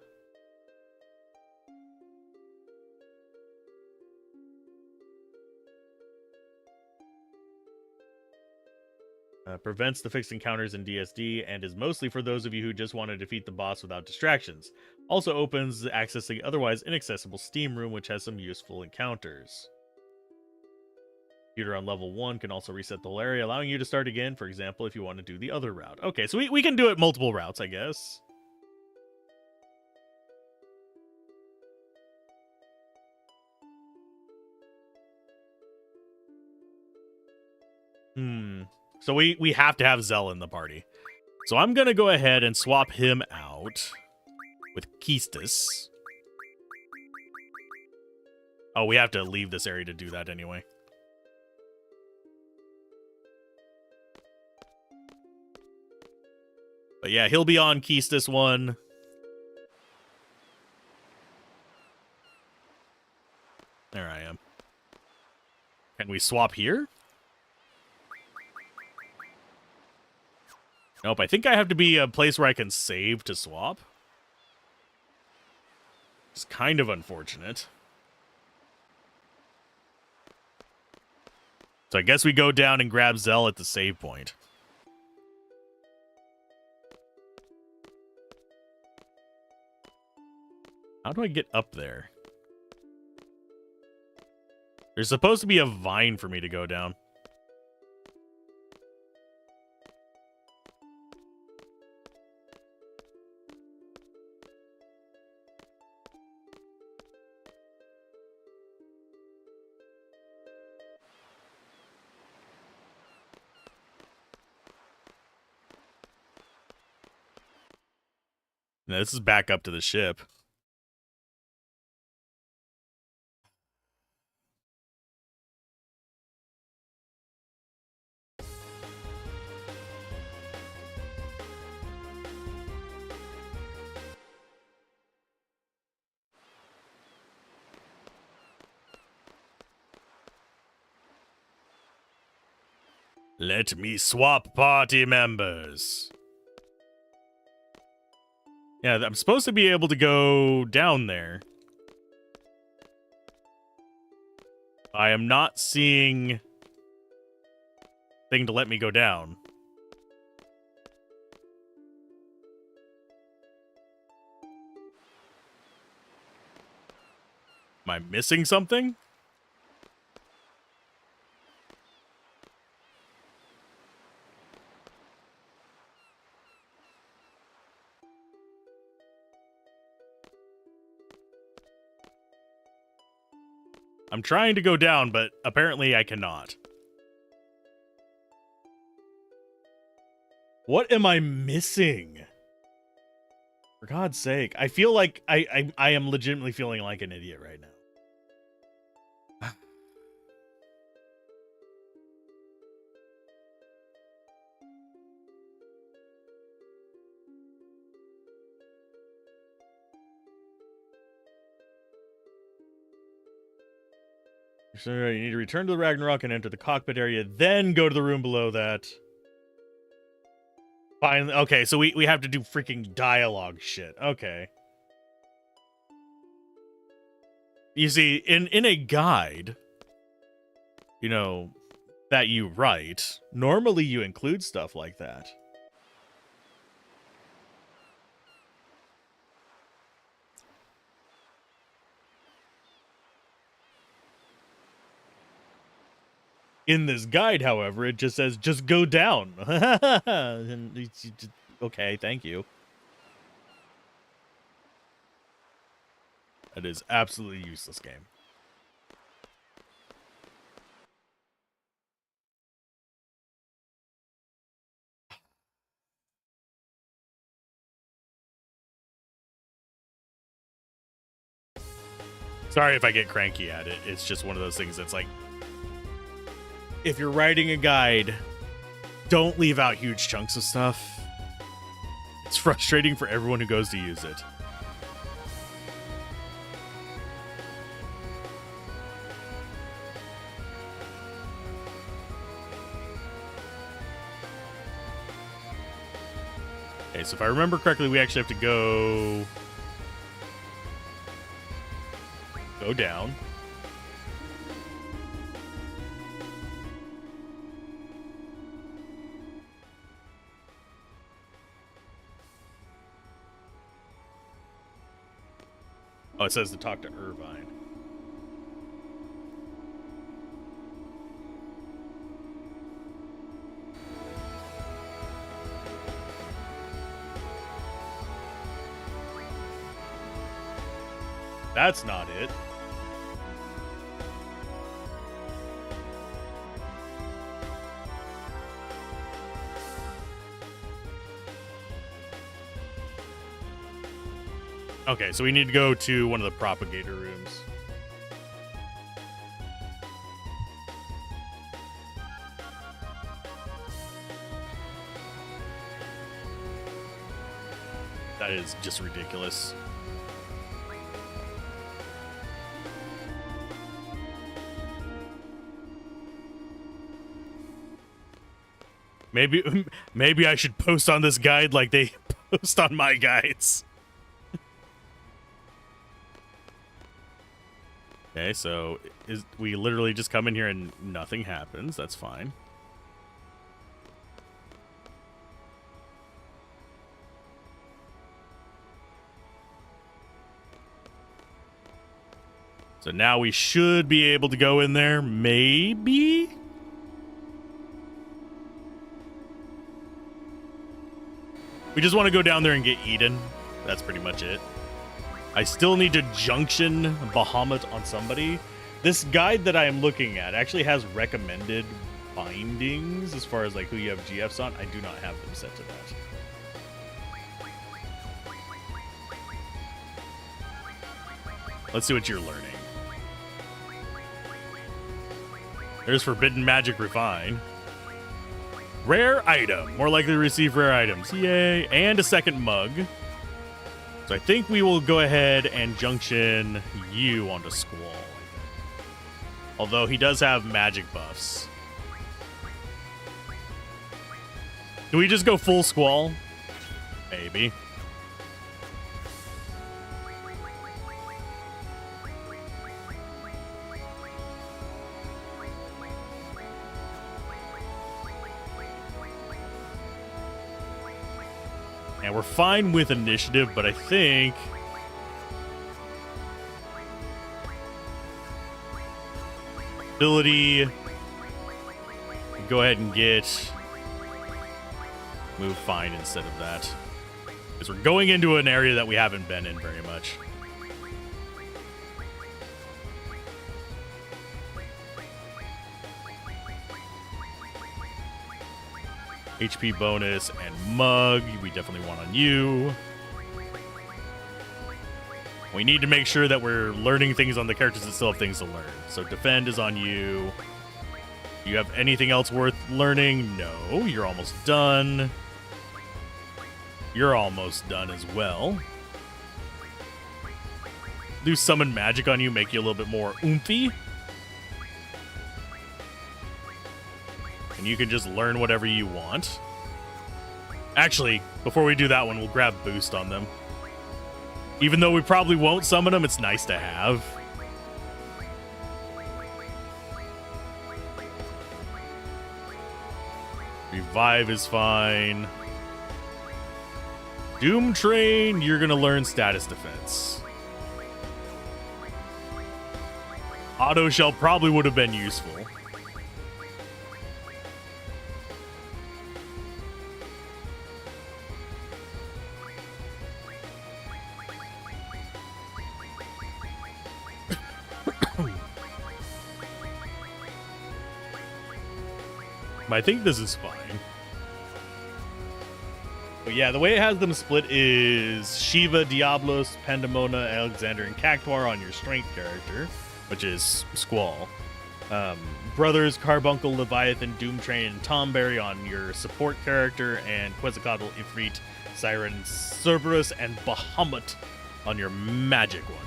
Speaker 1: prevents the fixed encounters in DSD and is mostly for those of you who just want to defeat the boss without distractions. Also opens access to the otherwise inaccessible Steam Room, which has some useful encounters. Computer on level 1 can also reset the whole area, allowing you to start again, for example, if you want to do the other route. Okay, so we can do it multiple routes, I guess. So we have to have Zell in the party. So I'm going to go ahead and swap him out with Keistis. Oh, we have to leave this area to do that anyway. But yeah, he'll be on Keistis one. There I am. Can we swap here? Nope, I think I have to be a place where I can save to swap. It's kind of unfortunate. So I guess we go down and grab Zell at the save point. How do I get up there? There's supposed to be a vine for me to go down. Now, this is back up to the ship. Let me swap party members. Yeah, I'm supposed to be able to go down there. I am not seeing thing to let me go down. Am I missing something? I'm trying to go down, but apparently I cannot. What am I missing? For God's sake. I feel like I am legitimately feeling like an idiot right now. So you need to return to the Ragnarok and enter the cockpit area, then go to the room below that. Finally, okay, so we have to do freaking dialogue shit. Okay. You see, in a guide, you know, that you write, normally you include stuff like that. In this guide, however, it just says, just go down. And it's just, okay, thank you. That is absolutely useless game. Sorry if I get cranky at it. It's just one of those things that's like, if you're writing a guide, don't leave out huge chunks of stuff. It's frustrating for everyone who goes to use it. Okay, so if I remember correctly, we actually have to go down. Oh, it says to talk to Irvine. That's not it. Okay, so we need to go to one of the propagator rooms. That is just ridiculous. Maybe I should post on this guide like they post on my guides. Okay, so we literally just come in here and nothing happens. That's fine. So now we should be able to go in there, maybe? We just want to go down there and get Eden. That's pretty much it. I still need to junction Bahamut on somebody. This guide that I am looking at actually has recommended bindings as far as like who you have GFs on. I do not have them set to that. Let's see what you're learning. There's Forbidden Magic Refine. Rare item. More likely to receive rare items. Yay. And a second mug. So I think we will go ahead and junction you onto Squall. Although he does have magic buffs. Do we just go full Squall? Maybe. And we're fine with initiative, but I think ability, go ahead and get move fine instead of that. Because we're going into an area that we haven't been in very much. HP bonus and mug, we definitely want on you. We need to make sure that we're learning things on the characters that still have things to learn. So defend is on you. Do you have anything else worth learning? No, you're almost done. You're almost done as well. Do summon magic on you, make you a little bit more oomphy. And you can just learn whatever you want. Actually, before we do that one, we'll grab boost on them. Even though we probably won't summon them, it's nice to have. Revive is fine. Doom Train, you're gonna learn status defense. Auto Shell probably would have been useful. I think this is fine. But yeah, the way it has them split is Shiva, Diablos, Pandemona, Alexander, and Cactuar on your strength character, which is Squall. Brothers, Carbuncle, Leviathan, Doomtrain, and Tomberry on your support character, and Quetzalcoatl, Ifrit, Siren, Cerberus, and Bahamut on your magic one.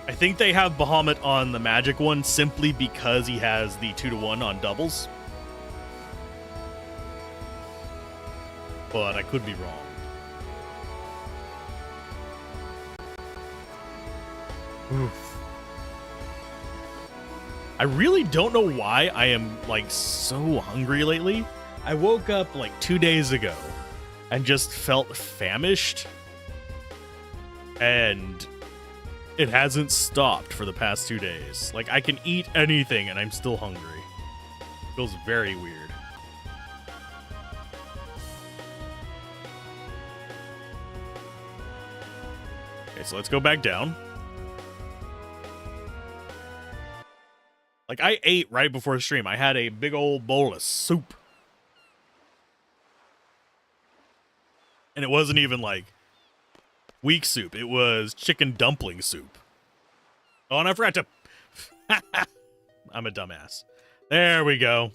Speaker 1: I think they have Bahamut on the magic one simply because he has the 2-to-1 on doubles. But I could be wrong. Oof. I really don't know why I am like so hungry lately. I woke up like 2 days ago and just felt famished. And it hasn't stopped for the past 2 days. Like I can eat anything and I'm still hungry. It feels very weird. Okay, so let's go back down. Like, I ate right before the stream. I had a big old bowl of soup. And it wasn't even, like, weak soup. It was chicken dumpling soup. Oh, and I forgot to... I'm a dumbass. There we go.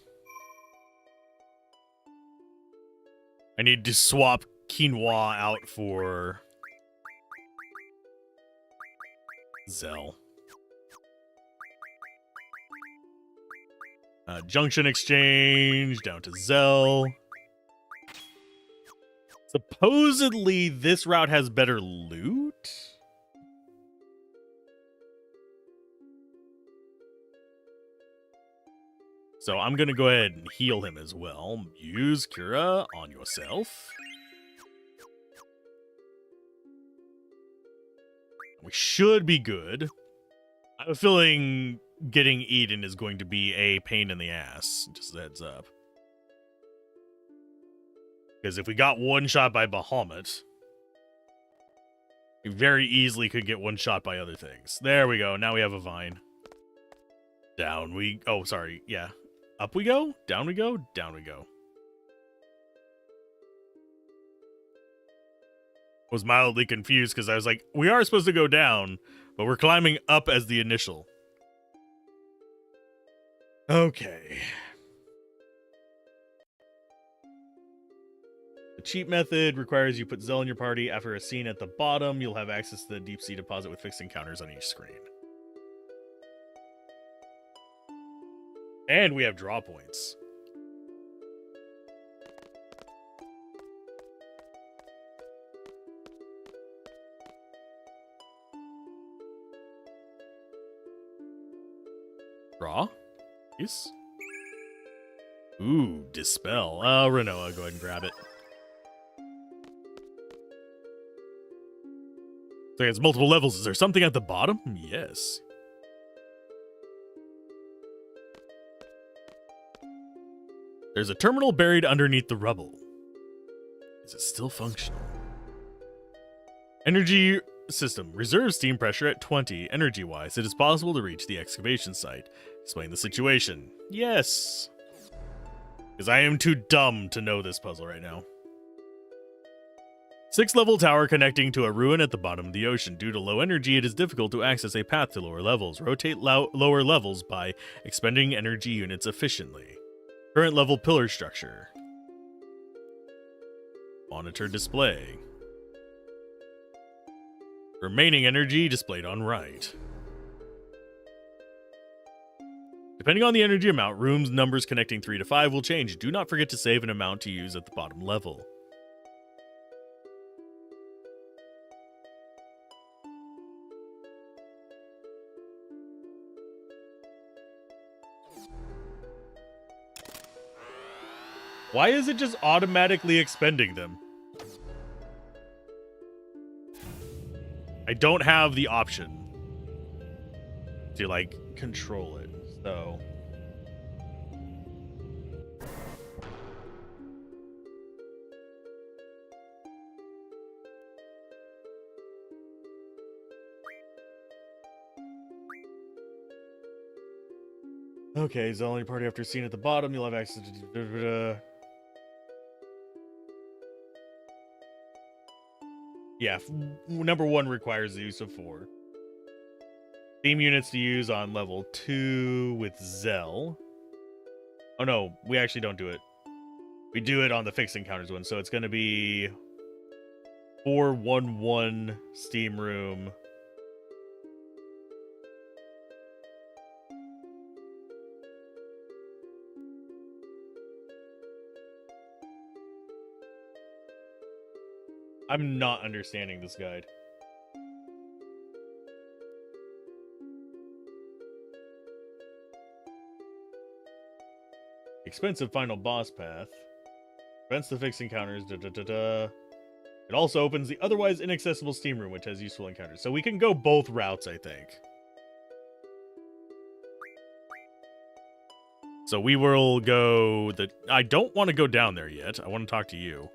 Speaker 1: I need to swap quinoa out for... Zell. Junction exchange down to Zell. Supposedly this route has better loot. So I'm gonna go ahead and heal him as well. Use Cura on yourself. We should be good. I have a feeling getting eaten is going to be a pain in the ass. Just a heads up. Because if we got one shot by Bahamut, we very easily could get one shot by other things. There we go. Now we have a vine. Down we... Oh, sorry. Yeah. Up we go. Down we go. Down we go. Was mildly confused because I was like, we are supposed to go down, but we're climbing up as the initial. Okay. The cheat method requires you put Zell in your party. After a scene at the bottom, you'll have access to the deep sea deposit with fixed encounters on each screen. And we have draw points. Draw? Yes. Ooh, dispel. Renoa, go ahead and grab it. So it's multiple levels. Is there something at the bottom? Yes. There's a terminal buried underneath the rubble. Is it still functional? Energy system. Reserve steam pressure at 20. Energy-wise, it is possible to reach the excavation site. Explain the situation. Yes. Because I am too dumb to know this puzzle right now. 6-level tower connecting to a ruin at the bottom of the ocean. Due to low energy, it is difficult to access a path to lower levels. Rotate lower levels by expending energy units efficiently. Current level pillar structure. Monitor display. Remaining energy displayed on right. Depending on the energy amount, rooms numbers connecting 3 to 5 will change. Do not forget to save an amount to use at the bottom level. Why is it just automatically expending them? I don't have the option to, like, control it, so... Okay, the only party after scene at the bottom. You'll have access to. Yeah, number 1 requires the use of 4. Theme units to use on level 2 with Zell. Oh no, we actually don't do it. We do it on the fixed encounters one, so it's going to be 411 Steam Room. I'm not understanding this guide. Expensive final boss path. Prevents the fixed encounters. It also opens the otherwise inaccessible Steam Room, which has useful encounters. So we can go both routes, I think. So we will go the... I don't want to go down there yet. I want to talk to you.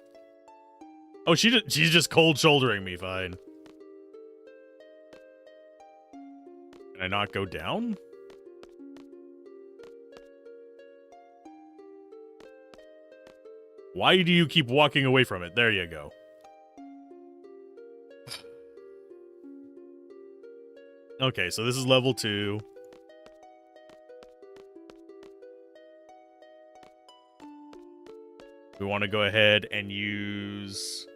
Speaker 1: Oh, she's just cold shouldering me, fine. Can I not go down? Why do you keep walking away from it? There you go. Okay, so this is level 2. We want to go ahead and use...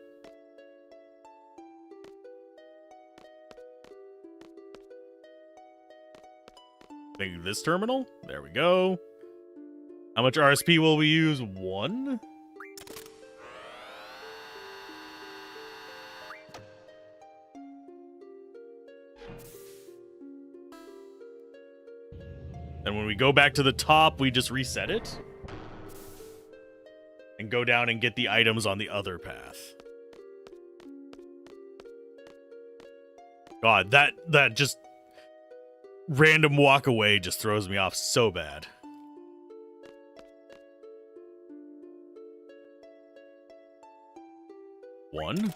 Speaker 1: maybe this terminal? There we go. How much RSP will we use? 1? And when we go back to the top, we just reset it. And go down and get the items on the other path. God, that just... random walk away just throws me off so bad. One.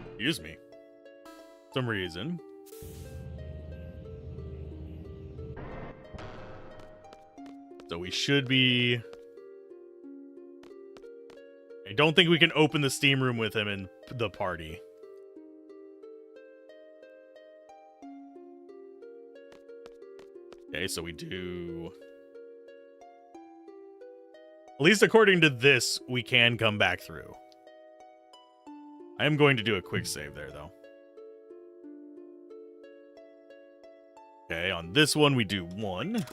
Speaker 1: Excuse me. Some reason. So we should be... I don't think we can open the Steam Room with him in the party. Okay, so we do... at least according to this, we can come back through. I am going to do a quick save there, though. Okay, on this one, we do 1.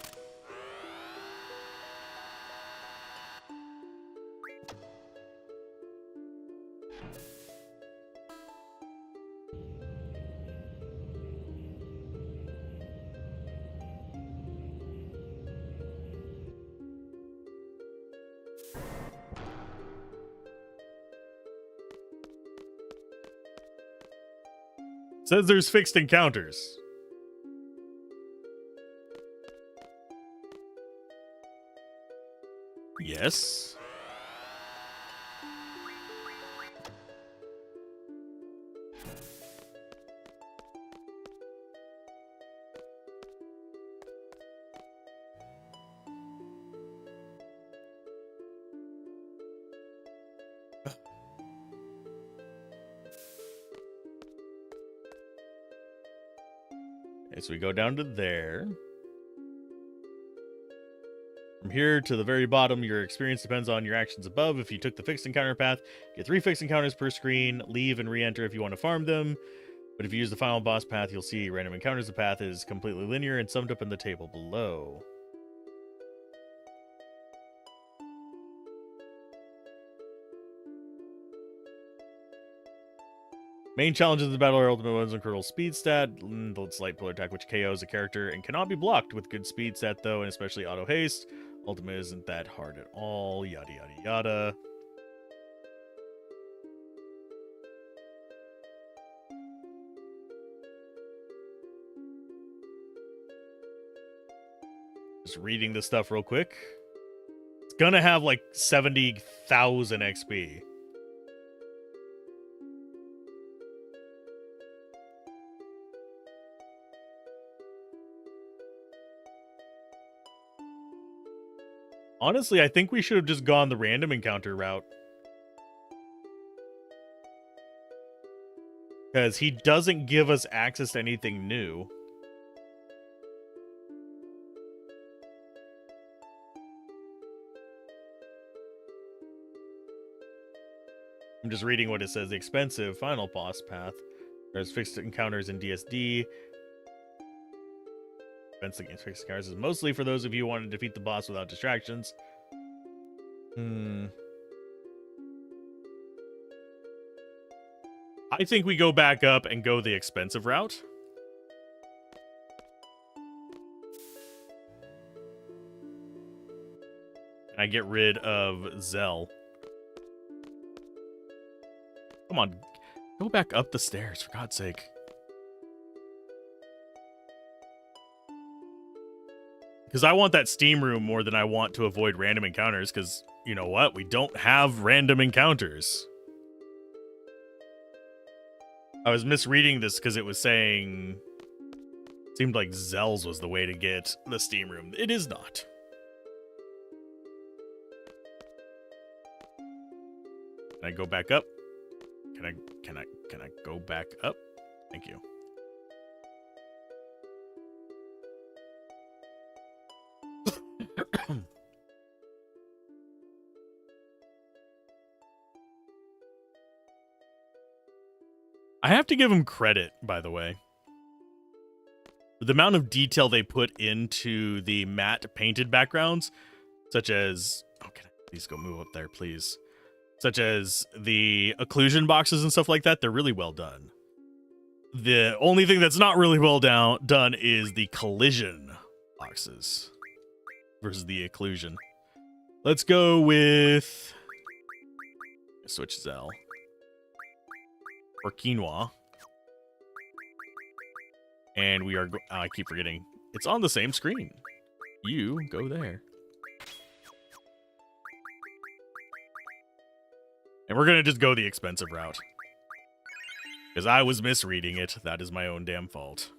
Speaker 1: Says there's fixed encounters. Yes. Okay, so we go down to there. From here to the very bottom, your experience depends on your actions above. If you took the fixed encounter path, get 3 fixed encounters per screen. Leave and re-enter if you want to farm them. But if you use the final boss path, you'll see random encounters. The path is completely linear and summed up in the table below. Main challenges in the battle are ultimate weapons and critical speed stat. Let's light pillar attack, which KOs a character and cannot be blocked with good speed stat, though, and especially auto haste. Ultimate isn't that hard at all. Yada, yada, yada. Just reading this stuff real quick. It's gonna have like 70,000 XP. Honestly, I think we should have just gone the random encounter route. Because he doesn't give us access to anything new. I'm just reading what it says. The expensive final boss path. There's fixed encounters in DSD. Fixed encounters is mostly for those of you who want to defeat the boss without distractions. I think we go back up and go the expensive route. And I get rid of Zell. Come on. Go back up the stairs, for God's sake. Because I want that steam room more than I want to avoid random encounters, because, you know what? We don't have random encounters. I was misreading this because it was saying... It seemed like Zell's was the way to get the steam room. It is not. Can I go back up? Can I go back up? Thank you. I have to give them credit, by the way. The amount of detail they put into the matte painted backgrounds, such as... Oh, can I please go move up there, please? Such as the occlusion boxes and stuff like that, they're really well done. The only thing that's not really well done is the collision boxes versus the occlusion. Let's go with... Switch Zell. Or quinoa. And we are... I keep forgetting. It's on the same screen. You go there. And we're going to just go the expensive route. Because I was misreading it. That is my own damn fault.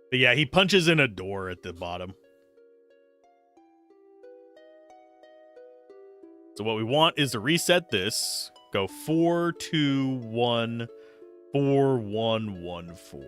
Speaker 1: But yeah, he punches in a door at the bottom. So what we want is to reset this. Go 4, 2, 1, 4, 1, 1, 4.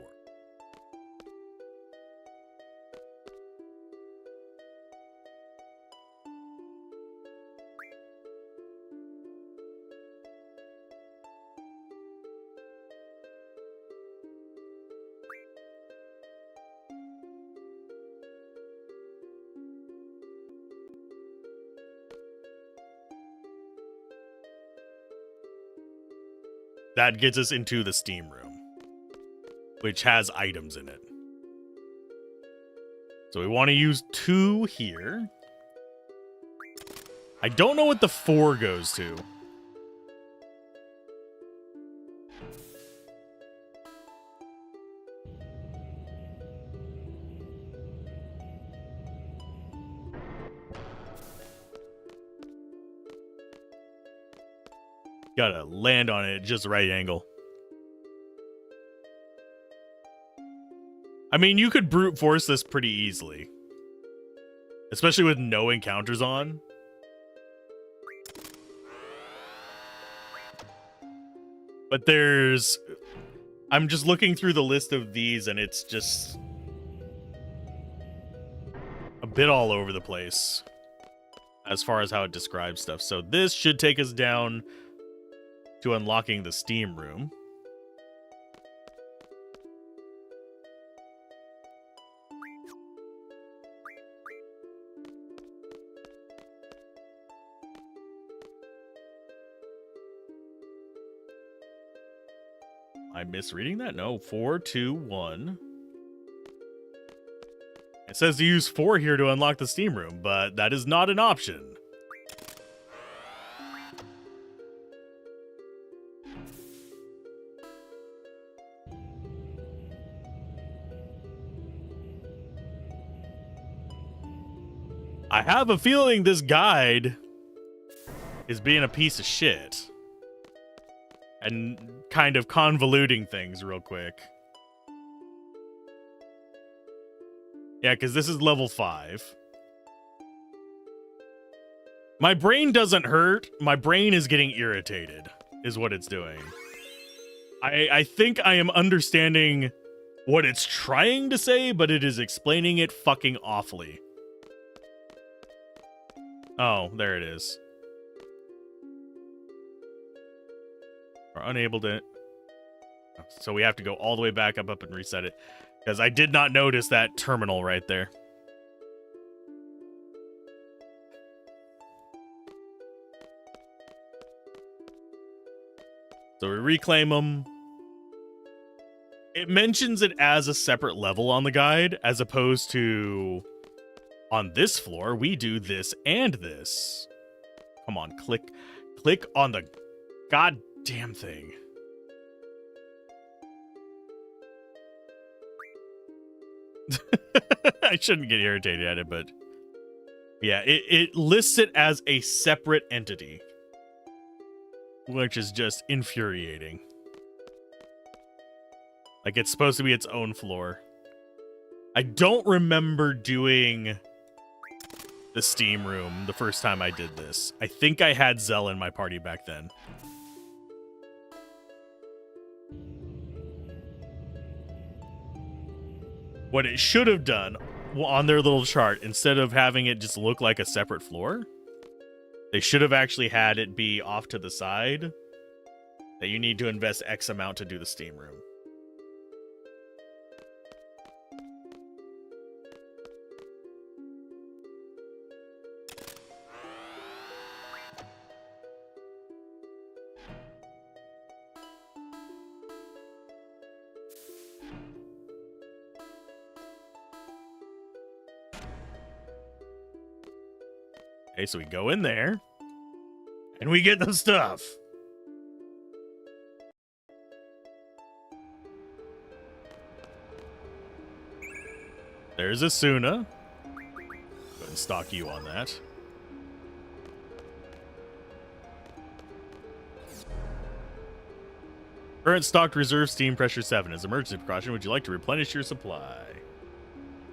Speaker 1: That gets us into the steam room, which has items in it. So we want to use 2 here. I don't know what the 4 goes to. Gotta land on it at just the right angle. I mean, you could brute force this pretty easily. Especially with no encounters on. But there's... I'm just looking through the list of these and it's just... a bit all over the place. As far as how it describes stuff. So this should take us down... to unlocking the steam room. Am I misreading that? No, 4, 2, 1. It says to use 4 here to unlock the steam room, but that is not an option. I have a feeling this guide is being a piece of shit. And kind of convoluting things real quick. Yeah, because this is level 5. My brain doesn't hurt. My brain is getting irritated, is what it's doing. I think I am understanding what it's trying to say, but it is explaining it fucking awfully. Oh, there it is. We're unable to... So we have to go all the way back up and reset it. Because I did not notice that terminal right there. So we reclaim them. It mentions it as a separate level on the guide, as opposed to on this floor, we do this and this. Come on, click on the goddamn thing. I shouldn't get irritated at it, but yeah, it lists it as a separate entity, which is just infuriating. Like, it's supposed to be its own floor. I don't remember doing the Steam room the first time I did this. I think I had Zell in my party back then. What it should have done on their little chart, instead of having it just look like a separate floor, they should have actually had it be off to the side that you need to invest X amount to do the Steam room. Okay, so we go in there, and we get the stuff. There's Asuna. Go ahead and stock you on that. Current stocked reserve steam pressure 7. As emergency precaution, would you like to replenish your supply?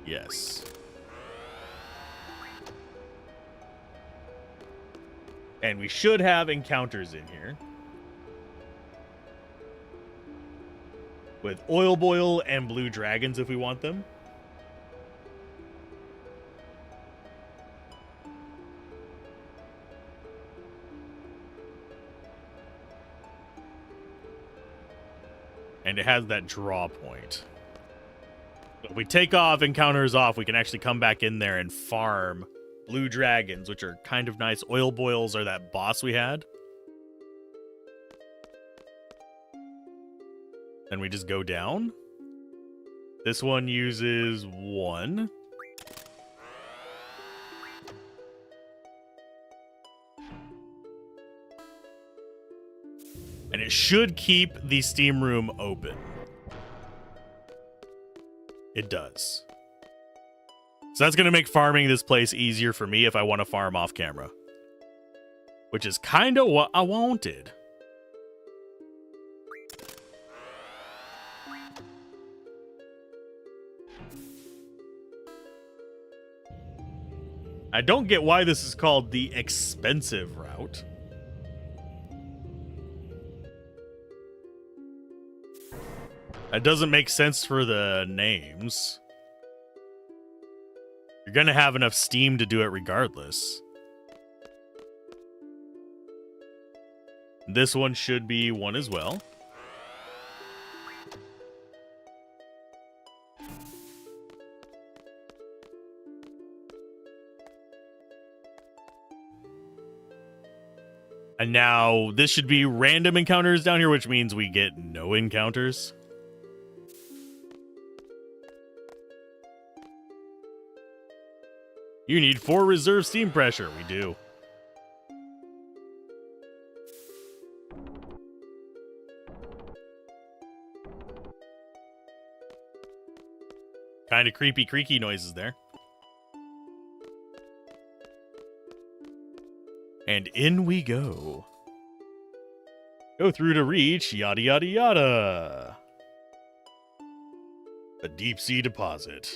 Speaker 1: Yes. And we should have encounters in here. With oil boil and blue dragons if we want them. And it has that draw point. If we take off encounters off, we can actually come back in there and farm blue dragons, which are kind of nice. Oil boils are that boss we had. Then we just go down. This one uses 1. And it should keep the steam room open. It does. So that's going to make farming this place easier for me if I want to farm off camera. Which is kind of what I wanted. I don't get why this is called the expensive route. That doesn't make sense for the names. You're gonna have enough steam to do it regardless. This one should be 1 as well. And now this should be random encounters down here, which means we get no encounters. You need 4 reserve steam pressure. We do. Kind of creepy, creaky noises there. And in we go. Go through to reach yada yada yada. A deep sea deposit.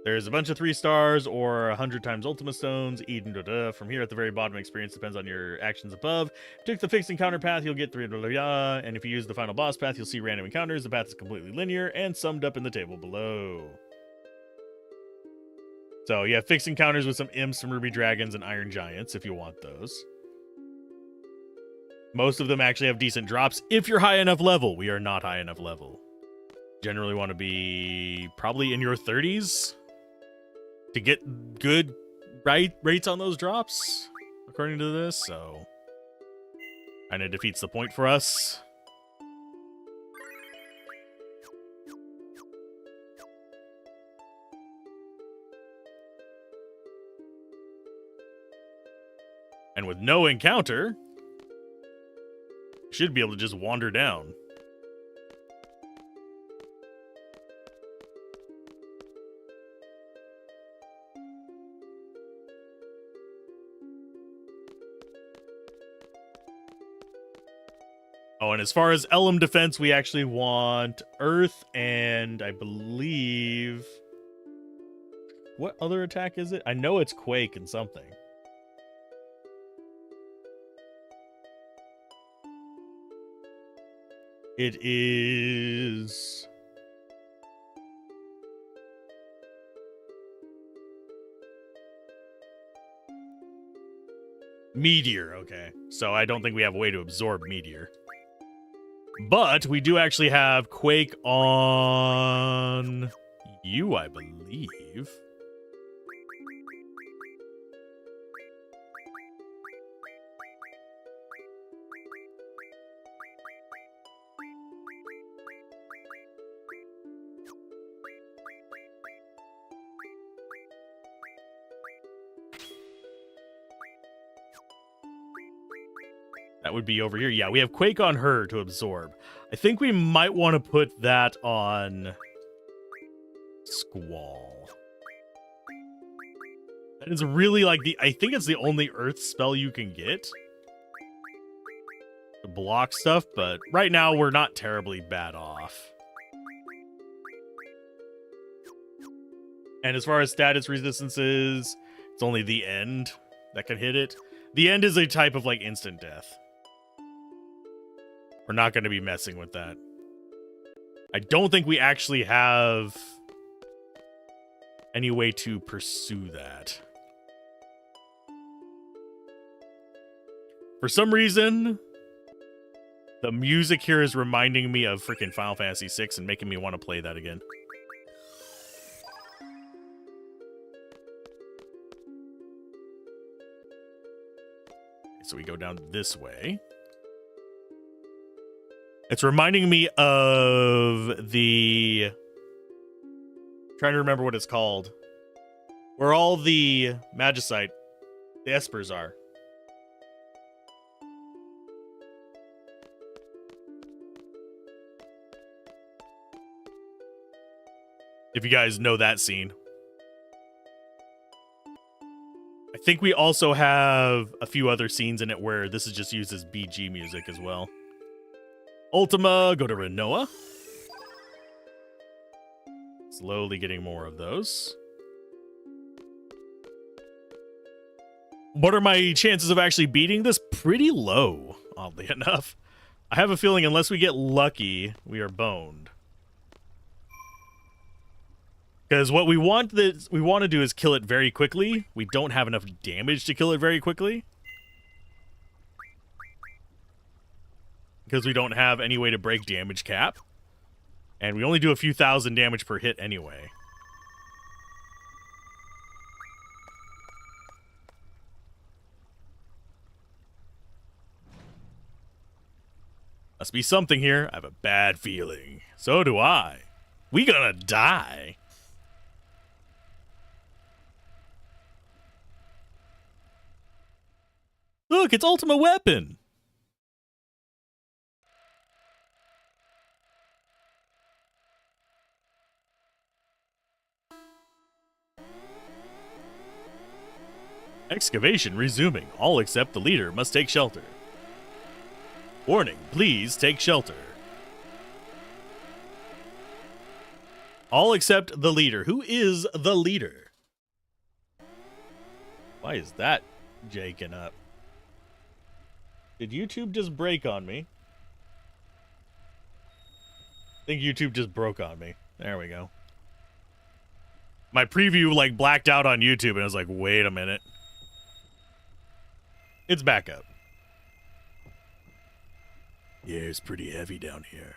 Speaker 1: There's a bunch of 3 stars or 100 times Ultima Stones. Eden, from here at the very bottom, experience depends on your actions above. If you took the fixed encounter path, you'll get 3 and if you use the final boss path, you'll see random encounters. The path is completely linear and summed up in the table below. So you have fixed encounters with some imps, some ruby dragons, and iron giants if you want those. Most of them actually have decent drops if you're high enough level. We are not high enough level. Generally want to be probably in your 30s to get good rates on those drops, according to this, so kind of defeats the point for us. And with no encounter, should be able to just wander down. Oh, and as far as Elm defense, we actually want Earth and I believe... What other attack is it? I know it's Quake and something. It is... Meteor, okay. So I don't think we have a way to absorb Meteor. But we do actually have Quake on you, I believe. That would be over here. Yeah, we have Quake on her to absorb. I think we might want to put that on Squall. That is really like I think it's the only Earth spell you can get to block stuff, but right now we're not terribly bad off. And as far as status resistances, it's only the end that can hit it. The end is a type of like instant death. We're not going to be messing with that. I don't think we actually have any way to pursue that. For some reason, the music here is reminding me of freaking Final Fantasy VI and making me want to play that again. So we go down this way. It's reminding me of the... trying to remember what it's called. Where all the Magicite, the Espers are. If you guys know that scene. I think we also have a few other scenes in it where this is just used as BG music as well. Ultima, go to Renoa. Slowly getting more of those. What are my chances of actually beating this? Pretty low, oddly enough. I have a feeling unless we get lucky, we are boned. Because what we want to do is kill it very quickly. We don't have enough damage to kill it very quickly. Because we don't have any way to break damage cap. And we only do a few thousand damage per hit anyway. Must be something here. I have a bad feeling. So do I. We gonna die. Look, it's Ultima Weapon. Excavation resuming. All except the leader must take shelter. Warning, please take shelter. All except the leader. Who is the leader? Why is that jaking up? Did YouTube just break on me? I think YouTube just broke on me. There we go. My preview like blacked out on YouTube and I was like, wait a minute. It's back up. Yeah, it's pretty heavy down here.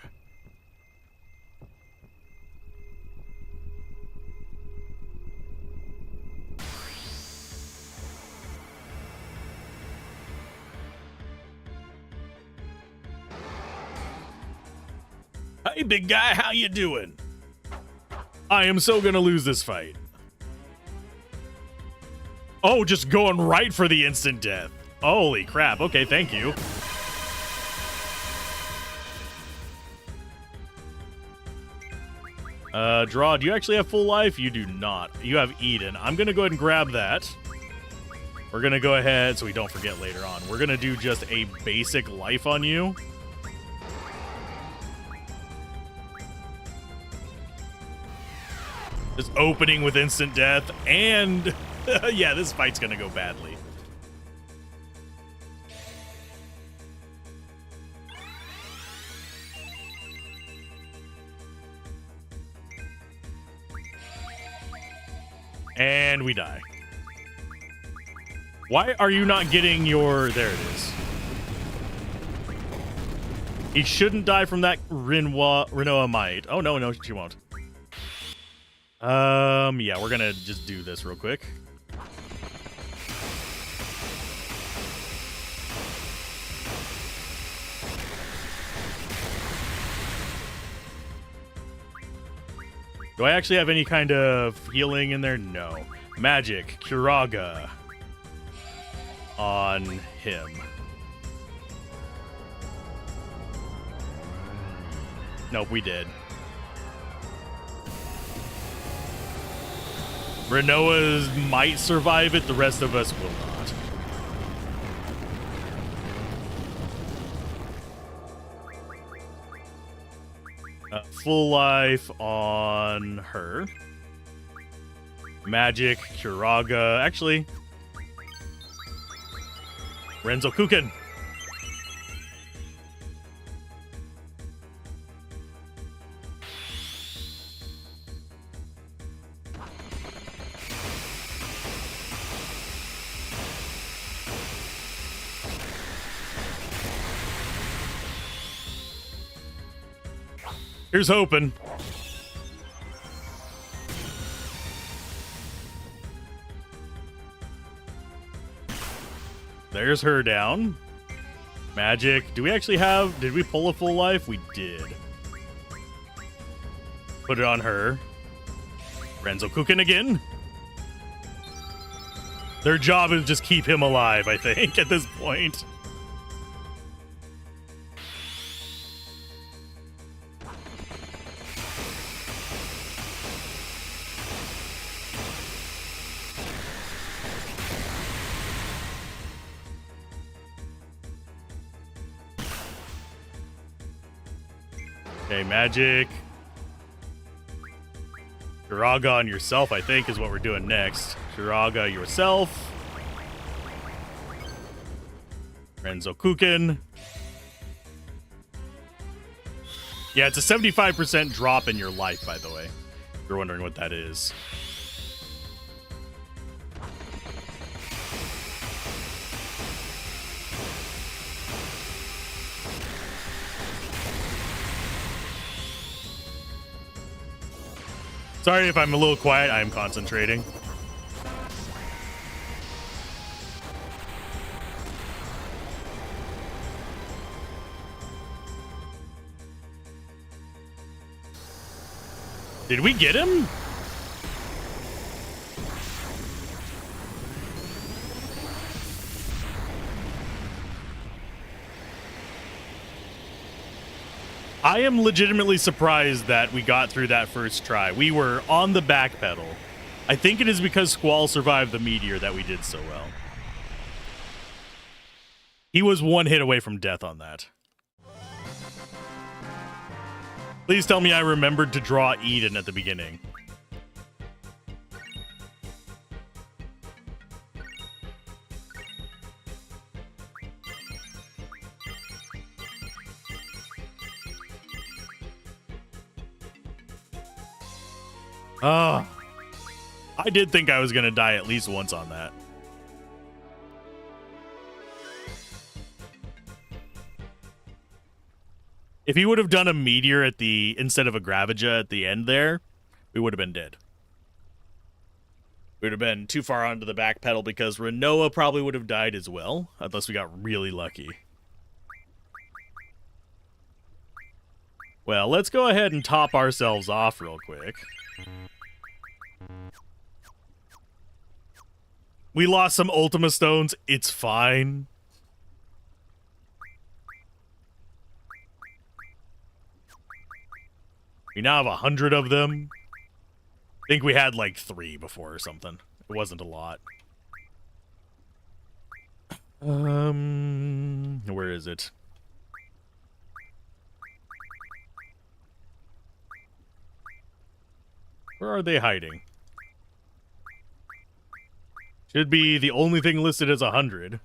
Speaker 1: Hey, big guy, how you doing? I am so gonna lose this fight. Oh, just going right for the instant death. Holy crap. Okay, thank you. Draw, do you actually have full life? You do not. You have Eden. I'm gonna go ahead and grab that. We're gonna go ahead, so we don't forget later on. We're gonna do just a basic life on you. Just opening with instant death, and yeah, this fight's gonna go badly. And we die. Why are you not getting your... There it is. He shouldn't die from that Rinoa might. Oh, no, she won't. Yeah, we're gonna just do this real quick. Do I actually have any kind of healing in there? No. Magic, Kuraga on him. Nope, we did. Rinoa's might survive it, the rest of us will not. Full life on her. Magic, Kuraga. Actually, Renzo Kuken. Here's hoping. There's her down. Magic. Do we actually have... Did we pull a full life? We did. Put it on her. Renzo Kuken again. Their job is just keep him alive, I think, at this point. Okay, magic. Kuraga on yourself, I think, is what we're doing next. Kuraga yourself. Renzo Kuken. Yeah, it's a 75% drop in your life, by the way. If you're wondering what that is. Sorry if I'm a little quiet, I am concentrating. Did we get him? I am legitimately surprised that we got through that first try. We were on the back pedal. I think it is because Squall survived the meteor that we did so well. He was one hit away from death on that. Please tell me I remembered to draw Eden at the beginning. Oh, I did think I was going to die at least once on that. If he would have done a meteor at the instead of a Gravija at the end there, we would have been dead. We would have been too far onto the back pedal because Renoa probably would have died as well, unless we got really lucky. Well, let's go ahead and top ourselves off real quick. We lost some Ultima Stones. It's fine. We now have 100 of them. I think we had like 3 before or something. It wasn't a lot. Where is it? Where are they hiding? Should be the only thing listed as 100.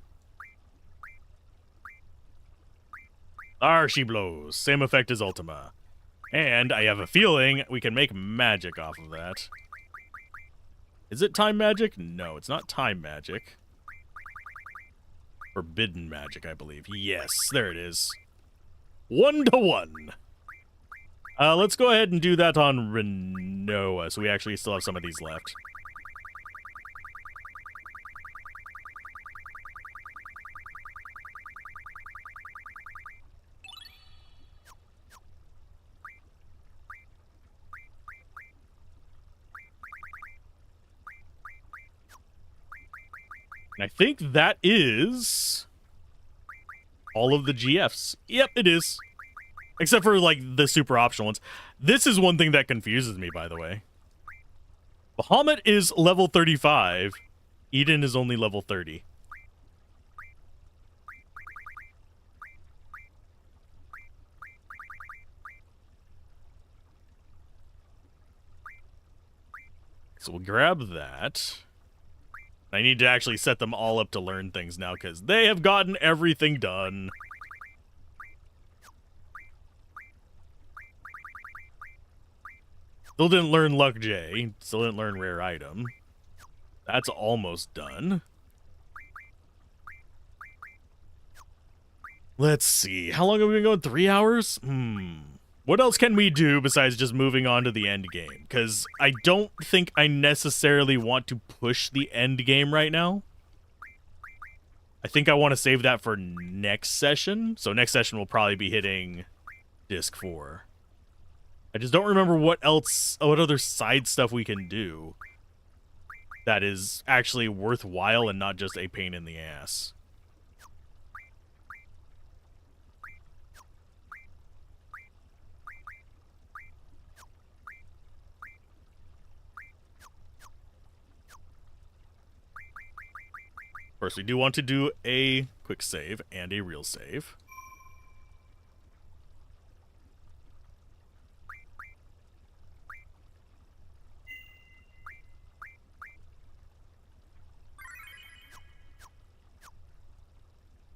Speaker 1: There she blows. Same effect as Ultima. And I have a feeling we can make magic off of that. Is it time magic? No, it's not time magic. Forbidden magic, I believe. Yes, there it is. 1-to-1. Let's go ahead and do that on Renoa, so we actually still have some of these left. And I think that is all of the GFs. Yep, it is. Except for, like, the super optional ones. This is one thing that confuses me, by the way. Bahamut is level 35. Eden is only level 30. So we'll grab that. I need to actually set them all up to learn things now, because they have gotten everything done. Still didn't learn Luck J. Still didn't learn Rare Item. That's almost done. Let's see. How long have we been going? 3 hours? What else can we do besides just moving on to the end game? Because I don't think I necessarily want to push the end game right now. I think I want to save that for next session. So next session we'll probably be hitting Disc 4. I just don't remember what other side stuff we can do that is actually worthwhile and not just a pain in the ass. First, we do want to do a quick save and a real save.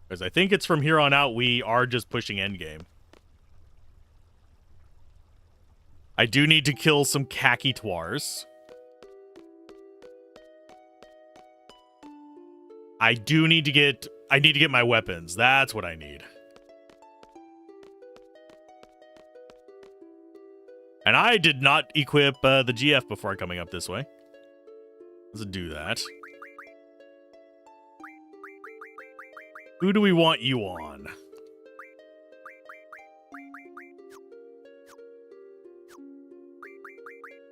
Speaker 1: Because I think it's from here on out we are just pushing endgame. I do need to kill some khaki twars. I need to get my weapons. That's what I need. And I did not equip the GF before coming up this way. Let's do that. Who do we want you on?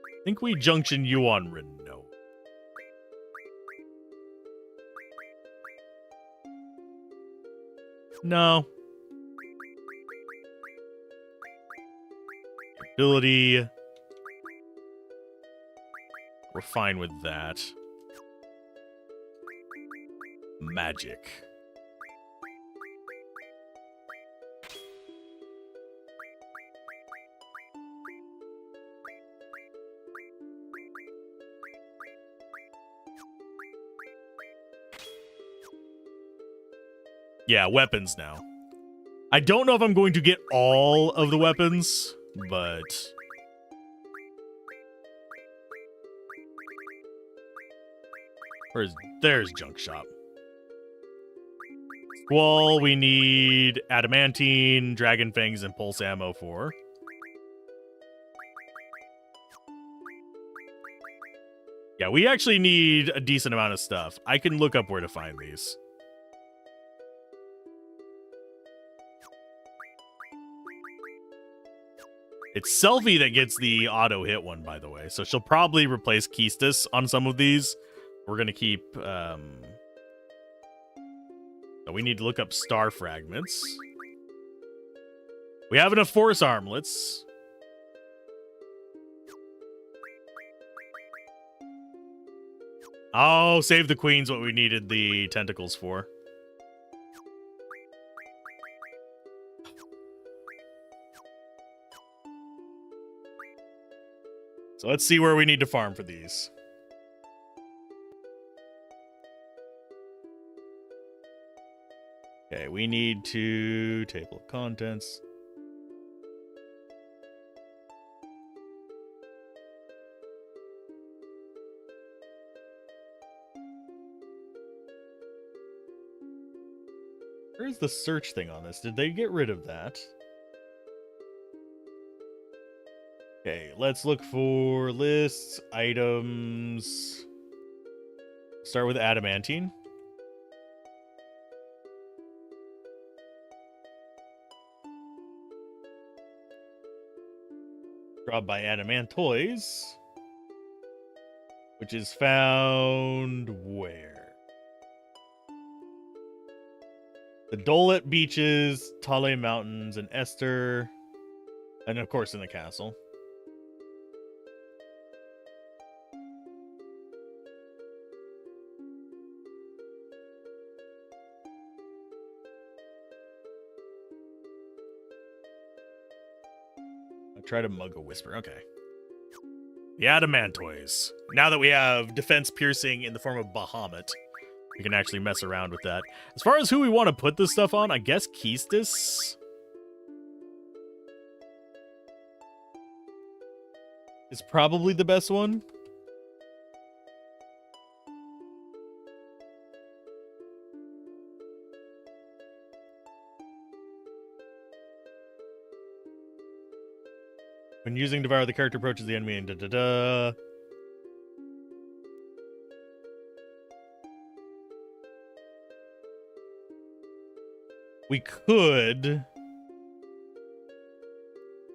Speaker 1: I think we junction you on Renault. No. Ability. We're fine with that. Yeah, weapons now. I don't know if I'm going to get all of the weapons, but... There's junk shop. Squall, we need adamantine, dragon fangs, and pulse ammo for. Yeah, we actually need a decent amount of stuff. I can look up where to find these. It's Selfie that gets the auto hit one, by the way. So she'll probably replace Keistis on some of these. We're going to keep... So we need to look up star fragments. We have enough force armlets. Oh, save the queen's what we needed the tentacles for. So let's see where we need to farm for these. Okay, we need to... Table of contents. Where's the search thing on this? Did they get rid of that? Okay, let's look for lists, items. Start with adamantine. Dropped by adamantoys. Which is found where? The Dolet Beaches, Tale Mountains, and Esther. And of course in the castle. I'll try to mug a whisper. Okay. The Adamantoys. Now that we have defense piercing in the form of Bahamut, we can actually mess around with that. As far as who we want to put this stuff on, I guess Keistis is probably the best one. When using Devour, the character approaches the enemy and da-da-da. We could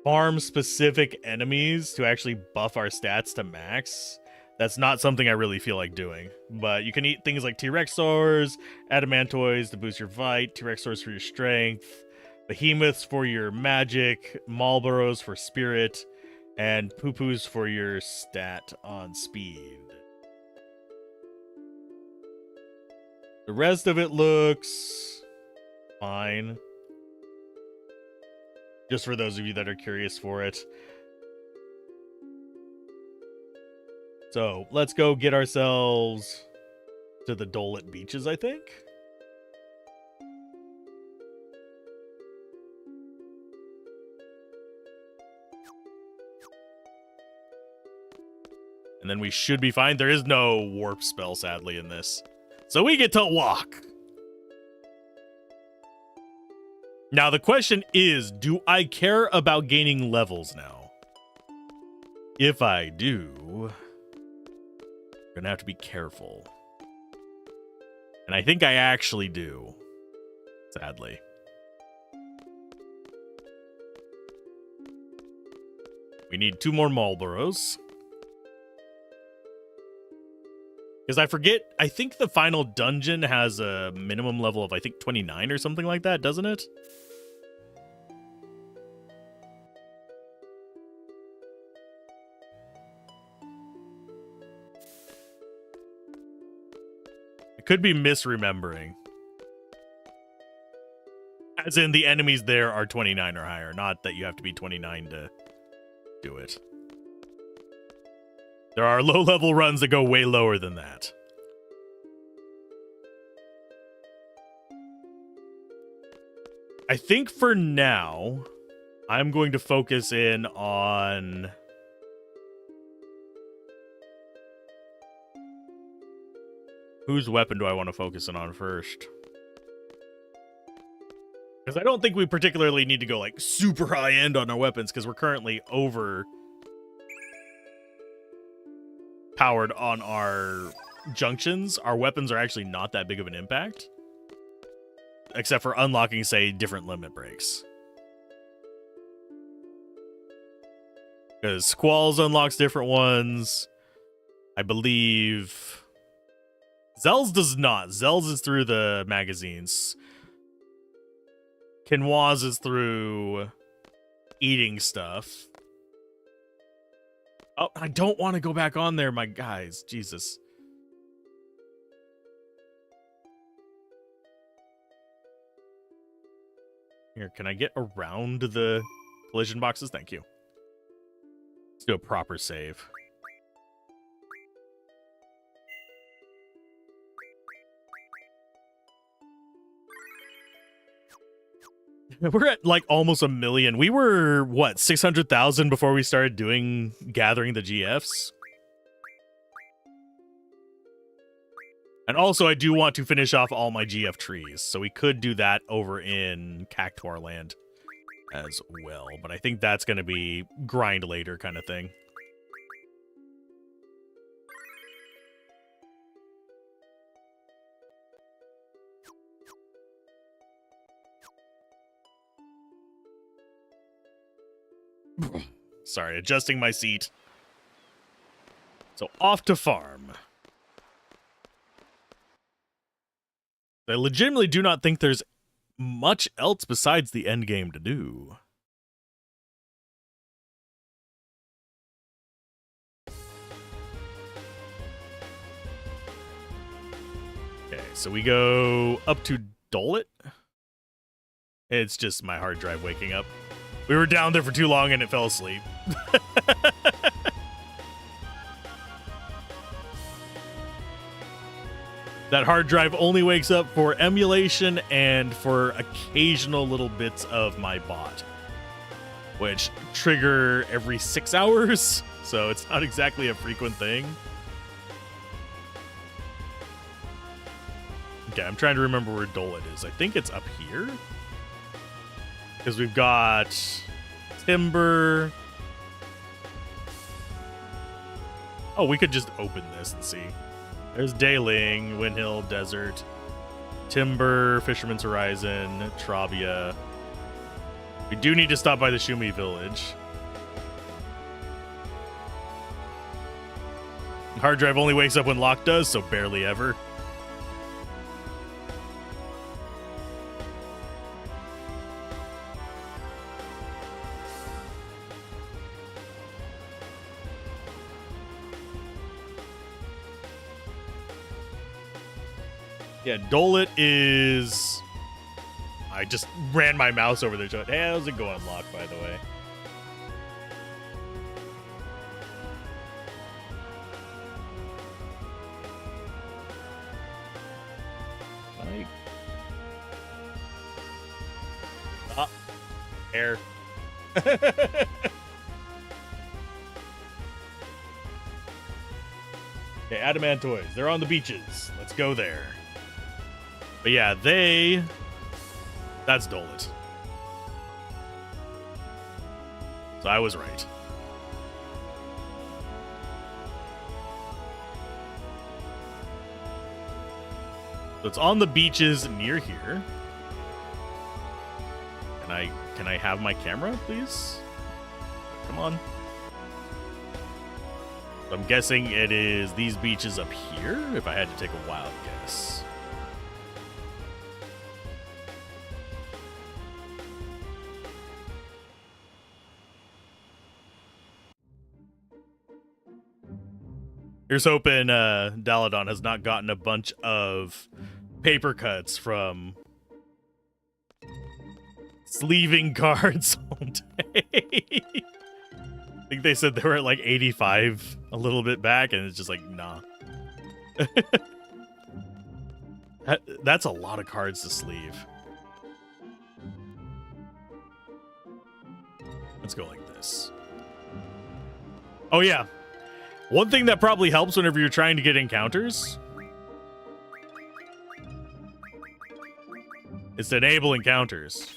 Speaker 1: farm specific enemies to actually buff our stats to max. That's not something I really feel like doing. But you can eat things like T-Rexors, Adamantoys to boost your Vite, T-Rexors for your strength, Behemoths for your magic, Marlboros for spirit, and Poo-Poos for your stat on speed. The rest of it looks fine. Just for those of you that are curious for it. So, let's go get ourselves to the Dolet Beaches, I think. And then we should be fine. There is no warp spell, sadly, in this. So we get to walk. Now, the question is, do I care about gaining levels now? If I do, I'm going to have to be careful. And I think I actually do, sadly. We need 2 more Marlboros. Because I forget, I think the final dungeon has a minimum level of, I think, 29 or something like that, doesn't it? I could be misremembering. As in, the enemies there are 29 or higher, not that you have to be 29 to do it. There are low-level runs that go way lower than that. I think for now, I'm going to focus in on... Whose weapon do I want to focus in on first? Because I don't think we particularly need to go, like, super high-end on our weapons, because we're currently powered on our junctions. Our weapons are actually not that big of an impact. Except for unlocking, say, different limit breaks. Because Squalls unlocks different ones. I believe... Zell's does not. Zell's is through the magazines. Quinoa's is through eating stuff. Oh, I don't want to go back on there, my guys. Jesus. Here, can I get around the collision boxes? Thank you. Let's do a proper save. We're at like almost 1 million. We were, what, 600,000 before we started gathering the GFs? And also, I do want to finish off all my GF trees, so we could do that over in Cactuar Land as well. But I think that's going to be grind later kind of thing. Sorry, adjusting my seat. So off to farm. I legitimately do not think there's much else besides the end game to do. Okay, so we go up to Dolet. It's just my hard drive waking up. We were down there for too long and it fell asleep. That hard drive only wakes up for emulation and for occasional little bits of my bot, which trigger every 6 hours, so it's not exactly a frequent thing. Okay, I'm trying to remember where Dolet is. I think it's up here. Because we've got timber. Oh, we could just open this and see. There's Dayling, Windhill, Desert, Timber, Fisherman's Horizon, Travia. We do need to stop by the Shumi village. Hard drive only wakes up when Locke does, so barely ever. Yeah, Dolet is... I just ran my mouse over there. Hey, how's it going, Locke, by the way? Air. Okay, Adamantoids. They're on the beaches. Let's go there. But yeah, that's Dolet. So I was right. So it's on the beaches near here. Can I have my camera, please? Come on. I'm guessing it is these beaches up here, if I had to take a wild guess. Here's hoping Daladon has not gotten a bunch of paper cuts from sleeving cards all day. I think they said they were at like 85 a little bit back, and it's just like, nah. That's a lot of cards to sleeve. Let's go like this. Oh, yeah. One thing that probably helps whenever you're trying to get encounters is to enable encounters.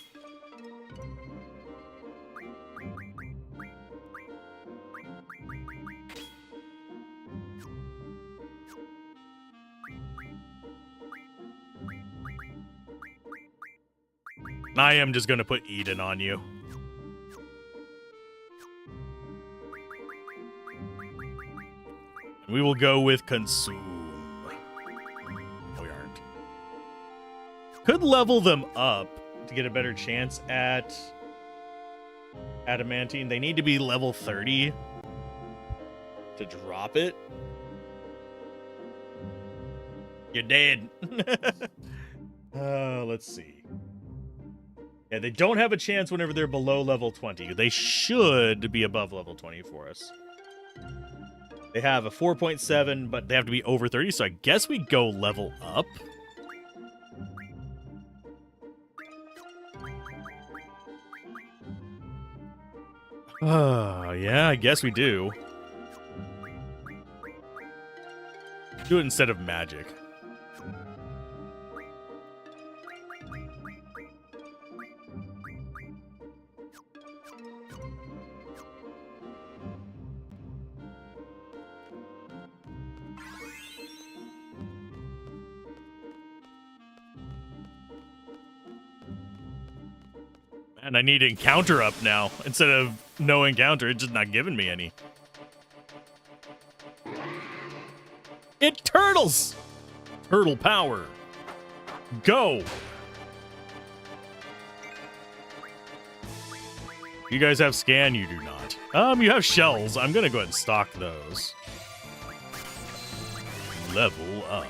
Speaker 1: I am just going to put Eden on you. We will go with consume. No, we aren't. Could level them up to get a better chance at adamantine. They need to be level 30 to drop it. You're dead. Let's see. Yeah, they don't have a chance whenever they're below level 20. They should be above level 20 for us. They have a 4.7, but they have to be over 30, so I guess we go level up. Yeah, I guess we do. Do it instead of magic. And I need encounter up now. Instead of no encounter, it's just not giving me any. It turtles! Turtle power. Go! You guys have scan? You do not. You have shells. I'm gonna go ahead and stock those. Level up.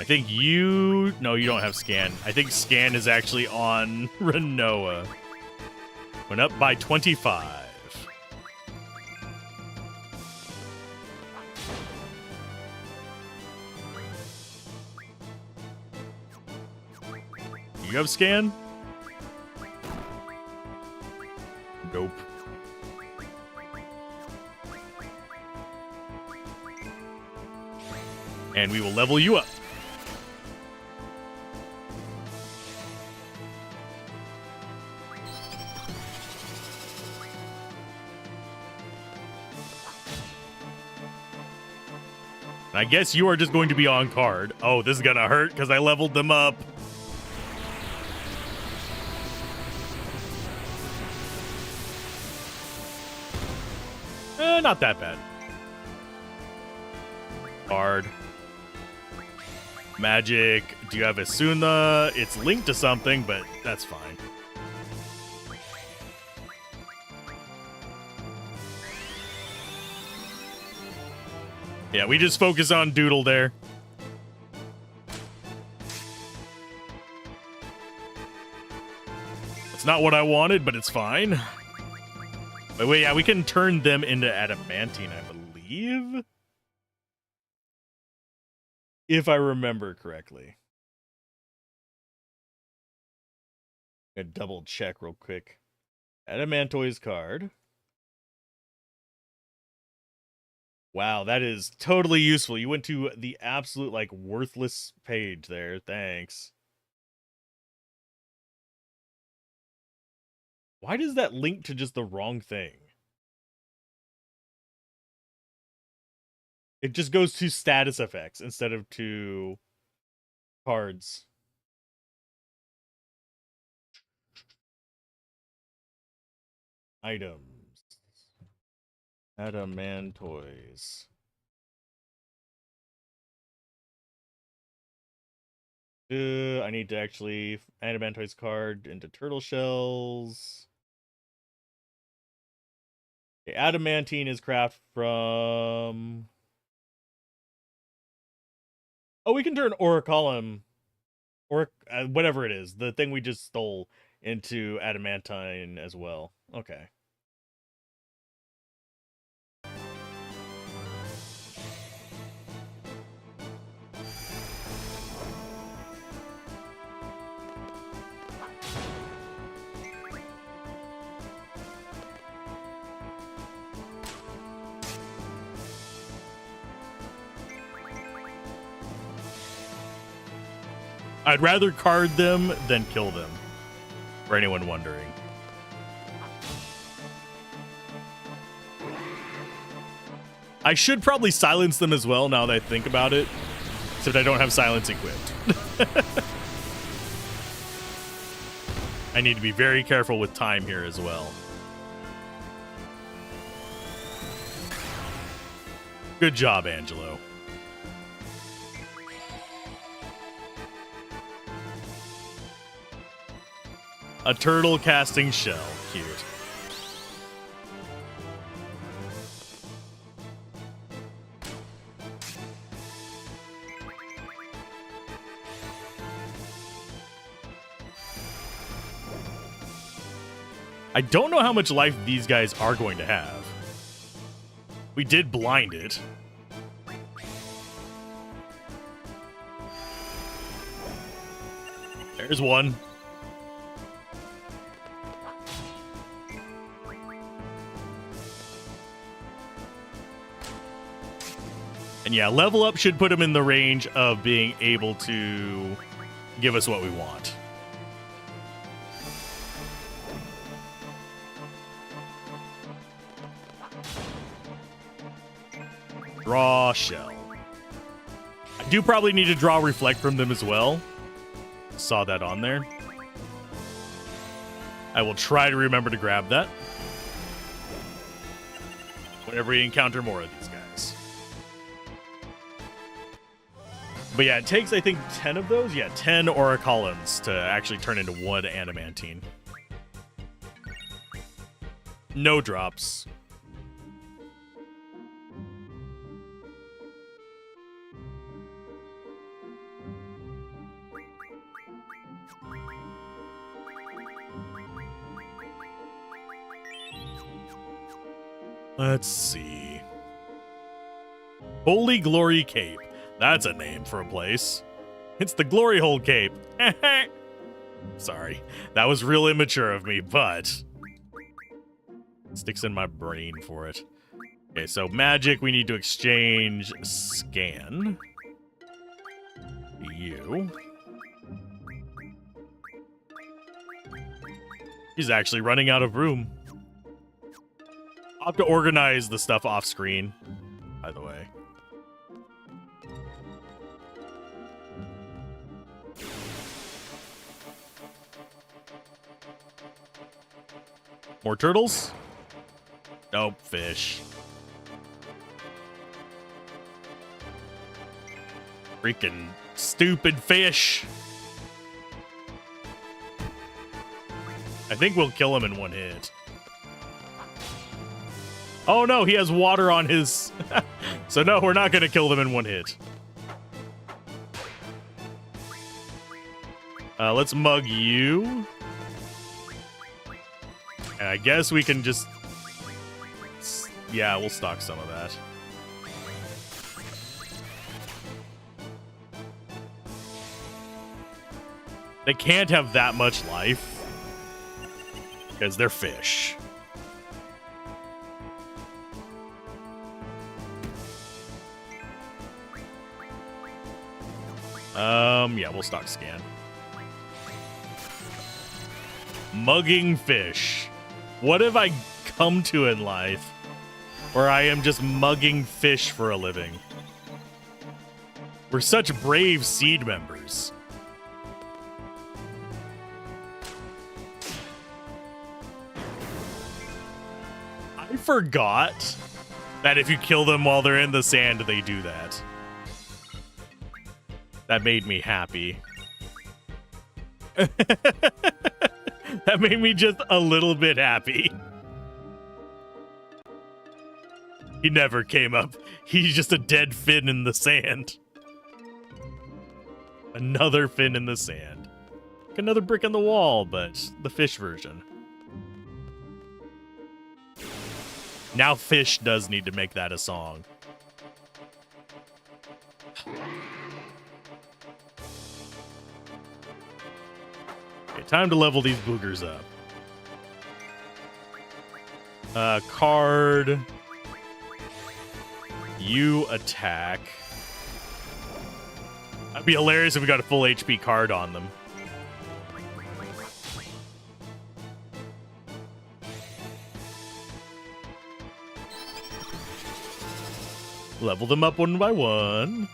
Speaker 1: I think you... No, you don't have scan. I think scan is actually on Renoa. Went up by 25. You have scan? Nope. And we will level you up. I guess you are just going to be on card. Oh, this is gonna hurt because I leveled them up. Not that bad. Card. Magic. Do you have Asuna? It's linked to something, but that's fine. Yeah, we just focus on Doodle there. It's not what I wanted, but it's fine. Wait, yeah, we can turn them into adamantine, I believe. If I remember correctly. I'm gonna double check real quick. Adamantoise card. Wow, that is totally useful. You went to the absolute, like, worthless page there. Thanks. Why does that link to just the wrong thing? It just goes to status effects instead of to cards. Items. Adamantoise. I need to actually adamantoise card into turtle shells. Okay, adamantine is craft from... Oh, we can turn Oracolum, or whatever it is, the thing we just stole, into adamantine as well. Okay. I'd rather card them than kill them, for anyone wondering. I should probably silence them as well now that I think about it, except I don't have silence equipped. I need to be very careful with time here as well. Good job, Angelo. A turtle casting shell. Cute. I don't know how much life these guys are going to have. We did blind it. There's one. And yeah, level up should put him in the range of being able to give us what we want. Draw shell. I do probably need to draw reflect from them as well. Saw that on there. I will try to remember to grab that whenever we encounter more of these guys. But yeah, it takes, I think, 10 of those. Yeah, 10 Oracolans to actually turn into one Adamantine. No drops. Let's see. Holy Glory Cape. That's a name for a place. It's the Glory Hole Cape. Sorry. That was real immature of me, but it sticks in my brain for it. Okay, so magic, we need to exchange scan. You. He's actually running out of room. I'll have to organize the stuff off screen, by the way. More turtles? Nope, fish. Freaking stupid fish. I think we'll kill him in one hit. Oh no, he has water on his... So no, we're not going to kill them in one hit. Let's mug you. And I guess we can just... Yeah, we'll stock some of that. They can't have that much life, because they're fish. Yeah, we'll stock scan. Mugging fish. What have I come to in life where I am just mugging fish for a living? We're such brave seed members. I forgot that if you kill them while they're in the sand, they do that. That made me happy. That made me just a little bit happy. He never came up. He's just a dead fin in the sand. Another fin in the sand. Like another brick in the wall, but the fish version. Now fish does need to make that a song. Okay, time to level these boogers up. Card. You attack. That'd be hilarious if we got a full HP card on them. Level them up one by one.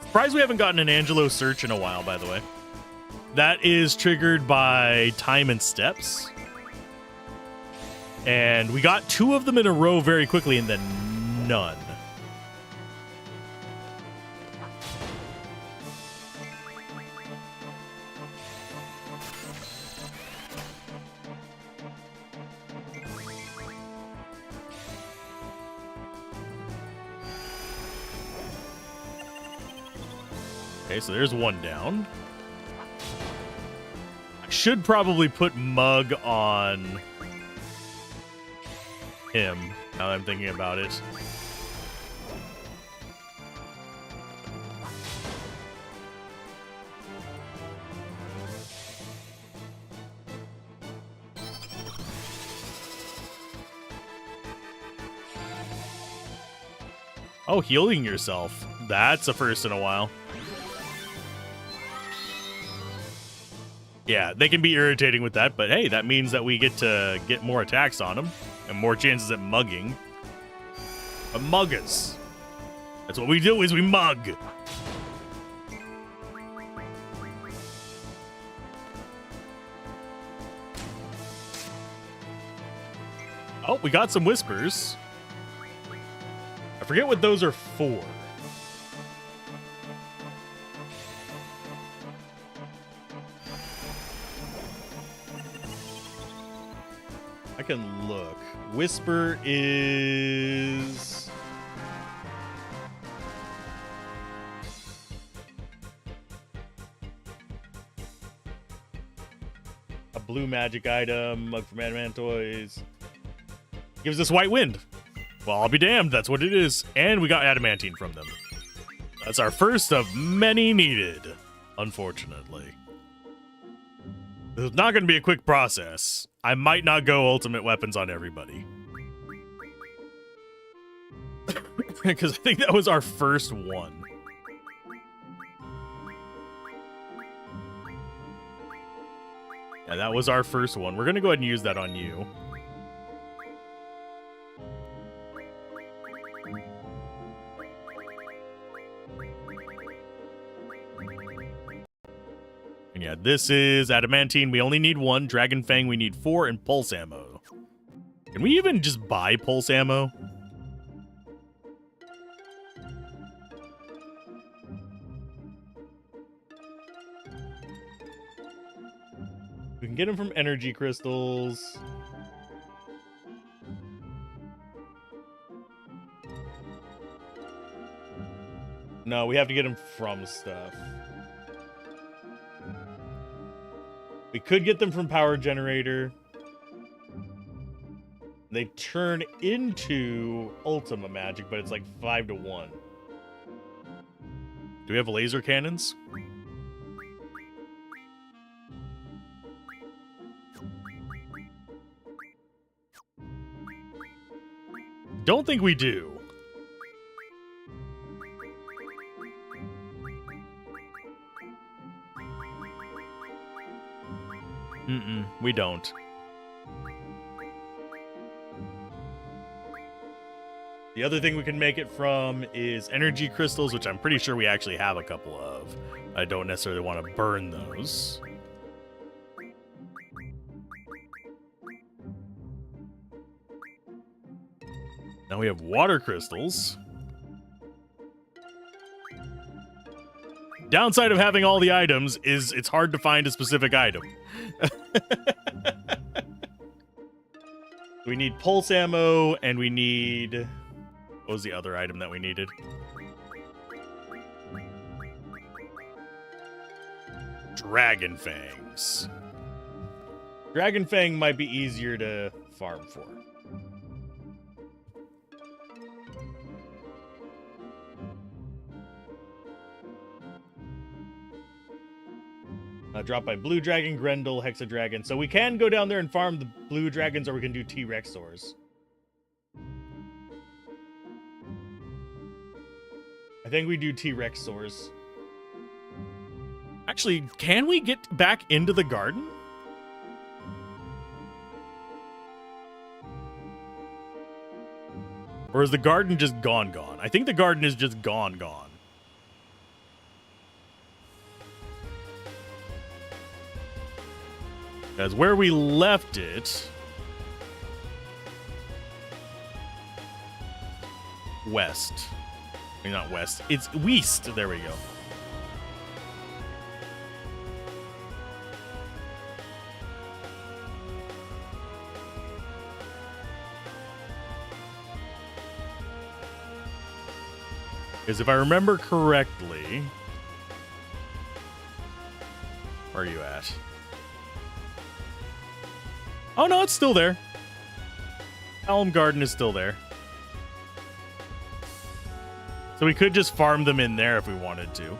Speaker 1: Surprised we haven't gotten an Angelo search in a while, by the way. That is triggered by time and steps. And we got 2 of them in a row very quickly and then none. Okay, so there's one down. I should probably put Mug on him, now that I'm thinking about it. Oh, healing yourself. That's a first in a while. Yeah, they can be irritating with that, but hey, that means that we get to get more attacks on them and more chances at mugging. But mug us. That's what we do, is we mug. Oh, we got some whispers. I forget what those are for. I can look. Whisper is... a blue magic item, mug from Madman Toys. Gives us white wind. Well, I'll be damned, that's what it is. And we got adamantine from them. That's our first of many needed, unfortunately. This is not going to be a quick process. I might not go ultimate weapons on everybody. Because I think that was our first one. Yeah, that was our first one. We're going to go ahead and use that on you. And yeah, this is adamantine. We only need 1. Dragon Fang, we need 4. And pulse ammo. Can we even just buy pulse ammo? We can get them from energy crystals. No, we have to get them from stuff. We could get them from power generator. They turn into Ultima magic, but it's like 5 to 1. Do we have laser cannons? Don't think we do. We don't. The other thing we can make it from is energy crystals, which I'm pretty sure we actually have a couple of. I don't necessarily want to burn those. Now we have water crystals. Downside of having all the items is it's hard to find a specific item. We need pulse ammo, and we need... What was the other item that we needed? Dragon Fangs. Dragon Fang might be easier to farm for. Dropped by Blue Dragon, Grendel, Hexadragon. So we can go down there and farm the Blue Dragons, or we can do T-Rexors. I think we do T-Rexors. Actually, can we get back into the garden? Or is the garden just gone? I think the garden is just gone. Because where we left it... West. I mean, not west. It's west. There we go. Because if I remember correctly... Where are you at? Oh, no, it's still there. Elm Garden is still there. So we could just farm them in there if we wanted to.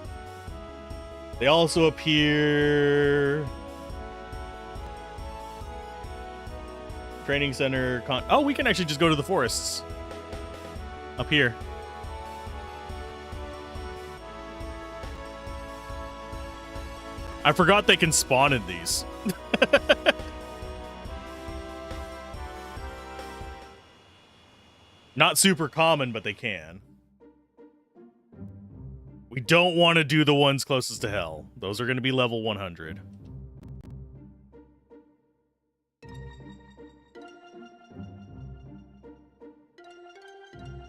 Speaker 1: They also appear... Training Center... Oh, we can actually just go to the forests. Up here. I forgot they can spawn in these. Not super common, but they can. We don't want to do the ones closest to hell. Those are going to be level 100.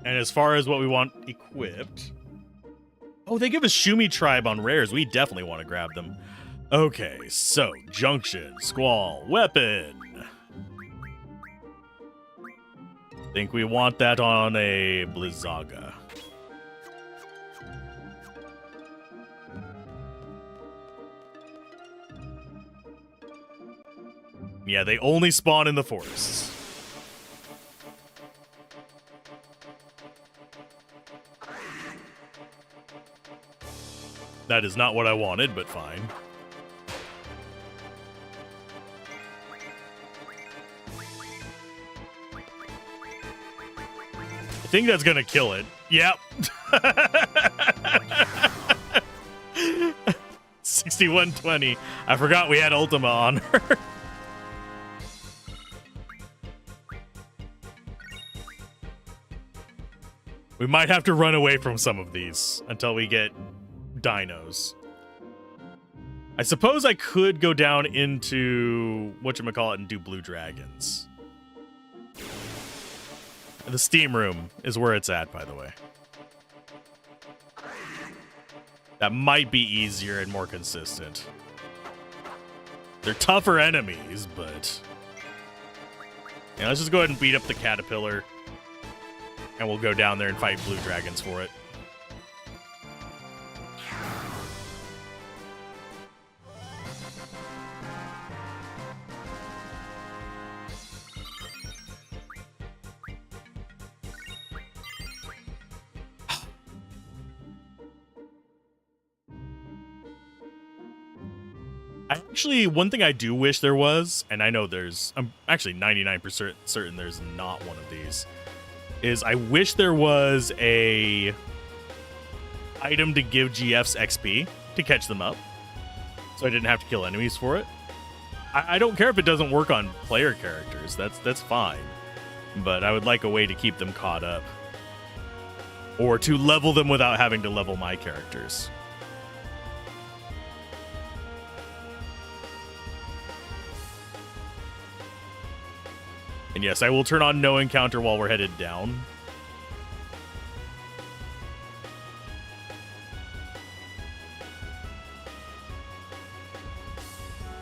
Speaker 1: And as far as what we want equipped... Oh, they give us Shumi Tribe on rares. We definitely want to grab them. Okay, so Junction, Squall, Weapon. Think we want that on a Blizzaga. Yeah, they only spawn in the forests. That is not what I wanted, but fine. I think that's gonna kill it. Yep. 6120. I forgot we had Ultima on her. We might have to run away from some of these until we get dinos. I suppose I could go down into whatchamacallit and do blue dragons. The steam room is where it's at, by the way. That might be easier and more consistent. They're tougher enemies, but... Yeah, let's just go ahead and beat up the caterpillar. And we'll go down there and fight blue dragons for it. Actually, one thing I do wish there was, and I know there's, I'm actually 99% certain there's not one of these, is I wish there was a item to give GFs XP to catch them up, so I didn't have to kill enemies for it. I don't care if it doesn't work on player characters, that's fine, but I would like a way to keep them caught up, or to level them without having to level my characters. And yes, I will turn on no encounter while we're headed down.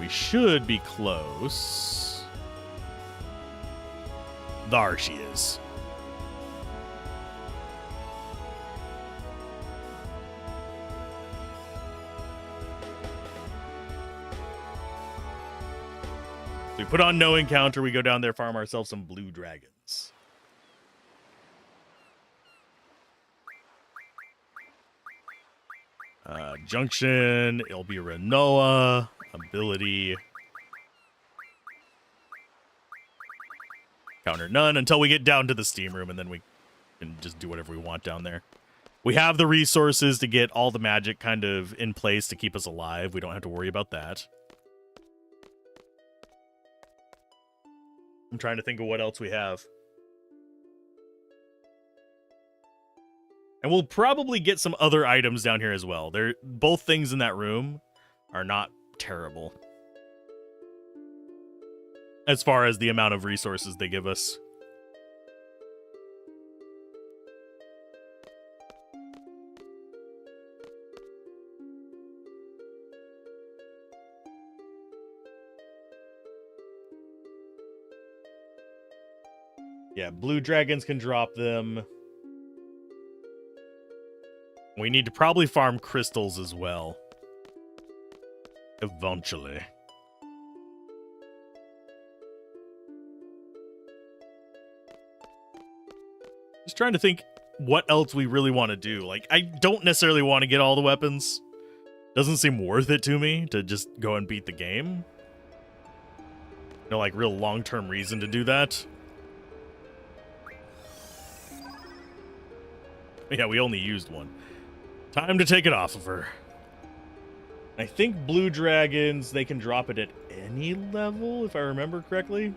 Speaker 1: We should be close. There she is. So we put on no encounter, we go down there, farm ourselves some blue dragons. Junction, it'll be Renoa. Ability. Counter none until we get down to the steam room, and then we can just do whatever we want down there. We have the resources to get all the magic kind of in place to keep us alive. We don't have to worry about that. I'm trying to think of what else we have. And we'll probably get some other items down here as well. Both things in that room are not terrible as far as the amount of resources they give us. Yeah, blue dragons can drop them. We need to probably farm crystals as well. Eventually. Just trying to think what else we really want to do. Like, I don't necessarily want to get all the weapons. Doesn't seem worth it to me to just go and beat the game. No, like, real long-term reason to do that. Yeah, we only used one. Time to take it off of her. I think blue dragons, they can drop it at any level, if I remember correctly.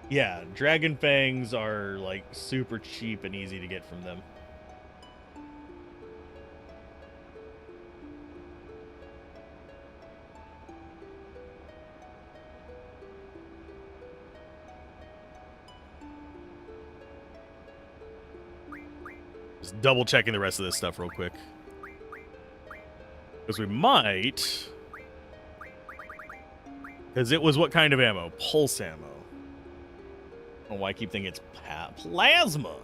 Speaker 1: Yeah, dragon fangs are, like, super cheap and easy to get from them. Just double checking the rest of this stuff real quick. Because we might... Because it was what kind of ammo? Pulse ammo. I don't know why I keep thinking it's plasma.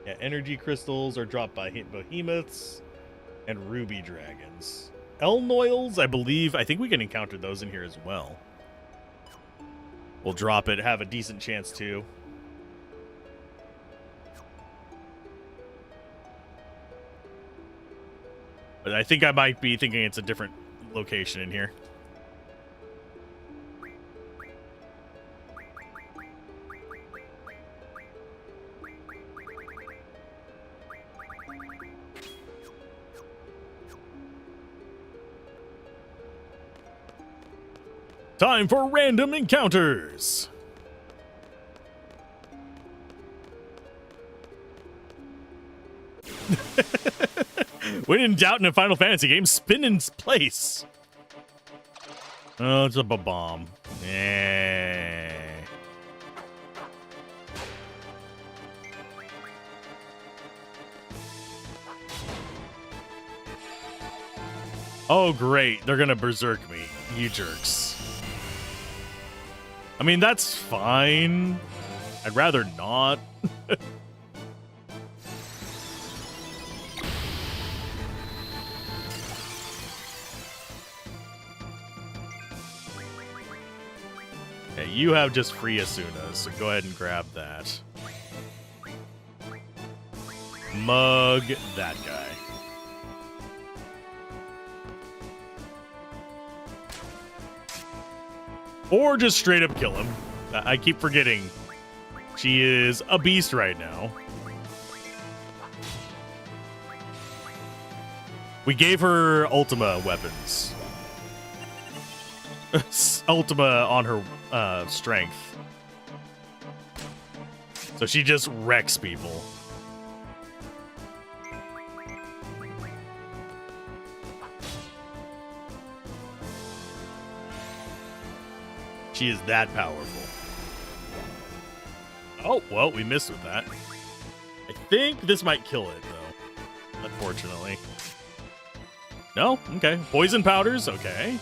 Speaker 1: Yeah, energy crystals are dropped by behemoths and ruby dragons. Elnoils, I think we can encounter those in here as well. We'll drop it, have a decent chance to. But I think I might be thinking it's a different location in here. Time for random encounters. When in doubt in a Final Fantasy game, spin in place. Oh, it's a bomb. Yeah. Oh, great. They're gonna berserk me. You jerks. I mean, that's fine. I'd rather not. Okay, you have just free Asunas, so go ahead and grab that. Mug that guy. Or just straight up kill him. I keep forgetting. She is a beast right now. We gave her Ultima weapons. Ultima on her strength. So she just wrecks people. She is that powerful. Oh, well, we missed with that. I think this might kill it, though. Unfortunately. No? Okay. Poison powders? Okay.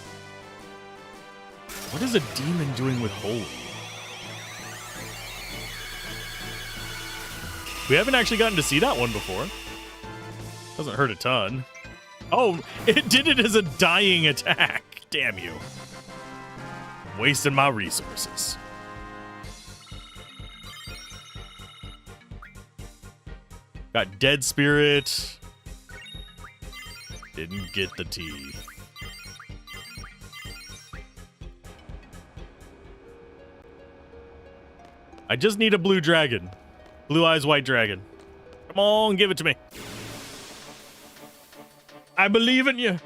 Speaker 1: What is a demon doing with holy? We haven't actually gotten to see that one before. Doesn't hurt a ton. Oh, it did it as a dying attack. Damn you. Wasting my resources. Got Dead Spirit. Didn't get the T. I just need a blue dragon. Blue eyes, white dragon. Come on, give it to me. I believe in you.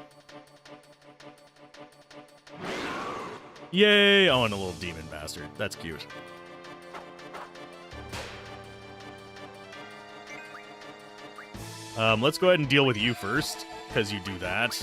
Speaker 1: Yay. Oh, and a little demon bastard. That's cute. Let's go ahead and deal with you first, because you do that.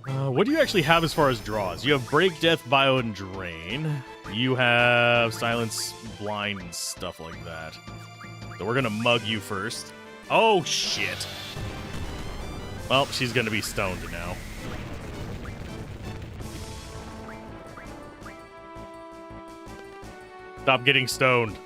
Speaker 1: What do you actually have as far as draws? You have Break, Death, Bio, and Drain. You have Silence, Blind, and stuff like that. So we're gonna mug you first. Oh, shit. Well, she's gonna be stoned now. Stop getting stoned.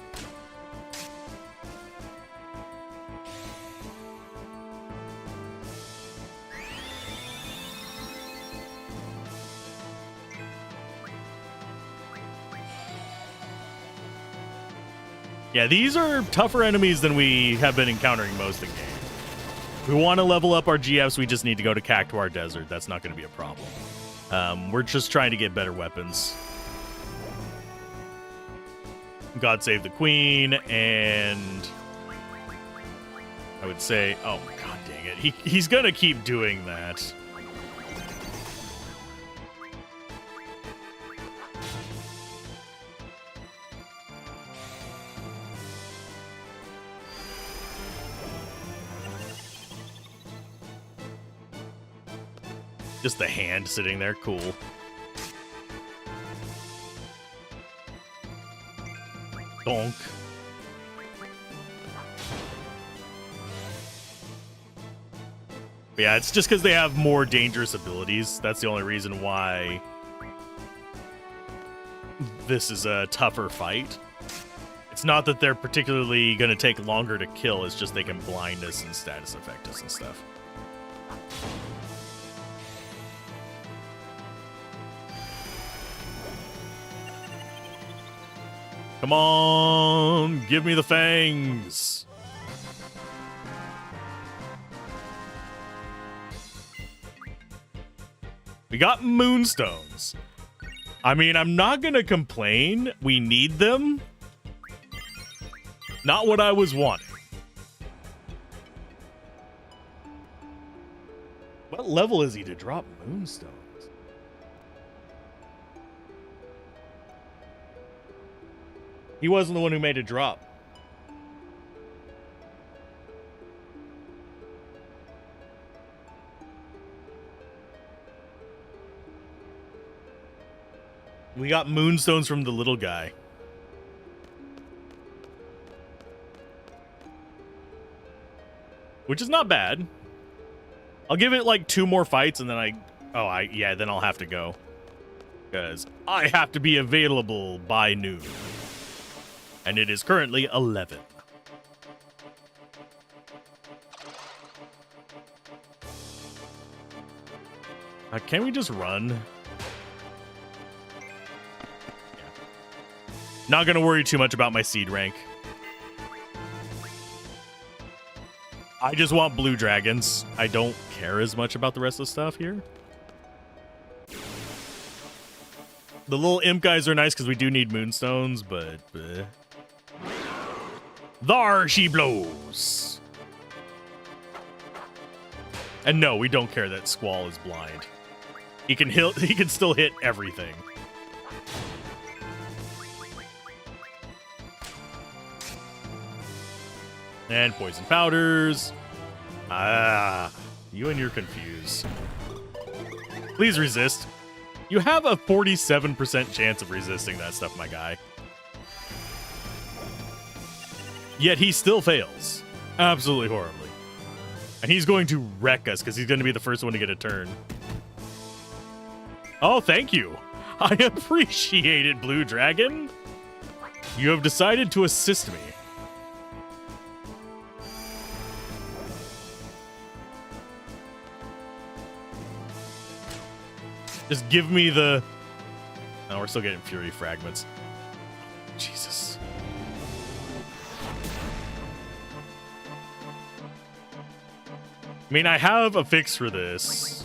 Speaker 1: Yeah, these are tougher enemies than we have been encountering most in game. We want to level up our GFs, we just need to go to Cactuar Desert. That's not going to be a problem. We're just trying to get better weapons. God Save the Queen, and I would say, oh, god dang it. He's going to keep doing that. Just the hand sitting there, cool. Bonk. But yeah, it's just because they have more dangerous abilities. That's the only reason why this is a tougher fight. It's not that they're particularly going to take longer to kill, it's just they can blind us and status affect us and stuff. Come on, give me the fangs. We got moonstones. I mean, I'm not gonna complain. We need them. Not what I was wanting. What level is he to drop moonstones? He wasn't the one who made a drop. We got moonstones from the little guy. Which is not bad. I'll give it like 2 more fights and then then I'll have to go. Because I have to be available by noon. And it is currently 11. Can we just run? Yeah. Not gonna worry too much about my seed rank. I just want blue dragons. I don't care as much about the rest of the stuff here. The little imp guys are nice because we do need moonstones, but... There she blows. And no, we don't care that Squall is blind. He can still hit everything. And poison powders. Ah, you and your confuse. Please resist. You have a 47% chance of resisting that stuff, my guy. Yet he still fails. Absolutely horribly. And he's going to wreck us because he's going to be the first one to get a turn. Oh, thank you. I appreciate it, Blue Dragon. You have decided to assist me. Just give me the... Oh, we're still getting Fury fragments. Jesus. I mean, I have a fix for this.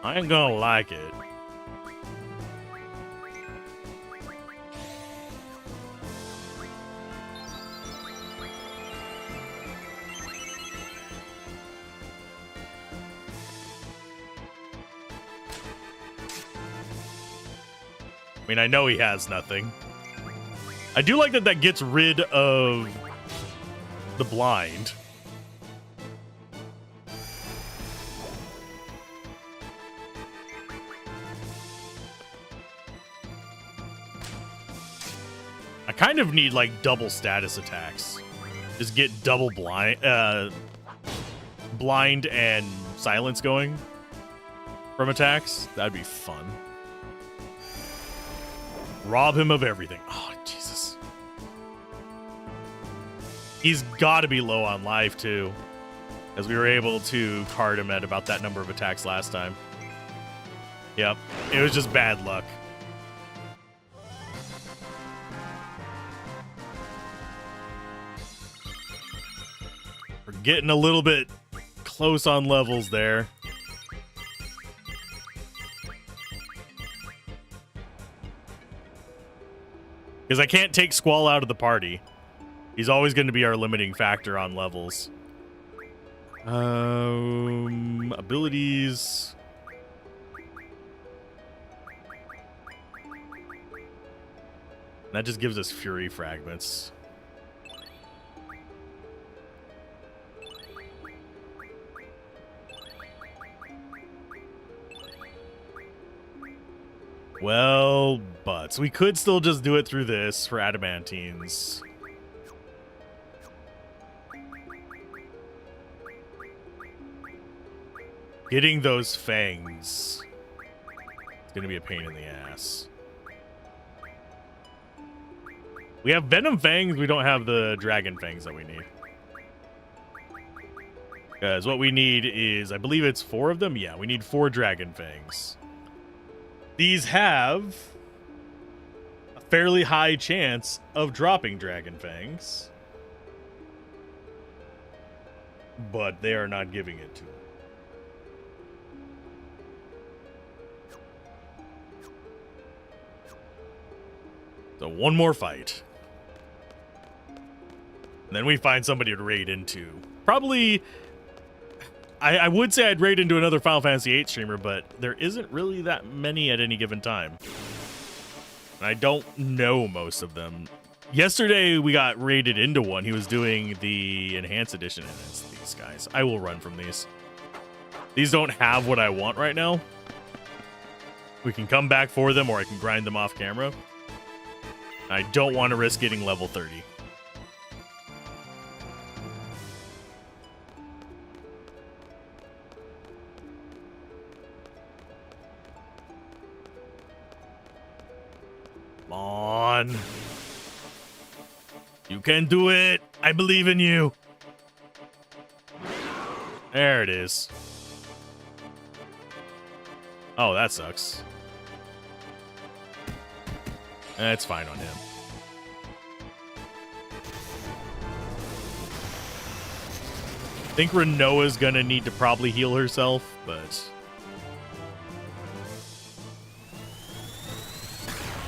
Speaker 1: I ain't gonna like it. I mean, I know he has nothing. I do like that that gets rid of the blind. I kind of need like double status attacks. Just get double blind and silence going from attacks. That'd be fun. Rob him of everything. Oh, Jesus. He's got to be low on life, too. As we were able to card him at about that number of attacks last time. Yep. It was just bad luck. We're getting a little bit close on levels there. Because I can't take Squall out of the party. He's always going to be our limiting factor on levels. Abilities. That just gives us Fury fragments. Well, but we could still just do it through this for adamantines. Getting those fangs is going to be a pain in the ass. We have venom fangs, we don't have the dragon fangs that we need. Because what we need is, I believe it's 4 of them? Yeah, we need 4 dragon fangs. These have a fairly high chance of dropping dragon fangs, but they are not giving it to him. So one more fight. And then we find somebody to raid into. Probably... I would say I'd raid into another Final Fantasy VIII streamer, but there isn't really that many at any given time. And I don't know most of them. Yesterday, we got raided into one. He was doing the Enhanced Edition, and it's these guys. I will run from these. These don't have what I want right now. We can come back for them, or I can grind them off camera. I don't want to risk getting level 30. Come on. You can do it. I believe in you. There it is. Oh, that sucks. It's fine on him. I think Renoa's gonna need to probably heal herself, but...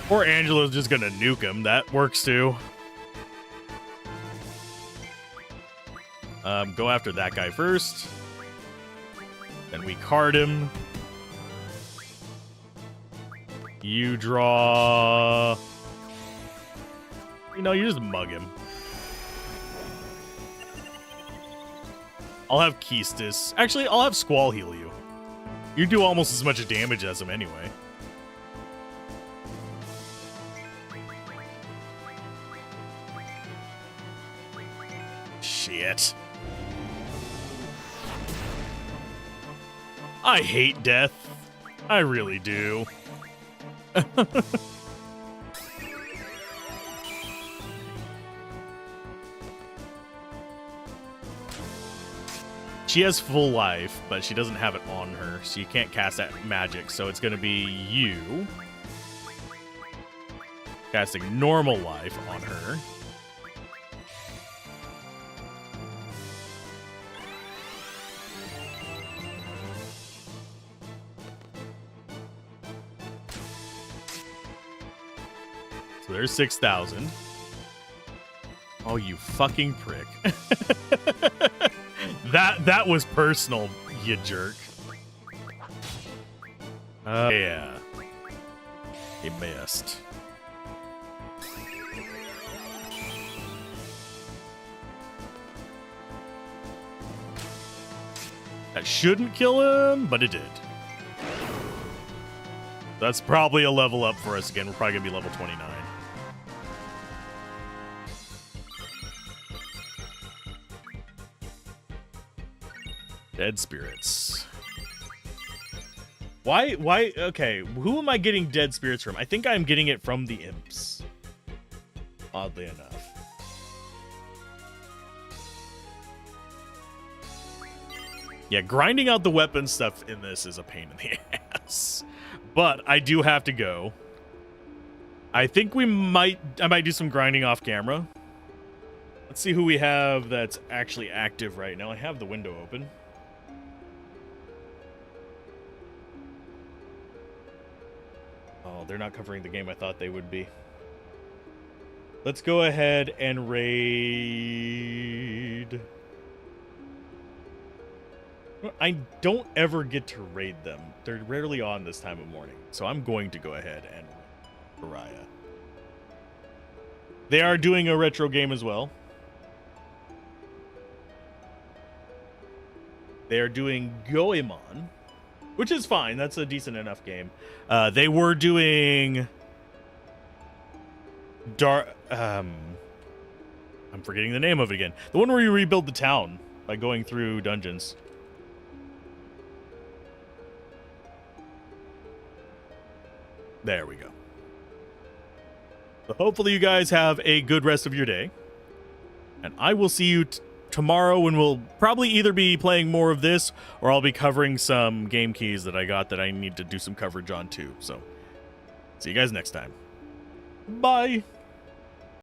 Speaker 1: Or Angela's just gonna nuke him. That works too. Go after that guy first. Then we card him. You draw... You know, you just mug him. I'll have Keistis. Actually, I'll have Squall heal you. You do almost as much damage as him anyway. Shit. I hate death. I really do. She has full life, but she doesn't have it on her, so you can't cast that magic. So it's going to be you casting normal life on her. So there's 6,000. Oh, you fucking prick. That was personal, you jerk. Yeah. He missed. That shouldn't kill him, but it did. That's probably a level up for us again. We're probably going to be level 29. Dead spirits. Why? Okay, who am I getting dead spirits from? I think I'm getting it from the imps. Oddly enough. Yeah, grinding out the weapon stuff in this is a pain in the ass. But I do have to go. I think I might do some grinding off camera. Let's see who we have that's actually active right now. I have the window open. Oh, they're not covering the game I thought they would be. Let's go ahead and raid. I don't ever get to raid them. They're rarely on this time of morning. So I'm going to go ahead and Pariah. They are doing a retro game as well. They are doing Goemon, which is fine. That's a decent enough game. They were doing I'm forgetting the name of it again. The one where you rebuild the town by going through dungeons. There we go. So hopefully you guys have a good rest of your day. And I will see you tomorrow when we'll probably either be playing more of this or I'll be covering some game keys that I got that I need to do some coverage on too. So see you guys next time. Bye.